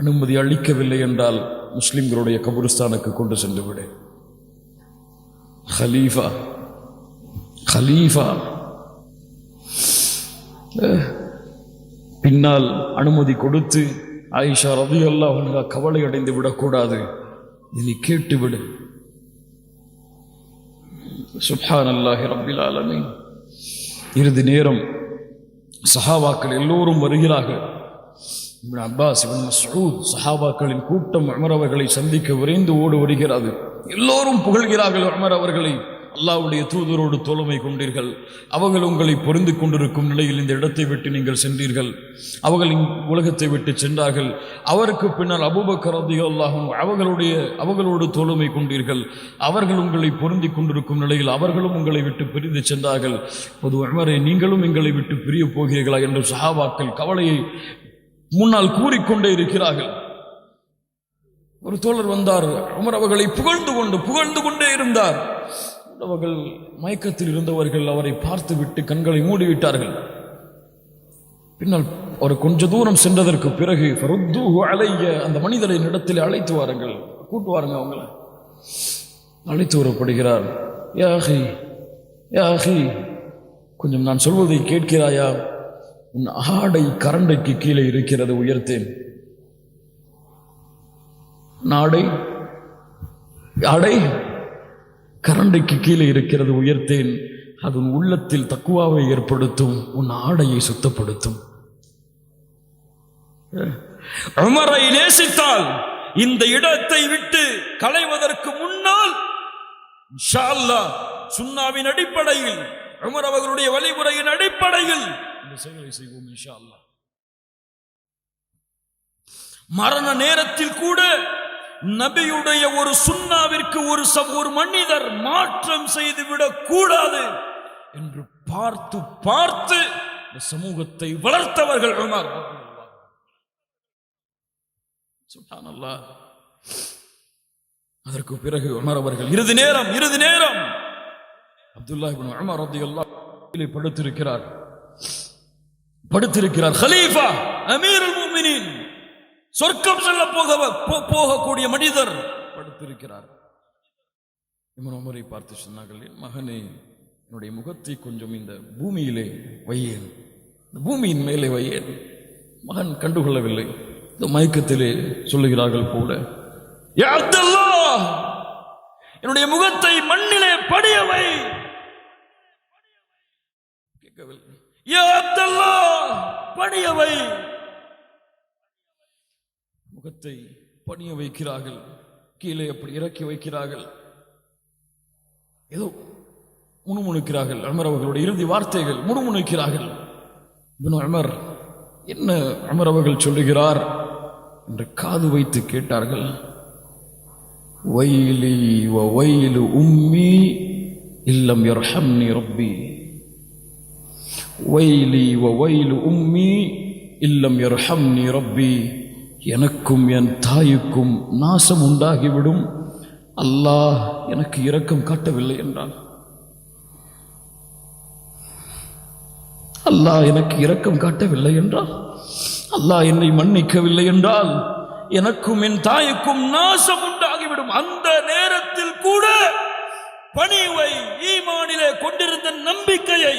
அனுமதி அளிக்கவில்லை என்றால் முஸ்லிம்களுடைய கபுரிஸ்தானுக்கு கொண்டு சென்று விடு. கலீஃபா பின்னால் அனுமதி கொடுத்து ஆயிஷா ரலியல்லாஹு அன்ஹா கவலை அடைந்து விடக்கூடாது, நீ கேட்டுவிடு. சுப்ஹானல்லாஹி ரப்பில் ஆலமீன். இறுதி நேரம் சஹாபாக்கள் எல்லோரும் வருகிறார்கள். இப்னு அப்பாஸ், இப்னு மஸ்ஊத், சஹாபாக்களின் கூட்டம் உமர் அவர்களை சந்திக்க விரைந்து ஓடு வருகிறது. எல்லோரும் புகழ்கிறார்கள் உமர் அவர்களை. அல்லாஹ்வுடைய தூதரோடு தோழமை கொண்டீர்கள், அவர்கள் உங்களை பொருந்து கொண்டிருக்கும் நிலையில் இந்த இடத்தை விட்டு நீங்கள் சென்றீர்கள், அவர்கள் உலகத்தை விட்டு சென்றார்கள். அவருக்கு பின்னால் அபூபக்கர் ரலியல்லாஹு அன்ஹு அவர்களோடு தோழமை கொண்டீர்கள், அவர்கள் உங்களை பொருந்தி கொண்டிருக்கும் நிலையில் அவர்களும் உங்களை விட்டு பிரிந்து சென்றார்கள். பொது உமரே, நீங்களும் எங்களை விட்டு பிரிய போகிறீர்களா என்று சஹாபாக்கள் கவலையை முன்னால் கூறிக்கொண்டே இருக்கிறார்கள். ஒரு தோழர் வந்தார், உமர் அவர்களை புகழ்ந்து கொண்டே இருந்தார். அவர்கள் மயக்கத்தில் இருந்தவர்கள் அவரை பார்த்துவிட்டு கண்களை மூடிவிட்டார்கள். பின்னால் ஒரு கொஞ்ச தூரம் சென்றதற்கு பிறகு அந்த மனிதரை இடத்தில் அழைத்து வாருங்கள், கூட்டுவாருங்க, அவங்களை அழைத்து வரப்படுகிறார். யா அஹி, கொஞ்சம் நான் சொல்வதை கேட்கிறாயா? உன் ஆடை கரண்டைக்கு கீழே இருக்கிறது, உயர்த்தேன். ஆடை கரண்டைக்கு கீழே இருக்கிறது, உயர்த்தேன். அது உன் உள்ளத்தில் தக்குவாவை ஏற்படுத்தும், உன் ஆடையை சுத்தப்படுத்தும். உமரை நேசித்தால் இந்த இடத்தை விட்டு களைவதற்கு முன்னால் இன்ஷா அல்லாஹ் சுன்னாவின் அடிப்படையில், உமர் அவர்களுடைய வழிமுறையின் அடிப்படையில் இந்த செயலை செய்வோம் இன்ஷா அல்லாஹ். மரண நேரத்தில் கூட நபியுடைய ஒரு சுன்னாவிற்கு ஒரு மனிதர் மாற்றம் செய்துவிடக் கூடாது என்று பார்த்து இந்த சமூகத்தை வளர்த்தவர்கள் உமர். சுப்ஹானல்லாஹ். அதற்கு பிறகு உமர் அவர்கள் இறுதி நேரம் அப்துல்லாஹ் இப்னு உமர் ரலியல்லாஹு அன்ஹு படுத்திருக்கிறார். கலீஃபா, அமீருல் முஃமினீன், சொர்க்கம் செல்ல போகக்கூடிய மனிதர் படுத்திருக்கிறார். இப்னு உமரை பார்த்து சொன்னார்கள், மகனே, என்னுடைய முகத்தை கொஞ்சம் இந்த பூமியிலே வையேன், இந்த பூமியின் மேலே வையேன். மகன் கண்டுகொள்ளவில்லை. இந்த மயக்கத்திலே சொல்லுகிறார்கள் போல, யா அப்துல்லாஹ், என்னுடைய முகத்தை மண்ணிலே படியவை. கேட்கவில்லை. யா அப்துல்லாஹ், படியவை. முகத்தை பணிய வைக்கிறார்கள், கீழே அப்படி இறக்கி வைக்கிறார்கள், ஏதோ முணுமுணுக்கிறார்கள். உமர் அவர்களுடைய இறுதி வார்த்தைகள், முணுமுணுக்கிறார்கள். இப்னு உமர் என்ன உமர் அவர்கள் சொல்லுகிறார் என்று காது வைத்து கேட்டார்கள். வைலி வ வைலு உம்மி இல்லம் யர்ஹம்னி ரப்பி, வைலி வ வைலு உம்மி இல்லம் யர்ஹம்னி ரப்பி, எனக்கும் என் தாய்க்கும் நாசம் உண்டாகிவிடும், அல்லாஹ் எனக்கு இரக்கம் காட்டவில்லை என்றான். அல்லாஹ் எனக்கு இரக்கம் காட்டவில்லை என்றால், அல்லாஹ் என்னை மன்னிக்கவில்லை என்றால் எனக்கும் என் தாய்க்கும் நாசம் உண்டாகிவிடும். அந்த நேரத்தில் கூட பணிவை, ஈமானிலே கொண்டிருந்த நம்பிக்கையை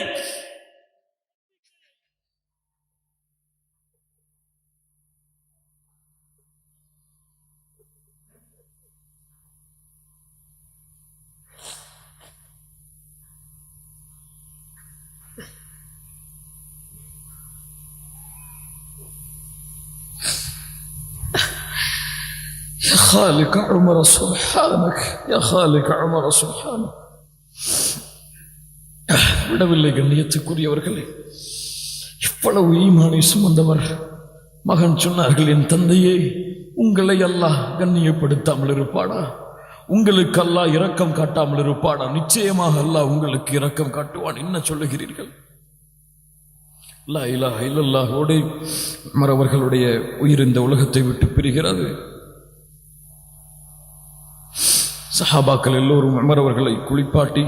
يا خالق عمر سبحانك يا خالق عمر سبحانك விடவில்லை. கண்ணியத்துக்குரியவர்களே, இவ்வளவு ஈமானை சுமந்தவர் மகன் சொன்னார்கள், என் தந்தையே, உங்களை அல்லாஹ் கண்ணியப்படுத்தாமல் இருப்பாடா? உங்களுக்கு அல்லாஹ் இரக்கம் காட்டாமல் இருப்பாடா? நிச்சயமாக அல்லாஹ் உங்களுக்கு இரக்கம் காட்டுவான். என்ன சொல்லுகிறீர்கள்? லா இலாஹ இல்லல்லாஹோடு உமர் அவர்களுடைய உயிர் இந்த உலகத்தை விட்டு பிரிகிறது. சஹாபாக்கள் எல்லோரும் உமர் அவர்களை குளிப்பாட்டி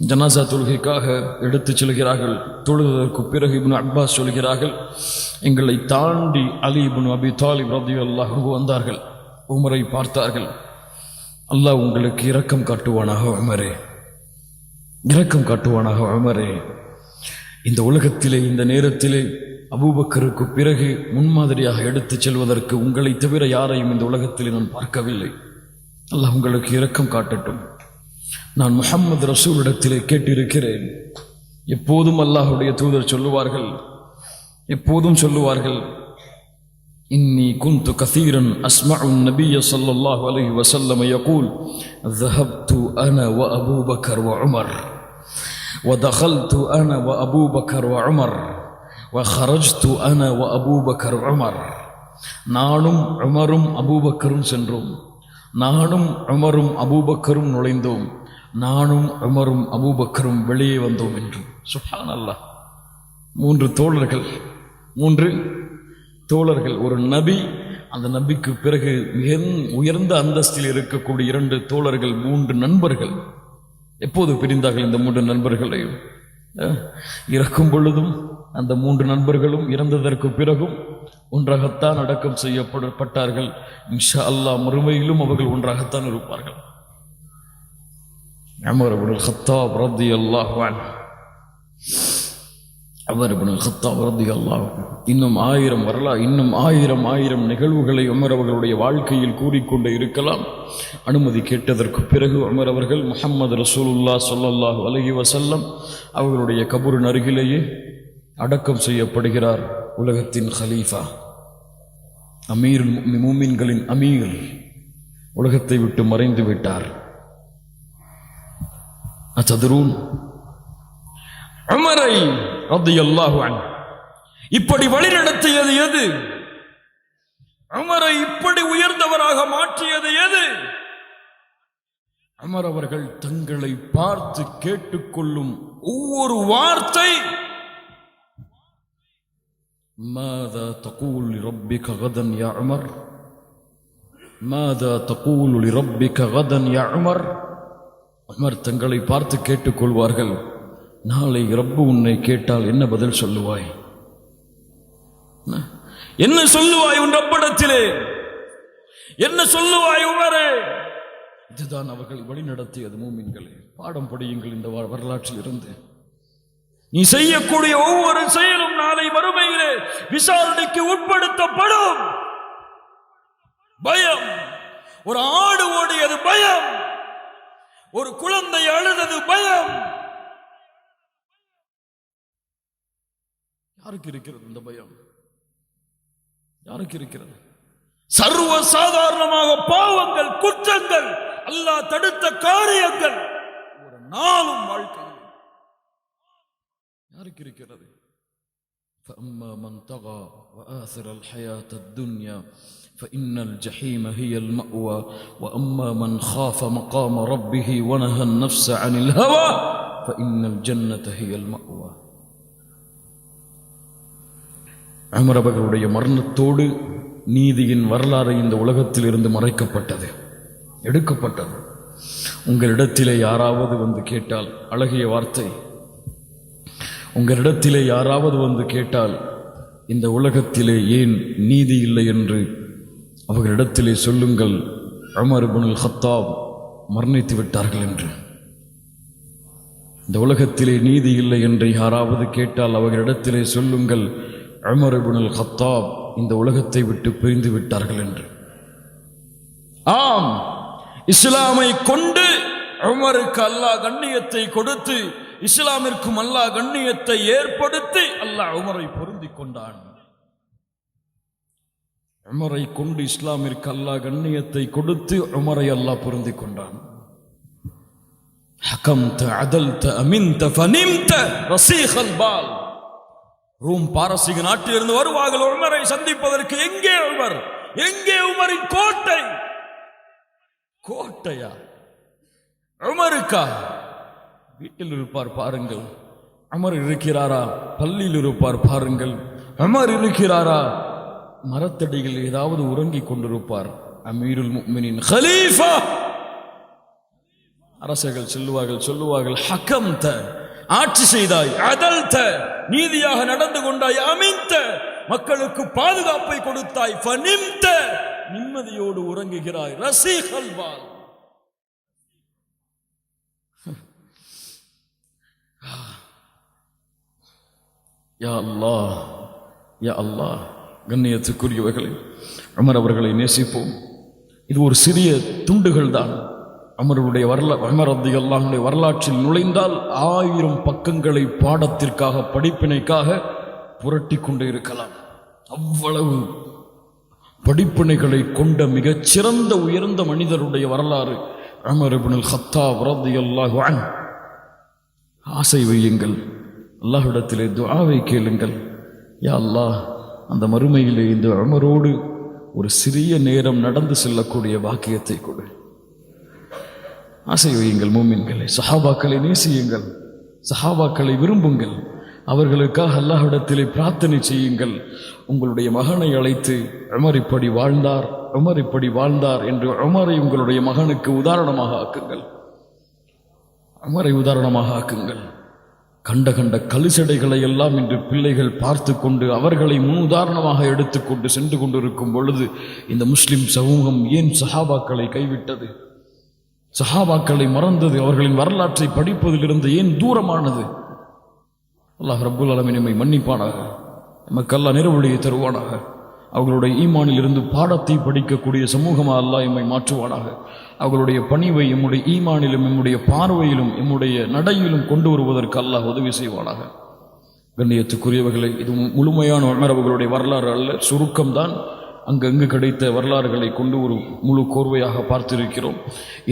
ஜனாசா தொழுகைக்காக எடுத்துச் செல்கிறார்கள். தொழுவதற்கு பிறகு இப்னு அப்பாஸ் சொல்கிறார்கள், எங்களை தாண்டி அலி இப்னு அபி தாலிப் ரலியல்லாஹு அன்ஹு வந்தார்கள். உமரை பார்த்தார்கள். அல்லாஹ் உங்களுக்கு இரக்கம் காட்டுவானாக உமரே, இரக்கம் காட்டுவானாக உமரே. இந்த உலகத்திலே இந்த நேரத்திலே அபூபக்கருக்கு பிறகு முன்மாதிரியாக எடுத்துச் செல்வதற்கு உங்களை தவிர யாரையும் இந்த உலகத்திலே நான் பார்க்கவில்லை. அல்லாஹ் உங்களுக்கு இரக்கம் காட்டட்டும். நான் முஹம்மது ரசூலிடத்திலே கேட்டிருக்கிறேன். எப்போதும் அல்லாஹுடைய தூதர் சொல்லுவார்கள், எப்போதும் சொல்லுவார்கள், இன்னி குந்து கசீரன் அஸ்மஉ நபிய ஸல்லல்லாஹு அலைஹி வஸல்லம் யகூல் ذهبت انا وابو بكر وعمر ودخلت انا وابو بكر وعمر وخرجت انا وابو بكر وعمر. நானும் உமரும் அபூபக்கரும் சென்றோம், நானும் உமரும் அபூபக்கரும் நுழைந்தோம், நானும் உமரும் அபூபக்கரும் வெளியே வந்தோம் என்று. சுப்ஹானல்லாஹ். மூன்று தோழர்கள், ஒரு நபி, அந்த நபிக்கு பிறகு மிக உயர்ந்த அந்தஸ்தில் இருக்கக்கூடிய இரண்டு தோழர்கள், மூன்று நண்பர்கள். எப்போது பிரிந்தார்கள் இந்த மூன்று நண்பர்களையும்? இறக்கும் பொழுதும் அந்த மூன்று நண்பர்களும் இறந்ததற்கு பிறகும் ஒன்றாகத்தான் அடக்கம் செய்யப்பட்டார்கள். இன்ஷா அல்லாஹ் மறுமையிலும் அவர்கள் ஒன்றாகத்தான் இருப்பார்கள். உமர் இப்னுல் கத்தாப் ரலியல்லாஹு அன்ஹு, உமர் இப்னுல் கத்தாப் ரலியல்லாஹு அன்ஹு இன்னும் ஆயிரம் நிகழ்வுகளை உமர் அவர்களுடைய வாழ்க்கையில் கூறிக்கொண்டே இருக்கலாம். அனுமதி கேட்டதற்கு பிறகு உமர் அவர்கள் முஹம்மது ரசூலுல்லாஹ் ஸல்லல்லாஹு அலைஹி வஸல்லம் அவர்களுடைய கபரின் அருகிலேயே அடக்கம் செய்யப்படுகிறார். உலகத்தின் ஹலீஃபா, அமீருல் முஃமினீன்களின் அமீர் உலகத்தை விட்டு மறைந்து விட்டார். அத்ததுரூன், உமரை ரலியல்லாஹு அன்ஹு இப்படி வழிநடத்தியது எது? உமரை இப்படி உயர்ந்தவராக மாற்றியது எது? உமர் அவர்கள் தங்களை பார்த்து கேட்டுக்கொள்ளும் ஒவ்வொரு வார்த்தை, ماذا تقول لربك غدا يا عمر ماذا تقول لربك غدا يا عمر. உமர் தங்களை பார்த்து கேட்டுக்கொள்வார்கள், நாளை ரப்பு உன்னை கேட்டால் என்ன பதில் சொல்லுவாய்? என்ன சொல்லுவாய் உன் ரப்பிடத்திலே? என்ன சொல்லுவாய் உமரே? இதுதான் அவர்கள் வழிநடத்தியது. மூமின்களே, பாடம் படியுங்கள் இந்த வரலாற்றில் இருந்து. நீ செய்யக்கூடிய ஒவ்வொரு செயலும் நாளை மறுமையிலே விசாரணைக்கு உட்படுத்தப்படும். பயம், ஒரு ஆடு ஓடியது பயம், ஒரு குழந்தை அழுதது பயம். யாருக்கு இருக்கிறது இந்த பயம்? யாருக்கு இருக்கிறது? சர்வ சாதாரணமாக பாவங்கள், குற்றங்கள், அல்லாஹ் தடுத்த காரியங்கள் ஒரு நாளும் வாழ்க்கையில் யாருக்கு இருக்கிறது? فأما من طغى وآثر الحياة الدنيا فإن الجحيم هي المأوى وأما من خاف مقام ربه ونهى النفس عن الهوى فإن الجنة هي المأوى. உமர் அவர்களுடைய மரணத்தோடு நீதியின் வரலாறு இந்த உலகத்தில் இருந்து மறைக்கப்பட்டது, எடுக்கப்பட்டது. உங்களிடத்திலே யாராவது வந்து கேட்டால், அழகிய வார்த்தை, உங்களிடத்திலே யாராவது வந்து கேட்டால் இந்த உலகத்திலே ஏன் நீதி இல்லை என்று அவர்களிடத்திலே சொல்லுங்கள், உமர் இப்னுல் கத்தாப் மரணித்து விட்டார்கள் என்று. இந்த உலகத்திலே நீதி இல்லை என்று யாராவது கேட்டால் அவர்களிடத்திலே சொல்லுங்கள், உமர் இப்னுல் கத்தாப் இந்த உலகத்தை விட்டு பிரிந்து விட்டார்கள் என்று. ஆம், இஸ்லாமை கொண்டு உமருக்கு அல்லாஹ் கண்ணியத்தை கொடுத்து, இஸ்லாமிற்கும் அல்லாஹ் கண்ணியத்தை ஏற்படுத்தி அல்லாஹ் உமரை பொருந்திக் கொண்டான். உமரை கொண்டு இஸ்லாமிற்கு அல்லாஹ் கண்ணியத்தை கொடுத்து உமரை அல்லாஹ் பொருந்திக் கொண்டான். ஹகம்த அதல்த அமின்த ஃபனிம்த ரஸீகல் பால். ரூம் பாரசீக நாட்டிலிருந்து வருவார்கள் உமரை சந்திப்பதற்கு. எங்கே உமர்? எங்கே உமரின் கோட்டை? கோட்டையா? உமருக்கா? வீட்டில் இருப்பார் பாருங்கள். உமர் இருக்கிறாரா? பள்ளியில் இருப்பார் பாருங்கள். உமர் இருக்கிறாரா? மரத்தடியில் ஏதாவது உறங்கிக் கொண்டிருப்பார். அமீருல் முஃமினீன் கலீஃபா. அரசர்கள் சொல்லுவார்கள் ஹகம்த ஆட்சி செய்தாய், அதல்த நீதியாக நடந்து கொண்டாய், அமின்த மக்களுக்கு பாதுகாப்பை கொடுத்தாய், ஃபனிம்த நிம்மதியோடு உறங்குகிறாய், ரஸீகல் பால். யா அல்லாஹ், யா அல்லாஹ். கண்ணியத்துக்குரியவர்களே, உமர் அவர்களை நேசிப்போம். இது ஒரு சிறிய துண்டுகள் தான். உமருடைய உமர் ரலியல்லாஹு அன்ஹு வரலாற்றில் நுழைந்தால் 1000 பக்கங்களை பாடத்திற்காக, படிப்பினைக்காக புரட்டி கொண்டே இருக்கலாம். அவ்வளவு படிப்பினைகளை கொண்ட மிகச்சிறந்த உயர்ந்த மனிதருடைய வரலாறு உமர் இப்னுல் கத்தாப் ரலியல்லாஹு அன்ஹு. ஆசை வையுங்கள், அல்லாஹ்விடத்திலே துஆவை கேளுங்கள். யா அல்லாஹ், அந்த மறுமையிலே இந்த உமரோடு ஒரு சிறிய நேரம் நடந்து செல்லக்கூடிய பாக்கியத்தை கொடு. ஆசை வையுங்கள் மூமின்களே. சஹாபாக்களை நேசியுங்கள், சஹாபாக்களை விரும்புங்கள், அவர்களுக்காக அல்லாஹ்விடத்திலே பிரார்த்தனை செய்யுங்கள். உங்களுடைய மகனை அழைத்து உமர் இப்படி வாழ்ந்தார், உமர் இப்படி வாழ்ந்தார் என்று உமரை உங்களுடைய மகனுக்கு உதாரணமாக ஆக்குங்கள். உமரை உதாரணமாக ஆக்குங்கள். கண்ட கலிசடைகளை எல்லாம் இன்று பிள்ளைகள் பார்த்து கொண்டு அவர்களை முன் உதாரணமாக எடுத்துக்கொண்டு சென்று கொண்டிருக்கும் பொழுது இந்த முஸ்லிம் சமூகம் ஏன் சஹாபாக்களை கைவிட்டது? சஹாபாக்களை மறந்தது? அவர்களின் வரலாற்றை படிப்பதிலிருந்து ஏன் தூரமானது? அல்லாஹ் ரப்புல் ஆலமீன் நம்மை மன்னிப்பானாக, நமக்கு அல்லாஹ் நிறுவழியை தருவானாக. அவர்களுடைய ஈமானில் இருந்து பாடத்தை படிக்கக்கூடிய சமூகமாக அல்லாஹ் எம்மை மாற்றுவானாக. அவர்களுடைய பணிவை எம்முடைய ஈமானிலும் எம்முடைய பார்வையிலும் எம்முடைய நடையிலும் கொண்டு வருவதற்கு அல்லாஹ் உதவி செய்வானாக. கண்ணியத்துக்குரியவர்களை, இது முழுமையான உமர் அவர்களுடைய வரலாறு அல்ல, சுருக்கம்தான். அங்கங்கு கிடைத்த வரலாறுகளை கொண்டு ஒரு முழு கோர்வையாக பார்த்திருக்கிறோம்.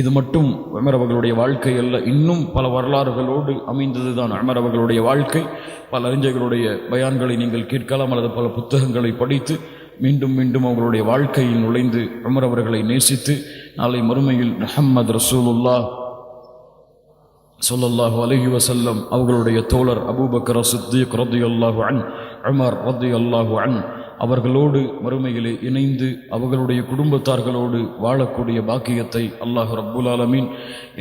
இது மட்டும் உமர் அவர்களுடைய வாழ்க்கை அல்ல, இன்னும் பல வரலாறுகளோடு அமைந்தது தான் உமர் அவர்களுடைய வாழ்க்கை. பல அறிஞர்களுடைய பயான்களை நீங்கள் கேட்கலாம், அல்லது பல புத்தகங்களை படித்து மீண்டும் மீண்டும் அவர்களுடைய வாழ்க்கையில் நுழைந்து உமர் அவர்களை நேசித்து நாளை மறுமையில் முஹம்மது ரசூலுல்லாஹ் ஸல்லல்லாஹு அலைஹி வஸல்லம் அவர்களுடைய தோழர் அபூபக்கர் சித்தீக் ரலியல்லாஹு அன்ஹு, உமர் ரலியல்லாஹு அன்ஹு அவர்களோடு மறுமையிலே இணைந்து அவர்களுடைய குடும்பத்தார்களோடு வாழக்கூடிய பாக்கியத்தை அல்லாஹ் ரப்புல் ஆலமீன்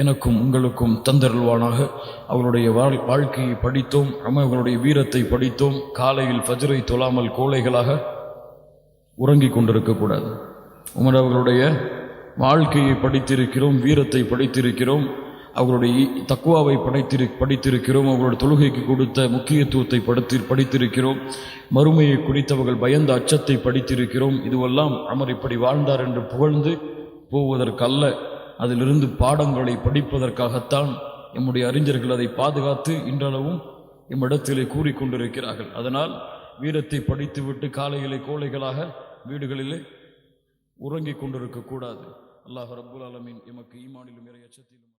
எனக்கும் உங்களுக்கும் தந்தருள்வானாக. அவர்களுடைய வாழ்க்கையை படித்தோம், அவர்களுடைய வீரத்தை படித்தோம். காலையில் ஃபஜ்ரை தொழாமல் கோழைகளாக உறங்கிக் கொண்டிருக்கக்கூடாது. உமர் அவர்களுடைய வாழ்க்கையை படித்திருக்கிறோம், வீரத்தை படித்திருக்கிறோம், அவர்களுடைய தக்குவாவை படித்திருக்கிறோம், அவர்களுடைய தொழுகைக்கு கொடுத்த முக்கியத்துவத்தை படித்திருக்கிறோம், மறுமையை குறித்தவர்கள் பயந்த அச்சத்தை படித்திருக்கிறோம். இதுவெல்லாம் உமர் இப்படி வாழ்ந்தார் என்று புகழ்ந்து போவதற்கல்ல, அதிலிருந்து பாடங்களை படிப்பதற்காகத்தான் எம்முடைய அறிஞர்கள் அதை பாதுகாத்து இன்றளவும் எம்மிடத்திலே கூறிக்கொண்டிருக்கிறார்கள். அதனால் வீரத்தை படித்துவிட்டு காலையிலே கோழைகளாக வீடுகளிலே உறங்கிக் கொண்டிருக்கக்கூடாது. அல்லாஹ் ரப்புல் ஆலமீன் எமக்கு ஈமானிலும் இறை அச்சத்திலும்